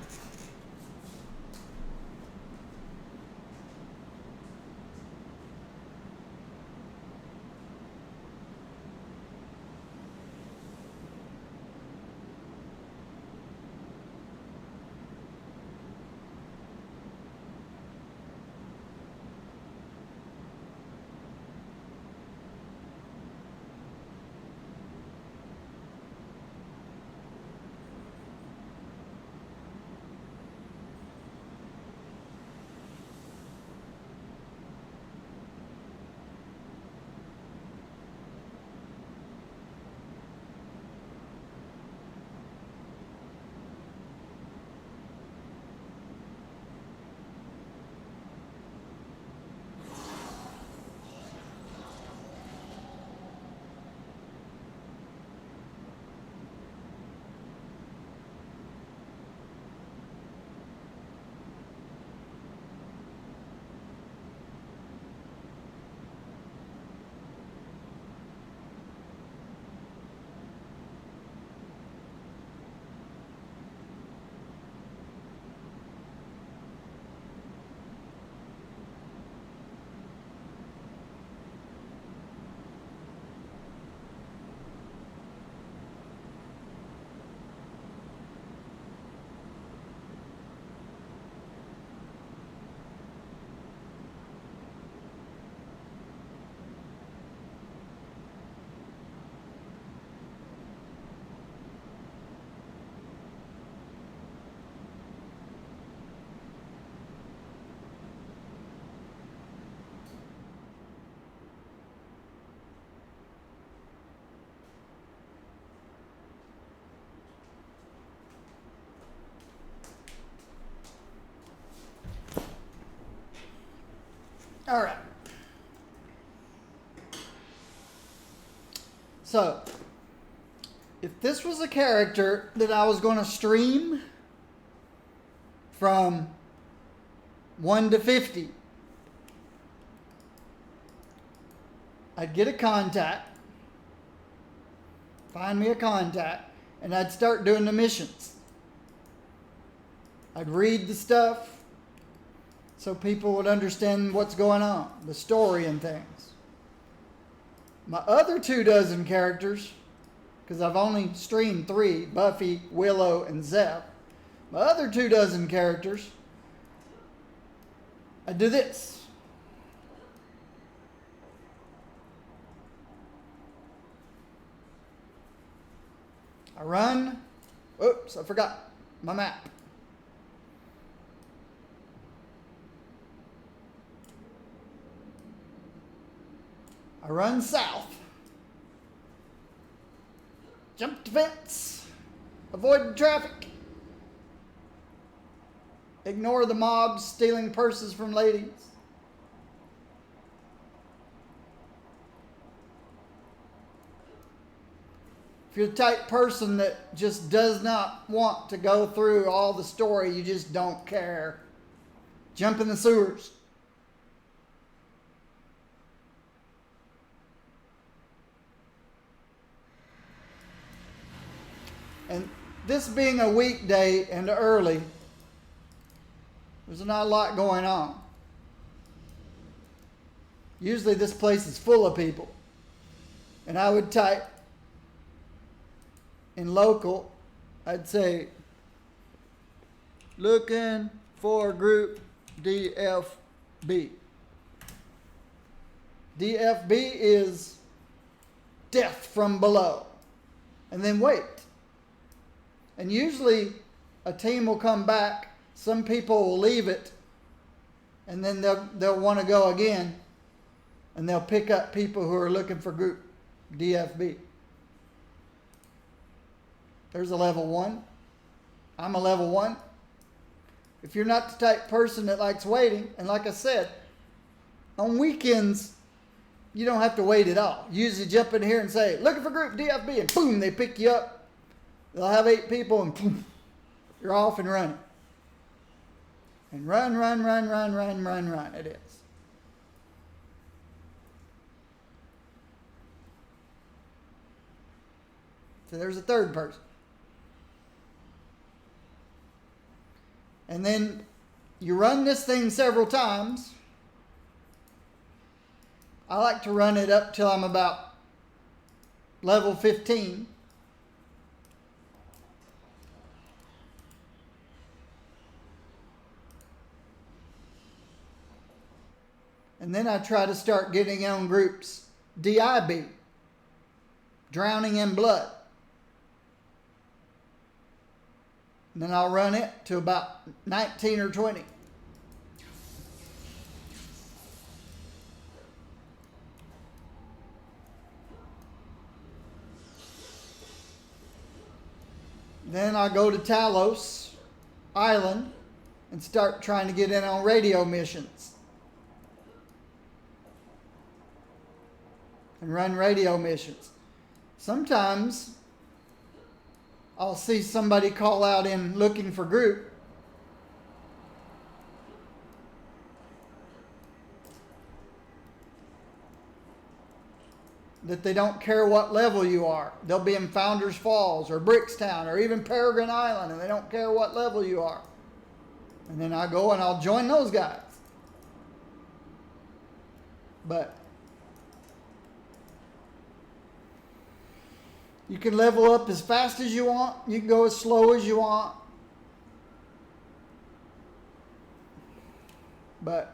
All right. So, if this was a character that I was going to stream from 1 to 50, I'd get a contact, find me a contact, and I'd start doing the missions. I'd read the stuff so people would understand what's going on, the story and things. My other 24 characters, because I've only streamed 3, Buffy, Willow, and Zeph. My other 24 characters, I do this. I run. Oops, I forgot my map. I run south. Jump the fence. Avoid the traffic. Ignore the mobs stealing purses from ladies. If you're the type person that just does not want to go through all the story, you just don't care, jump in the sewers. And this being a weekday and early, there's not a lot going on. Usually this place is full of people. And I would type in local, I'd say looking for group DFB. DFB is death from below. And then wait. And usually a team will come back. Some people will leave it. And then they'll want to go again. And they'll pick up people who are looking for group DFB. There's a level 1. I'm a level 1. If you're not the type of person that likes waiting, and like I said, on weekends, you don't have to wait at all. Usually jump in here and say, looking for group DFB, and boom, they pick you up. They'll have 8 people, and boom, you're off and running. And run it is. So there's a third person. And then you run this thing several times. I like to run it up till I'm about level 15. And then I try to start getting on groups DIB, drowning in blood. And then I'll run it to about 19 or 20. Then I go to Talos Island and start trying to get in on radio missions. And run radio missions. Sometimes I'll see somebody call out in looking for group. That they don't care what level you are. They'll be in Founders Falls or Brickstown or even Peregrine Island, and they don't care what level you are. And then I go and I'll join those guys. But you can level up as fast as you want. You can go as slow as you want. But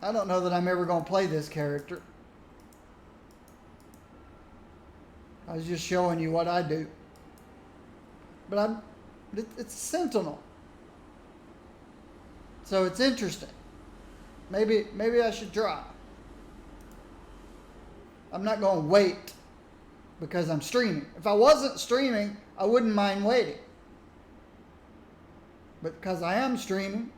I don't know that I'm ever going to play this character. I was just showing you what I do. But it's Sentinel. So it's interesting. Maybe I should try. I'm not going to wait because I'm streaming. If I wasn't streaming, I wouldn't mind waiting. But because I am streaming,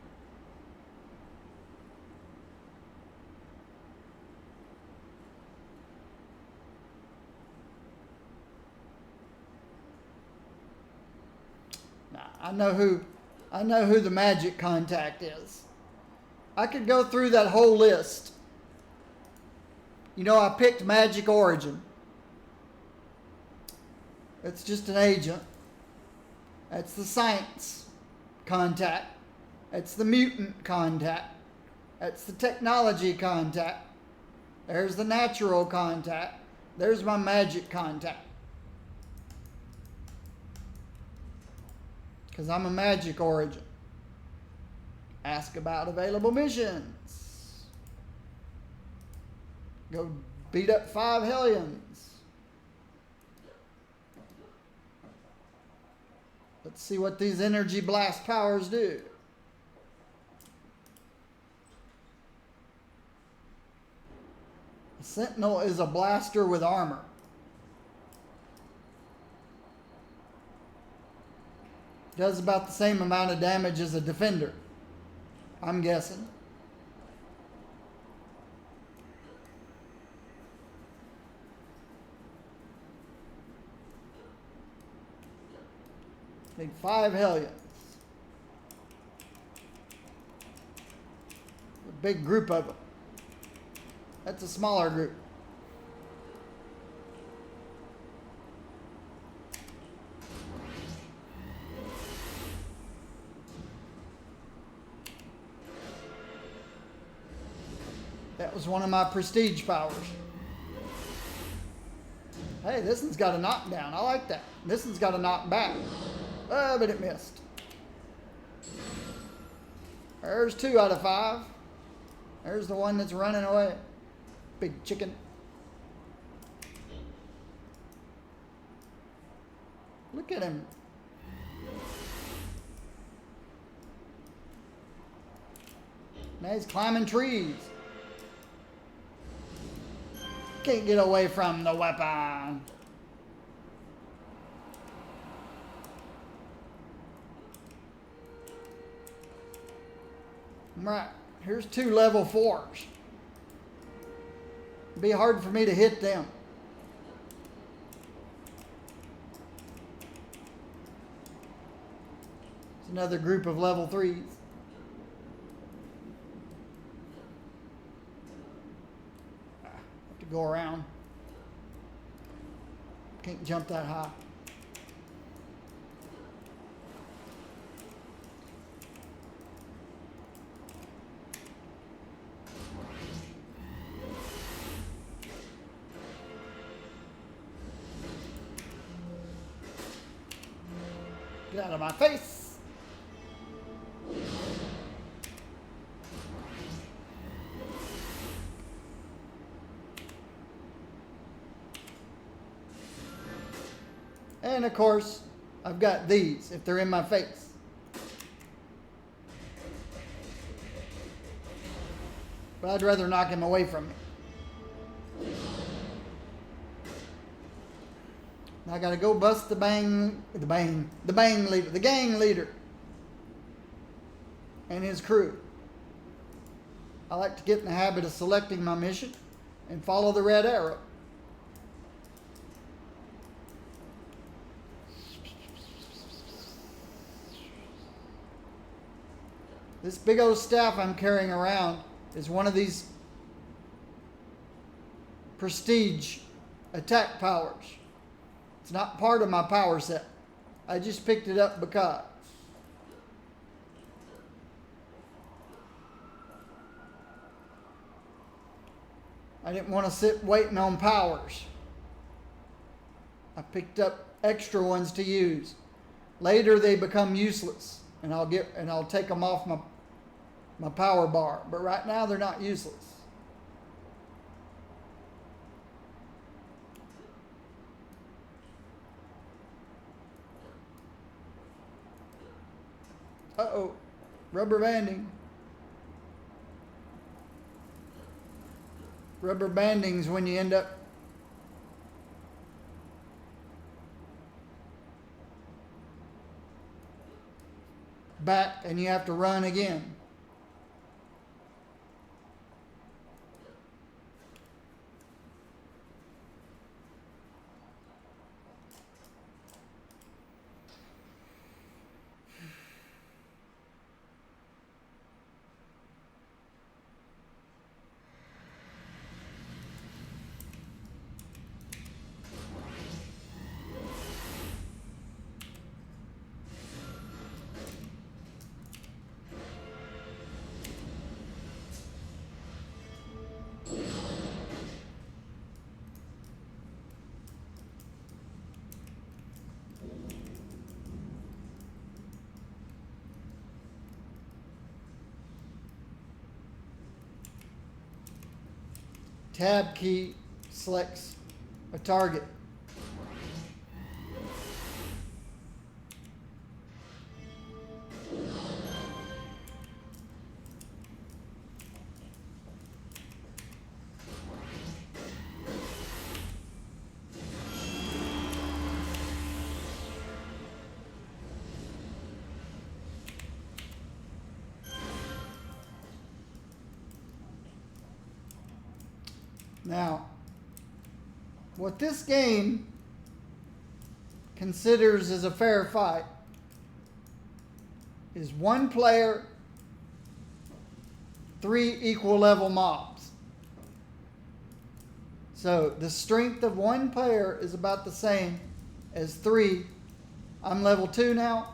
I know who the magic contact is. I could go through that whole list. You know, I picked Magic Origin. It's just an agent. That's the science contact. That's the mutant contact. That's the technology contact. There's the natural contact. There's my magic contact. Because I'm a magic origin. Ask about available missions. Go beat up 5 Hellions. Let's see what these energy blast powers do. A Sentinel is a blaster with armor. Does about the same amount of damage as a defender, I'm guessing. Need 5 Hellions. A big group of them. That's a smaller group. That was one of my prestige powers. Hey, this one's got a knockdown. I like that. This one's got a knockback. But it missed. There's 2 out of 5. There's the one that's running away. Big chicken. Look at him. Now he's climbing trees. Can't get away from the weapon. Right. Here's 2 level 4s. It'd be hard for me to hit them. It's another group of level 3s. Have to go around. Can't jump that high. Get out of my face. And of course, I've got these if they're in my face. But I'd rather knock him away from me. I gotta go bust the gang leader and his crew. I like to get in the habit of selecting my mission and follow the red arrow. This big old staff I'm carrying around is one of these prestige attack powers. It's not part of my power set. I just picked it up because. I didn't want to sit waiting on powers. I picked up extra ones to use. Later they become useless, and I'll take them off my power bar. But right now they're not useless. Uh-oh, rubber banding. Rubber banding's when you end up back and you have to run again. Tab key selects a target. Now, what this game considers as a fair fight is 1 player, 3 equal level mobs. So the strength of 1 player is about the same as 3. I'm level 2 now.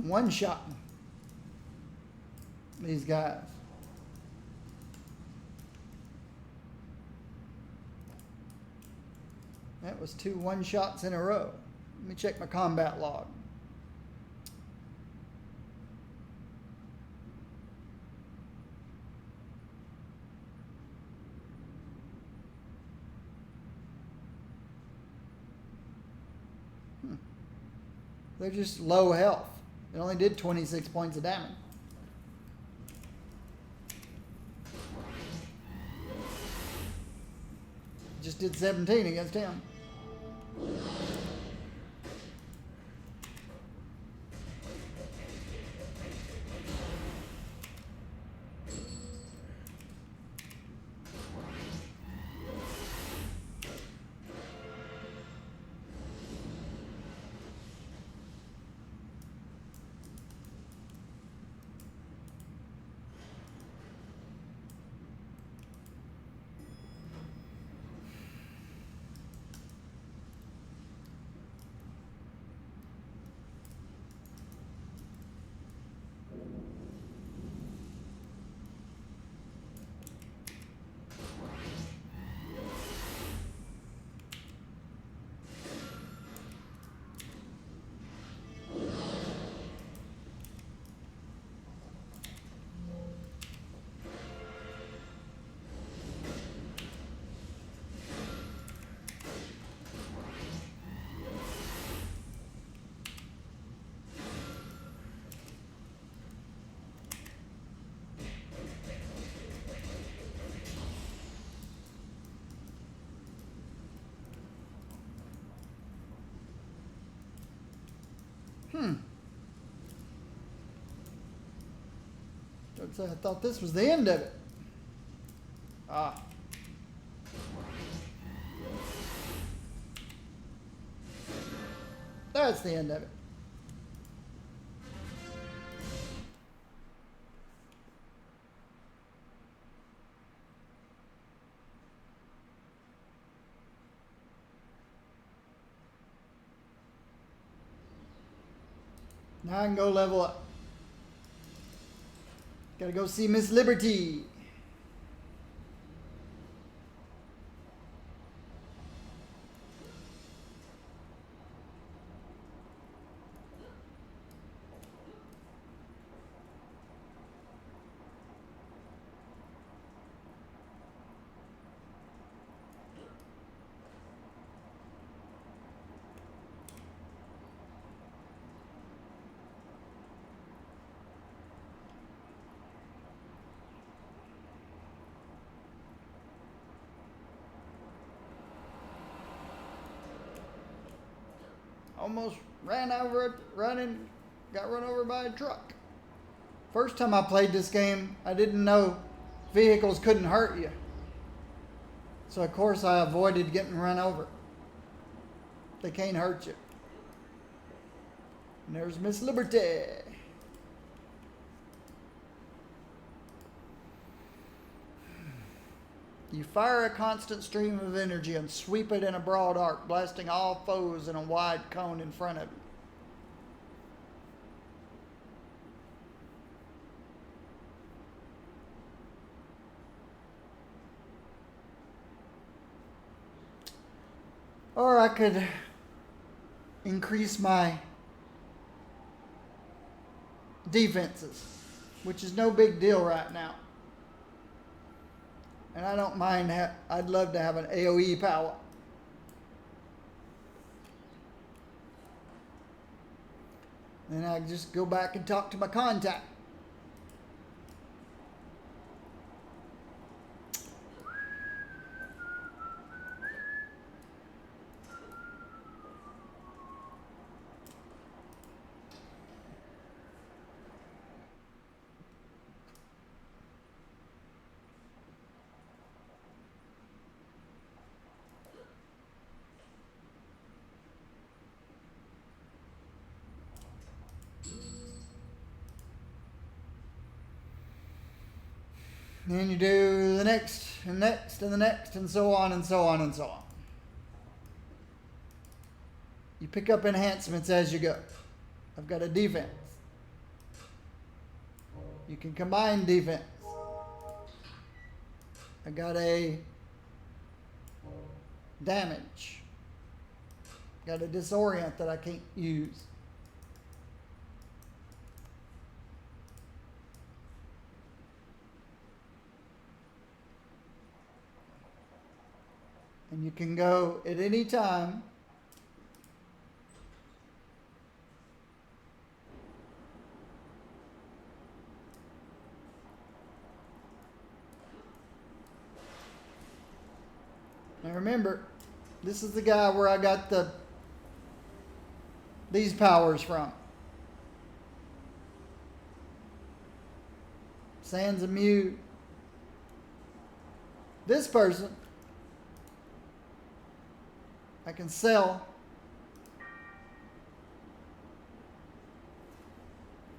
one-shotting these guys. That was 2 one-shots in a row. Let me check my combat log. They're just low health. It only did 26 points of damage. Just did 17 against him. I thought this was the end of it. Ah. That's the end of it. Now I can go level up. Gotta go see Miss Liberty. Almost got run over by a truck. First time I played this game, I didn't know vehicles couldn't hurt you. So of course I avoided getting run over. They can't hurt you. And there's Miss Liberty. You fire a constant stream of energy and sweep it in a broad arc, blasting all foes in a wide cone in front of you. Or I could increase my defenses, which is no big deal right now. And I don't mind, I'd love to have an AoE power. Then I just go back and talk to my contact. Then you do the next and next and the next and so on and so on and so on. You pick up enhancements as you go. I've got a defense. You can combine defense. I got a damage. Got a disorient that I can't use. And you can go at any time Now remember, this is the guy where I got these powers from. Sans immune. This person, I can sell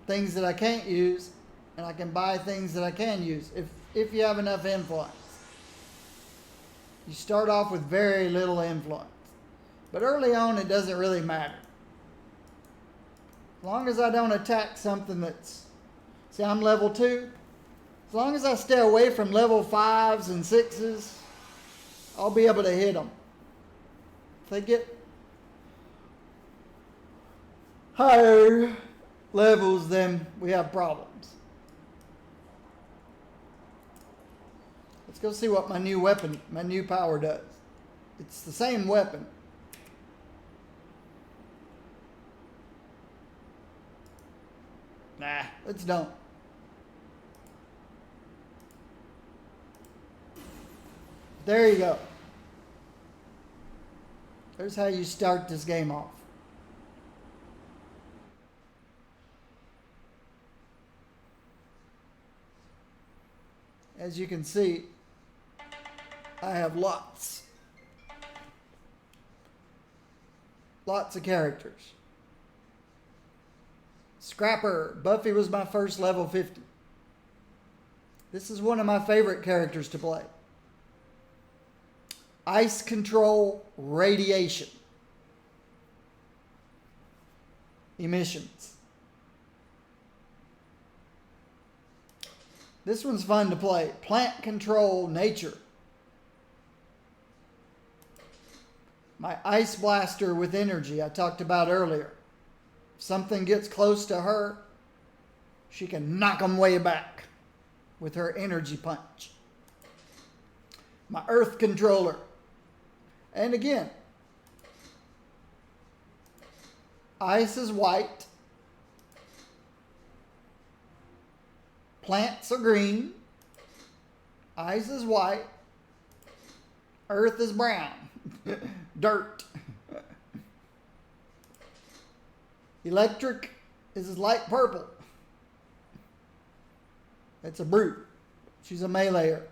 things that I can't use, and I can buy things that I can use if you have enough influence. You start off with very little influence. But early on, it doesn't really matter. As long as I don't attack something that's... See, I'm level 2. As long as I stay away from level 5s and 6s, I'll be able to hit them. If they get higher levels, then we have problems. Let's go see what my new weapon, my new power does. It's the same weapon. Nah, let's don't. There you go. There's how you start this game off. As you can see, I have lots of characters. Scrapper. Buffy was my first level 50. This is one of my favorite characters to play. Ice control, radiation, emissions. This one's fun to play. Plant control, nature. My ice blaster with energy I talked about earlier. If something gets close to her, she can knock them way back with her energy punch. My earth controller. And again, ice is white. Plants are green. Ice is white. Earth is brown. Dirt. Electric is light purple. It's a brute. She's a meleeer.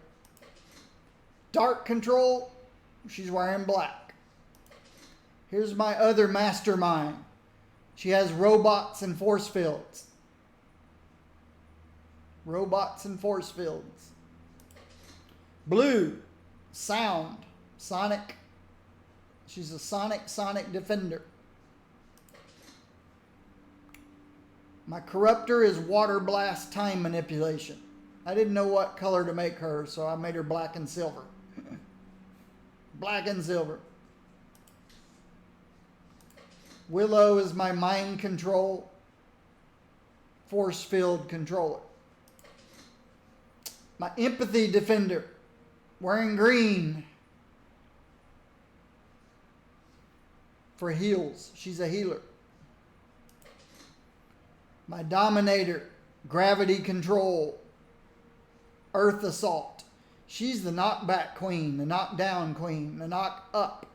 Dark control, she's wearing black. Here's my other mastermind. She has robots and force fields. Robots and force fields. Blue, sound, sonic. She's a sonic defender. My corruptor is water blast time manipulation. I didn't know what color to make her, so I made her black and silver. Black and silver. Willow is my mind control, force field controller. My empathy defender, wearing green. For heals, she's a healer. My dominator, gravity control, earth assault. She's the knockback queen, the knockdown queen, the knock up.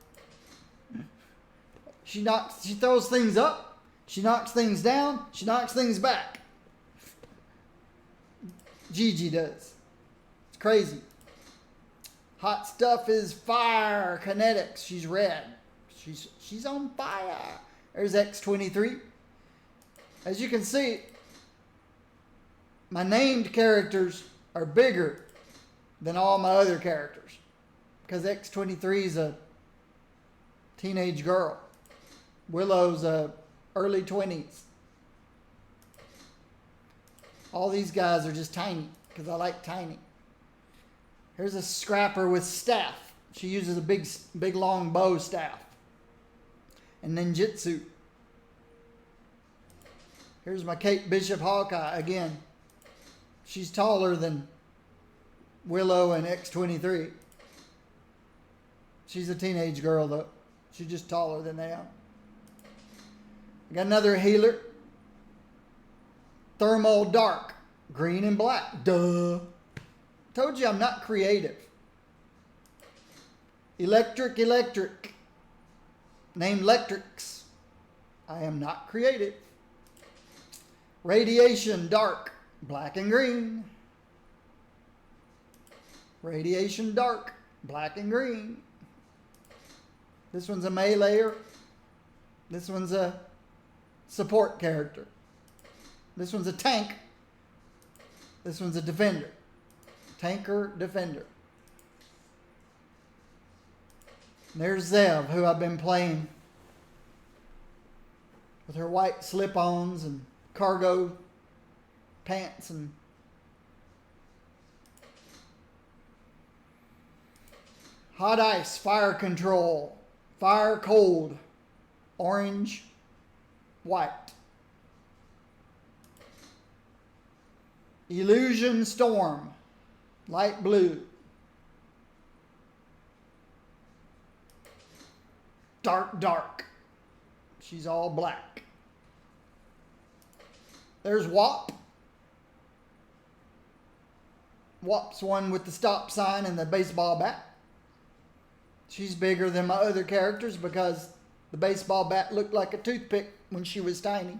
She throws things up, she knocks things down, she knocks things back. Gigi does. It's crazy. Hot stuff is fire, kinetics. She's red. She's on fire. There's X-23. As you can see, my named characters are bigger than all my other characters because X-23 is a teenage girl. Willow's early 20s. All these guys are just tiny because I like tiny. Here's a scrapper with staff. She uses a big long bow staff. And ninjutsu. Here's my Kate Bishop Hawkeye again. She's taller than Willow and X-23. She's a teenage girl though. She's just taller than they are. I got another healer. Thermal Dark. Green and black. Duh. Told you I'm not creative. Electric. Named Electrics. I am not creative. Radiation Dark. Black and green. Radiation Dark. Black and green. This one's a meleeer. This one's a support character. This one's a tank. This one's a defender. Tanker, defender. And there's Zev, who I've been playing with her white slip-ons and cargo pants and hot ice, fire control, fire cold, orange, white. Illusion Storm, light blue. Dark. She's all black. There's Wop. Wop's one with the stop sign and the baseball bat. She's bigger than my other characters because the baseball bat looked like a toothpick when she was tiny.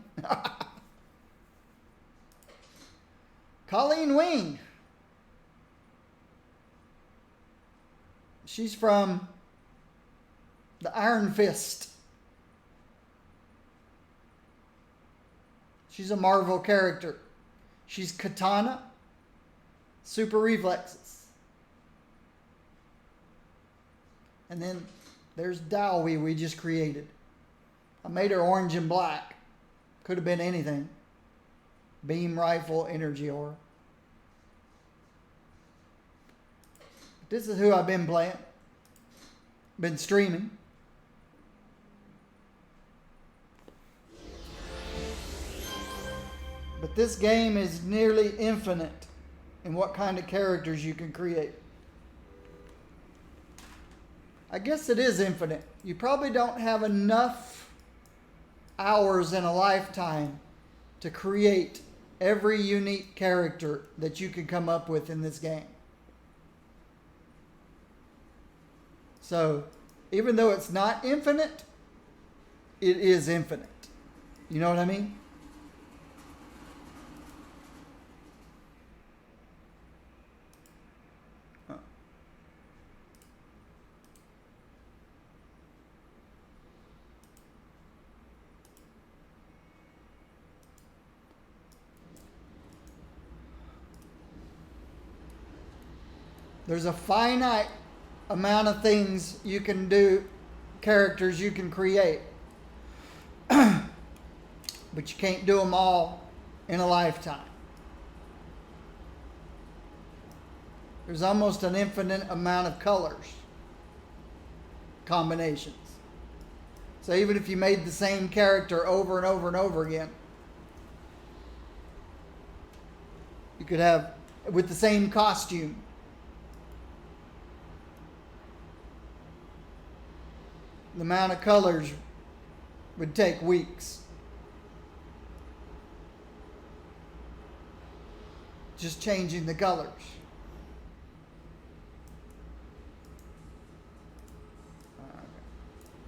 Colleen Wing. She's from the Iron Fist. She's a Marvel character. She's Katana. Super reflexes. And then there's Dowie we just created. I made her orange and black. Could have been anything. Beam rifle, energy aura. This is who I've been playing. Been streaming. But this game is nearly infinite in what kind of characters you can create. I guess it is infinite. You probably don't have enough hours in a lifetime to create every unique character that you can come up with in this game. So, even though it's not infinite, it is infinite. You know what I mean? There's a finite amount of things you can do, characters you can create. But you can't do them all in a lifetime. There's almost an infinite amount of colors, combinations. So even if you made the same character over and over and over again, you could have, with the same costume, the amount of colors would take weeks. Just changing the colors.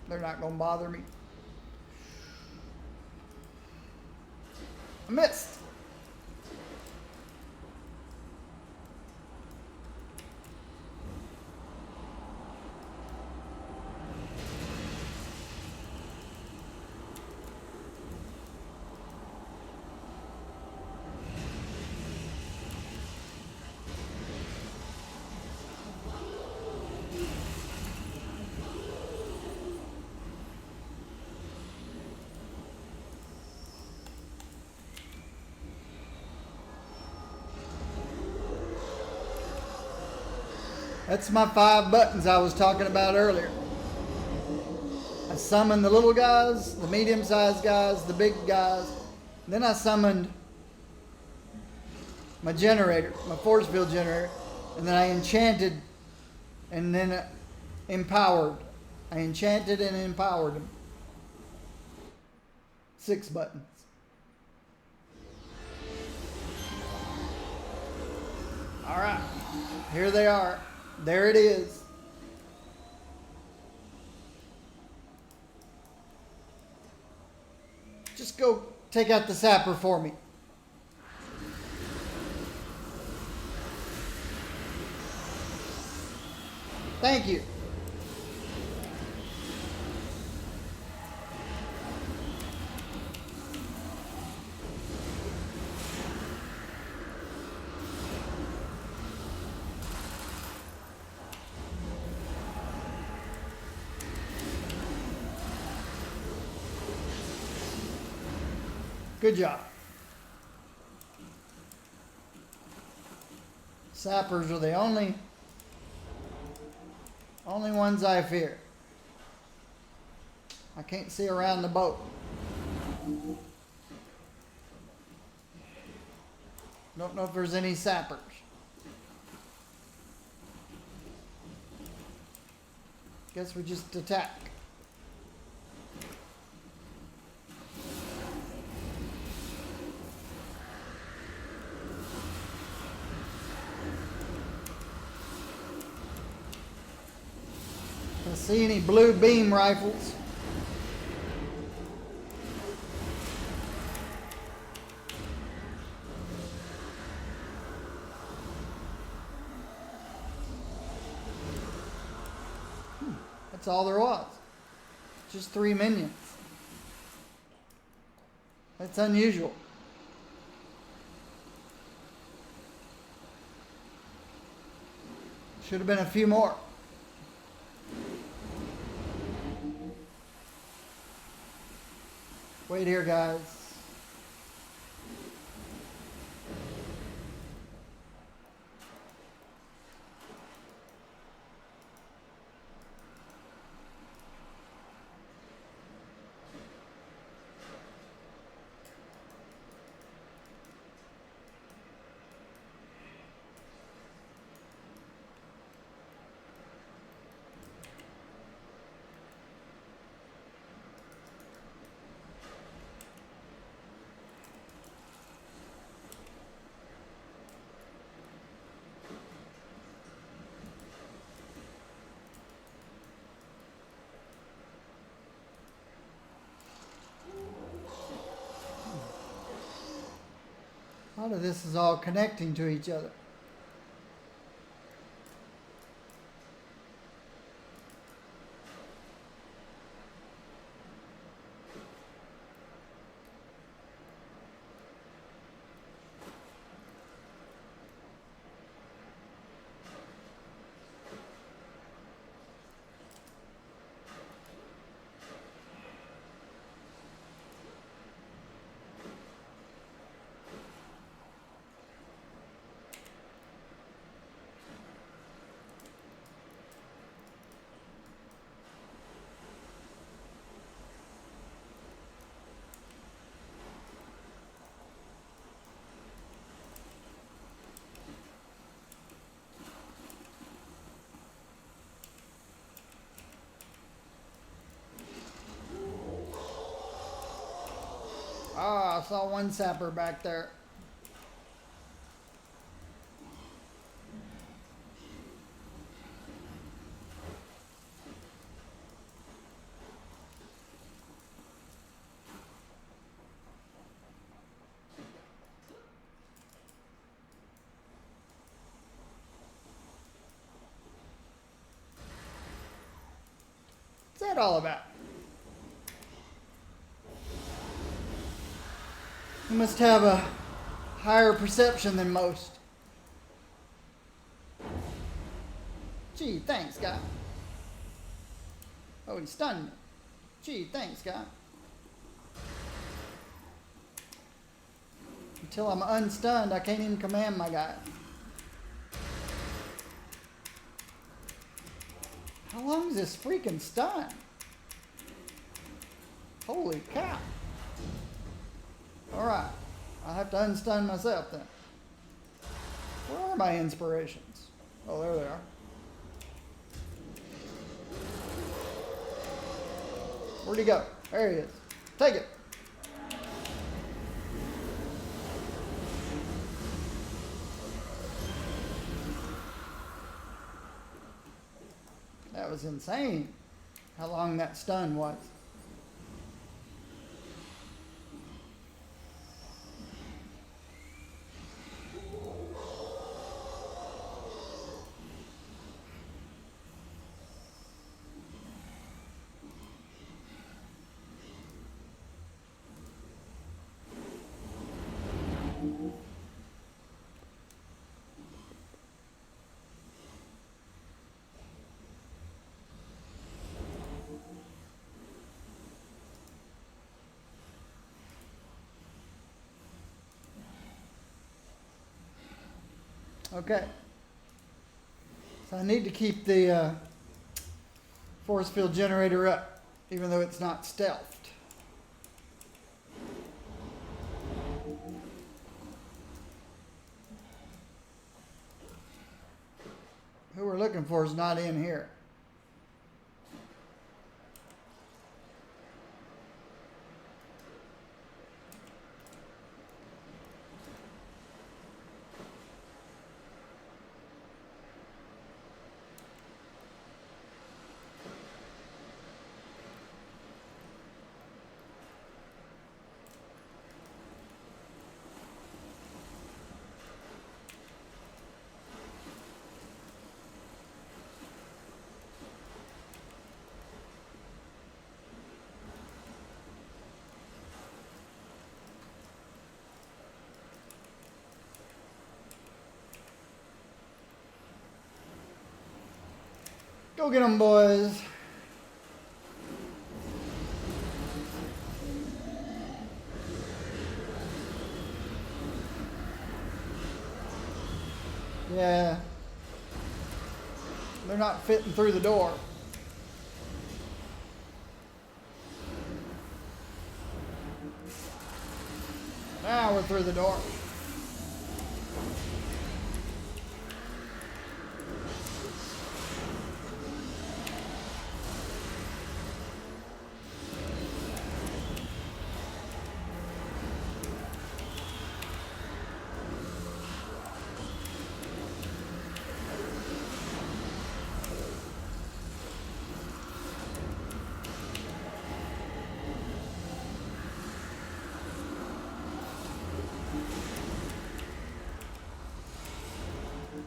They're not going to bother me. I missed. That's my 5 buttons I was talking about earlier. I summoned the little guys, the medium-sized guys, the big guys. Then I summoned my generator, my force field generator, and then I enchanted and then empowered. I enchanted and empowered them. 6 buttons. All right, here they are. There it is. Just go take out the sapper for me. Thank you. Good job. Sappers are the only ones I fear. I can't see around the boat. Don't know if there's any sappers. Guess we just attack. See any blue beam rifles? That's all there was. Just 3 minions. That's unusual. Should have been a few more. Wait here, guys. A lot of this is all connecting to each other. Ah, I saw one sapper back there. What's that all about? You must have a higher perception than most. Gee, thanks, guy. Oh, he stunned me. Gee, thanks, guy. Until I'm unstunned, I can't even command my guy. How long is this freaking stun? Holy cow. Alright. I'll have to unstun myself then. Where are my inspirations? Oh, there they are. Where'd he go? There he is. Take it. That was insane. How long that stun was. Okay. So I need to keep the force field generator up, even though it's not stealthed. Who we're looking for is not in here. Go get them, boys. Yeah. They're not fitting through the door. Now we're through the door.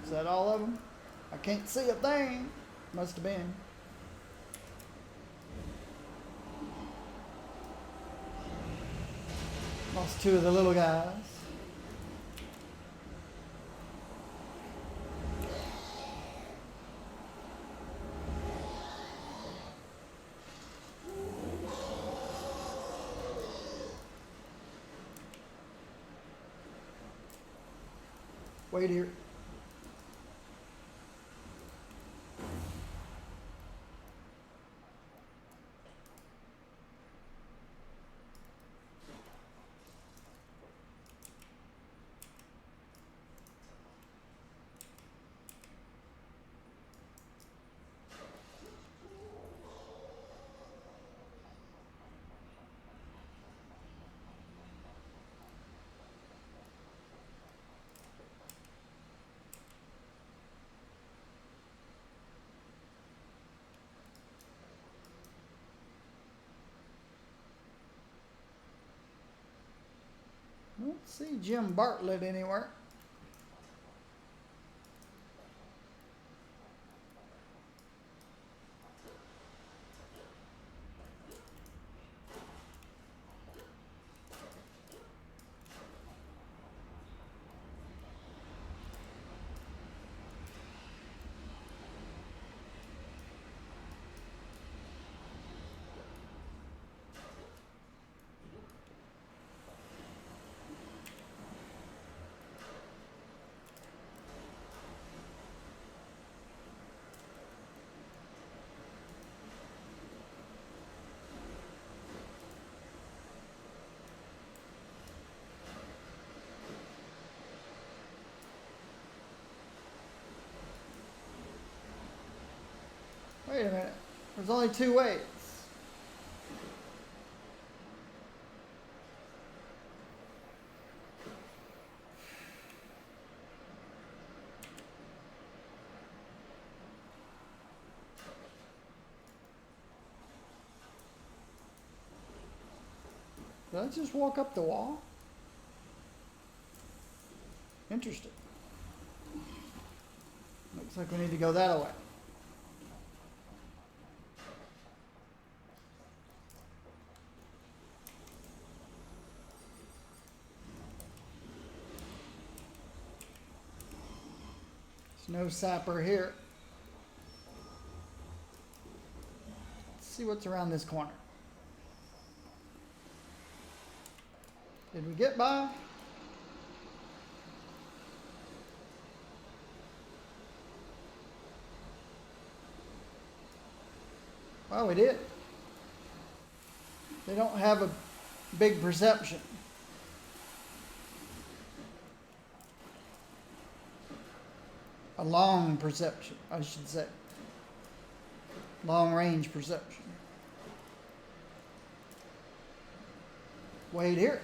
Is that all of them? I can't see a thing. Must have been. Lost two of the little guys. Wait here. I don't see Jim Bartlett anywhere. Wait a minute. There's only two ways. Did I just walk up the wall? Interesting. Looks like we need to go that way. There's no sapper here. Let's see what's around this corner. Did we get by? Well, we did. They don't have a big perception. A long perception, I should say. Long range perception. Wait here.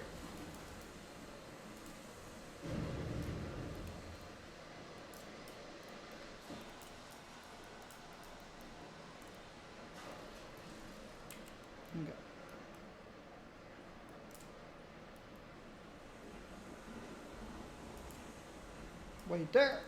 Okay. Wait there.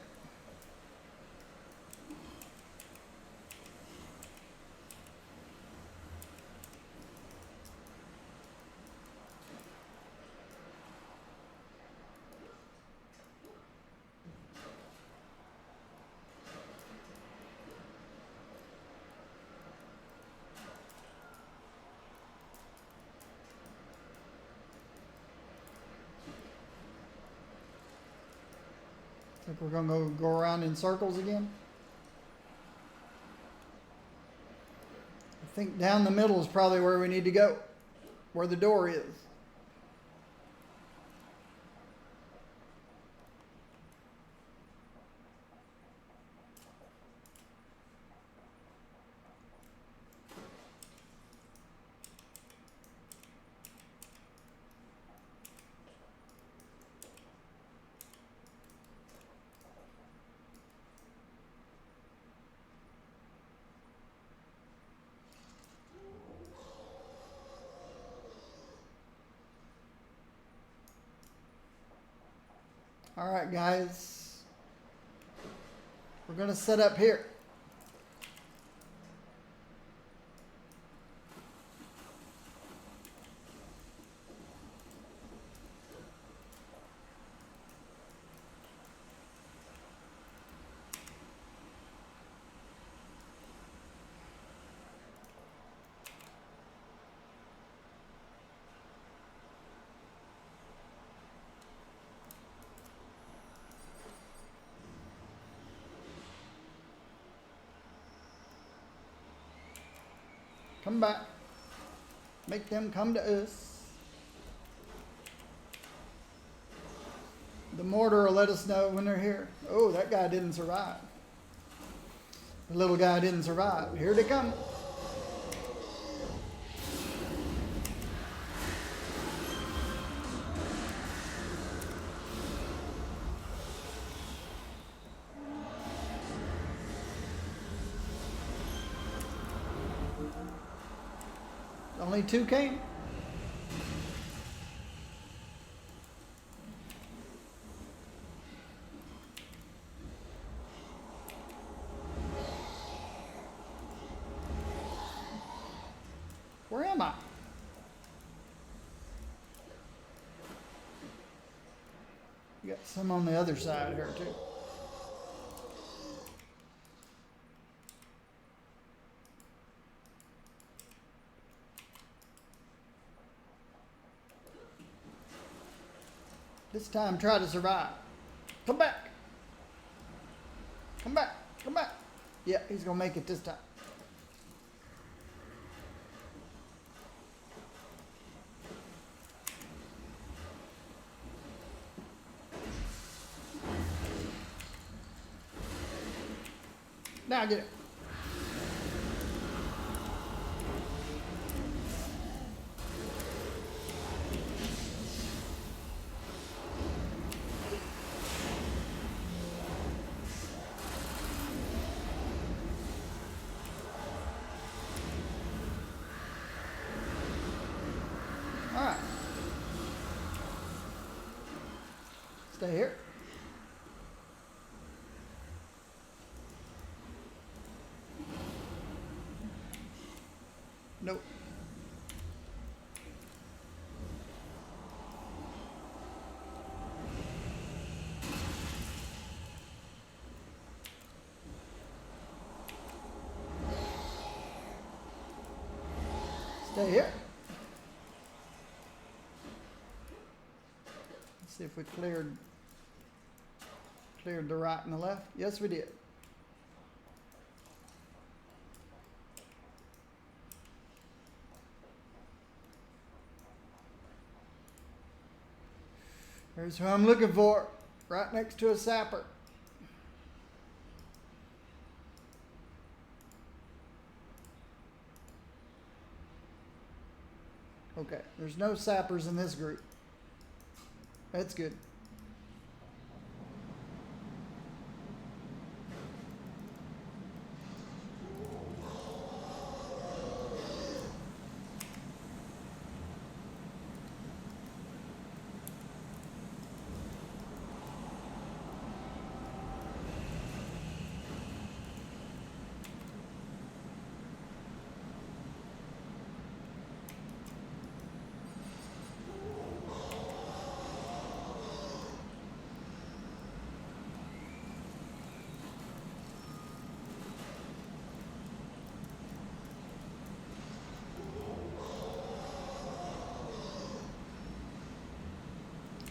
Think we're going to go around in circles again? I think down the middle is probably where we need to go, where the door is. All right, guys. We're going to set up here. Come back. Make them come to us. The mortar will let us know when they're here. Oh, that guy didn't survive. The little guy didn't survive. Here they come. Only two came. Where am I? You got some on the other side here too. This time, try to survive. Come back. Come back. Come back. Yeah, he's going to make it this time. Now get it. Stay here. Nope. Stay here. Let's see if we cleared the right and the left. Yes, we did. Here's who I'm looking for, right next to a sapper. Okay, there's no sappers in this group. That's good.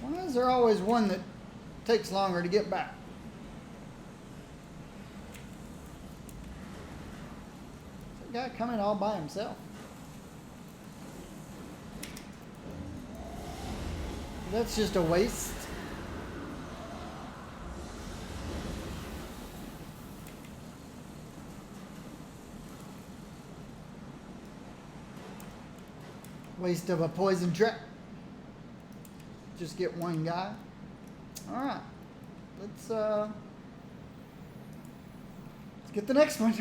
Why is there always one that takes longer to get back? Is that guy coming all by himself? That's just a waste. Waste of a poison trap. Just get one guy. All right, let's get the next one.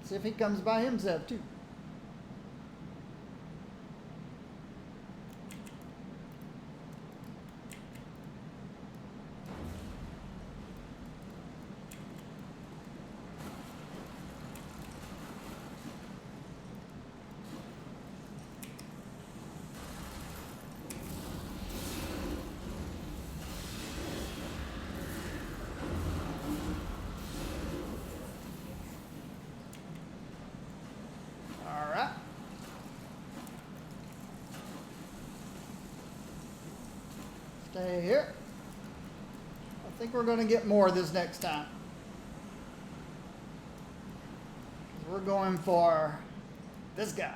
See if he comes by himself too. Stay here. I think we're going to get more this next time. We're going for this guy.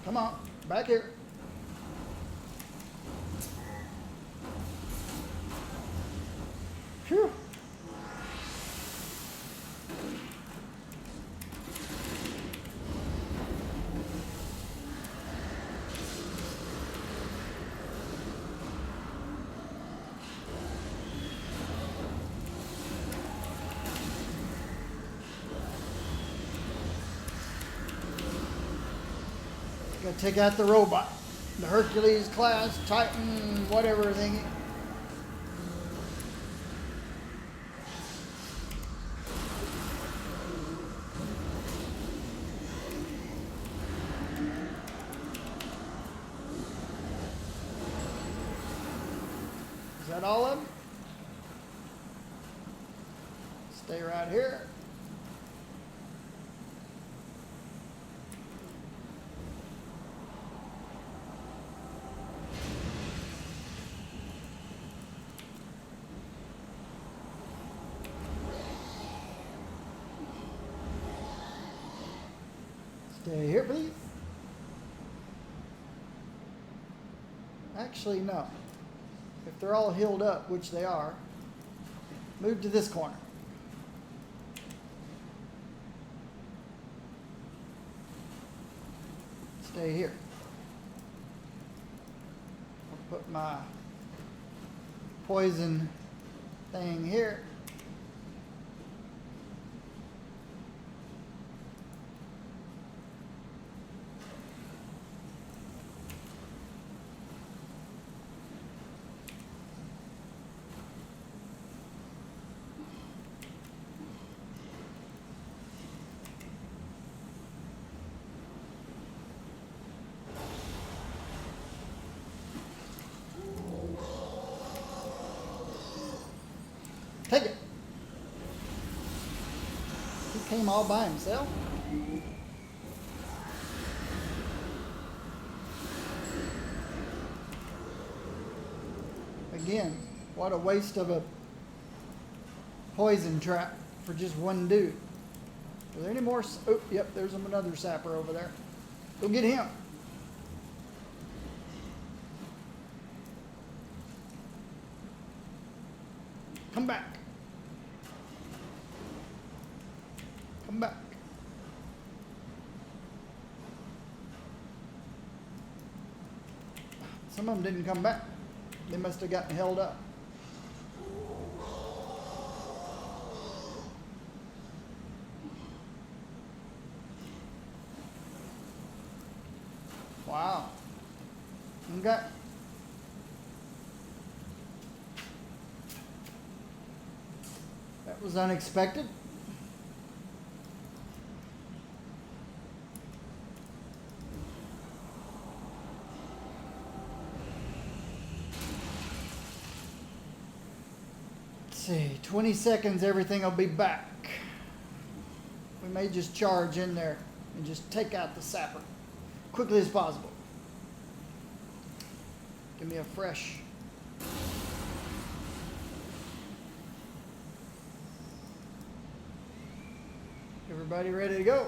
Come on, back here. Phew. Gotta take out the robot. The Hercules class, Titan, whatever thing. Is that all of them? Stay right here. Stay here, please. Actually, no. If they're all healed up, which they are, move to this corner. Stay here. I'll put my poison thing here. Take it. He came all by himself. Again, what a waste of a poison trap for just one dude. Are there any more? Oh, yep, there's another sapper over there. Go get him. Come back. Come back. Some of them didn't come back. They must have gotten held up. Wow. Okay. That was unexpected. Let's see, 20 seconds, everything will be back. We may just charge in there and just take out the sapper quickly as possible. Give me a fresh. Everybody ready to go?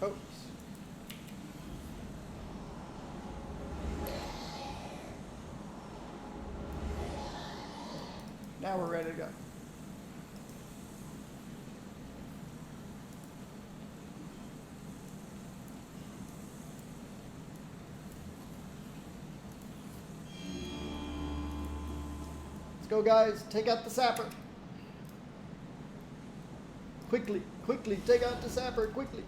Oops. Now we're ready to go. Let's go, guys. Take out the sapper. Quickly, quickly, take out the sapper, quickly.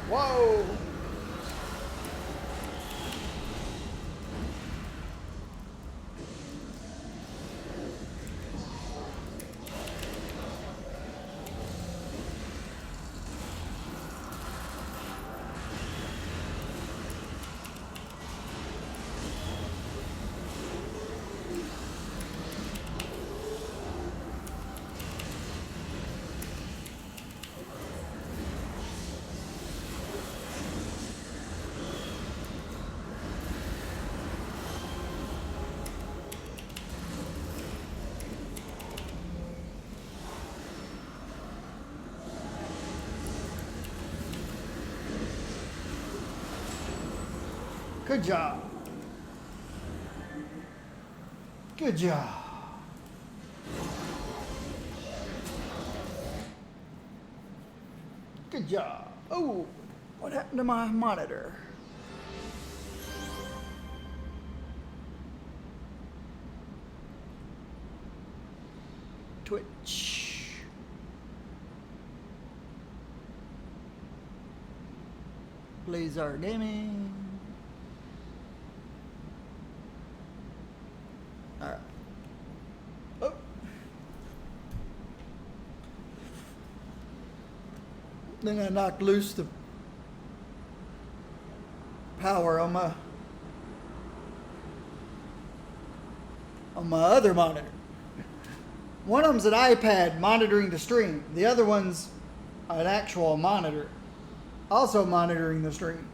Whoa! Good job. Good job. Good job. Oh, what happened to my monitor? Twitch. Blazar Gaming. All right. Oh. Then I knocked loose the power on my other monitor. One of them's an iPad monitoring the stream. The other one's an actual monitor, also monitoring the stream.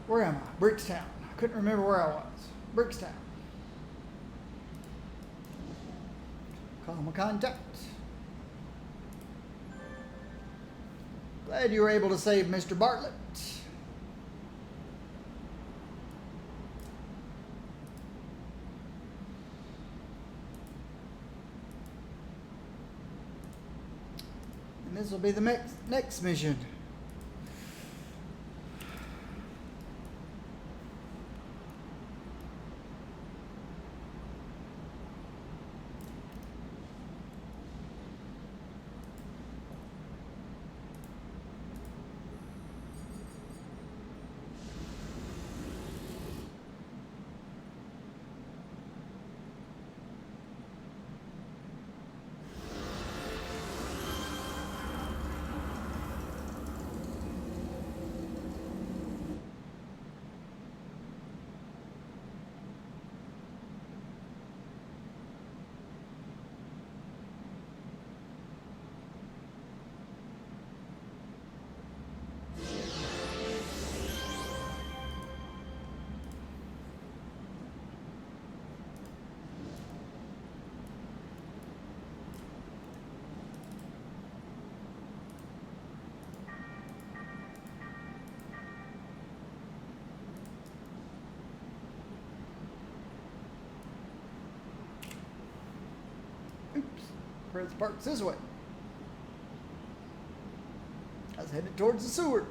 Where am I? Brickstown. I couldn't remember where I was. Brickstown. Call my contact. Glad you were able to save Mr. Bartlett. And this will be the next mission. Oops, Perez Park's this way. I was headed towards the sewers.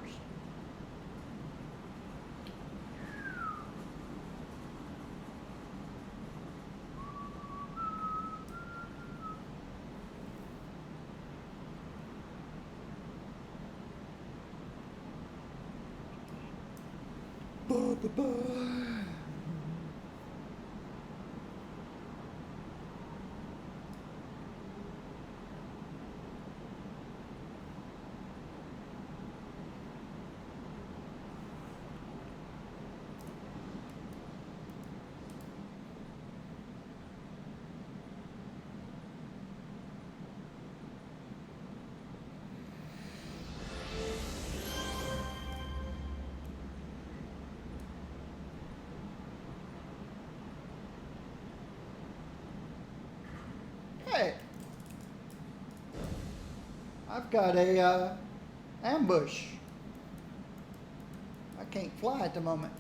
Hey, I've got a ambush. I can't fly at the moment.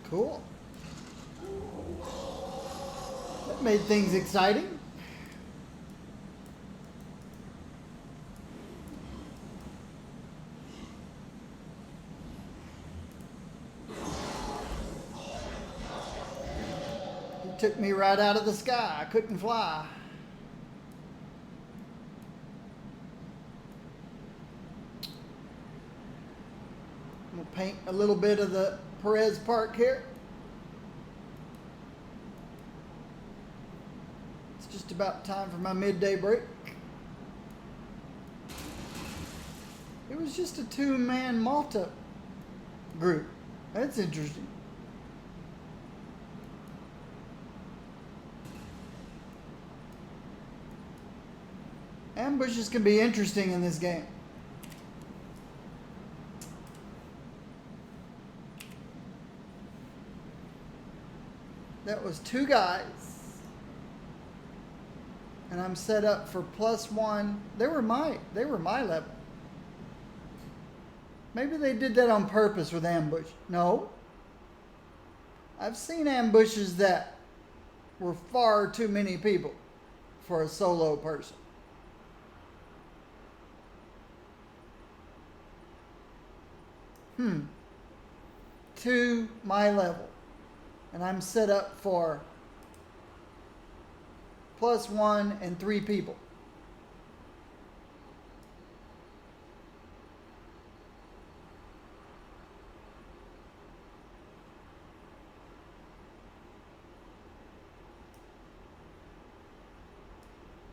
Cool. That made things exciting. He took me right out of the sky. I couldn't fly. I'm going to paint a little bit of the Perez Park here. It's just about time for my midday break. It was just a 2-man Malta group. That's interesting. Ambushes can be interesting in this game. That was 2 guys. And I'm set up for +1. They were my level. Maybe they did that on purpose with ambush. No. I've seen ambushes that were far too many people for a solo person. To my level. And I'm set up for +1 and 3 people.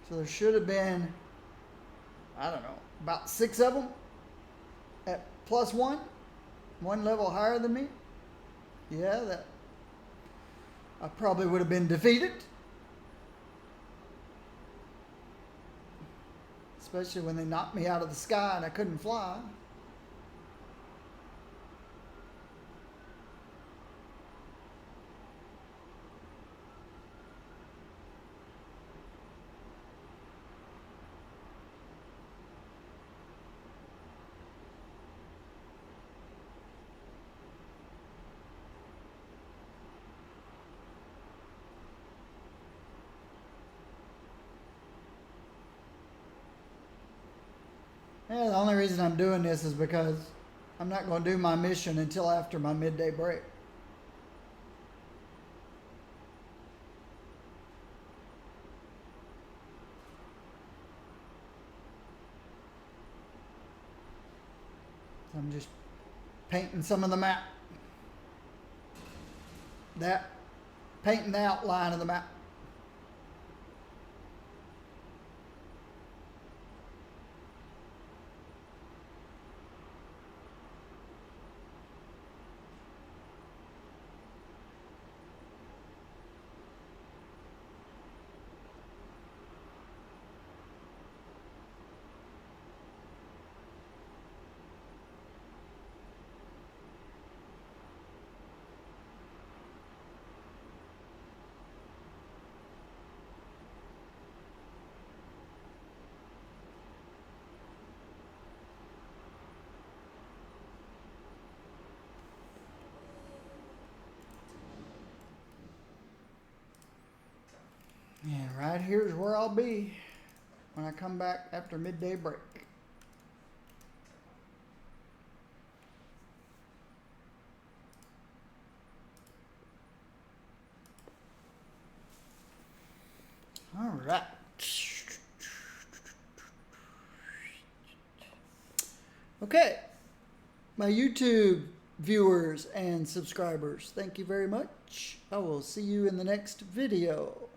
So there should have been, I don't know, about 6 of them at +1, one level higher than me. Yeah, that I probably would have been defeated. Especially when they knocked me out of the sky and I couldn't fly. Yeah, the only reason I'm doing this is because I'm not going to do my mission until after my midday break. So I'm just painting some of the map. Painting the outline of the map. And right here's where I'll be when I come back after midday break. All right. Okay. My YouTube viewers and subscribers, thank you very much. I will see you in the next video.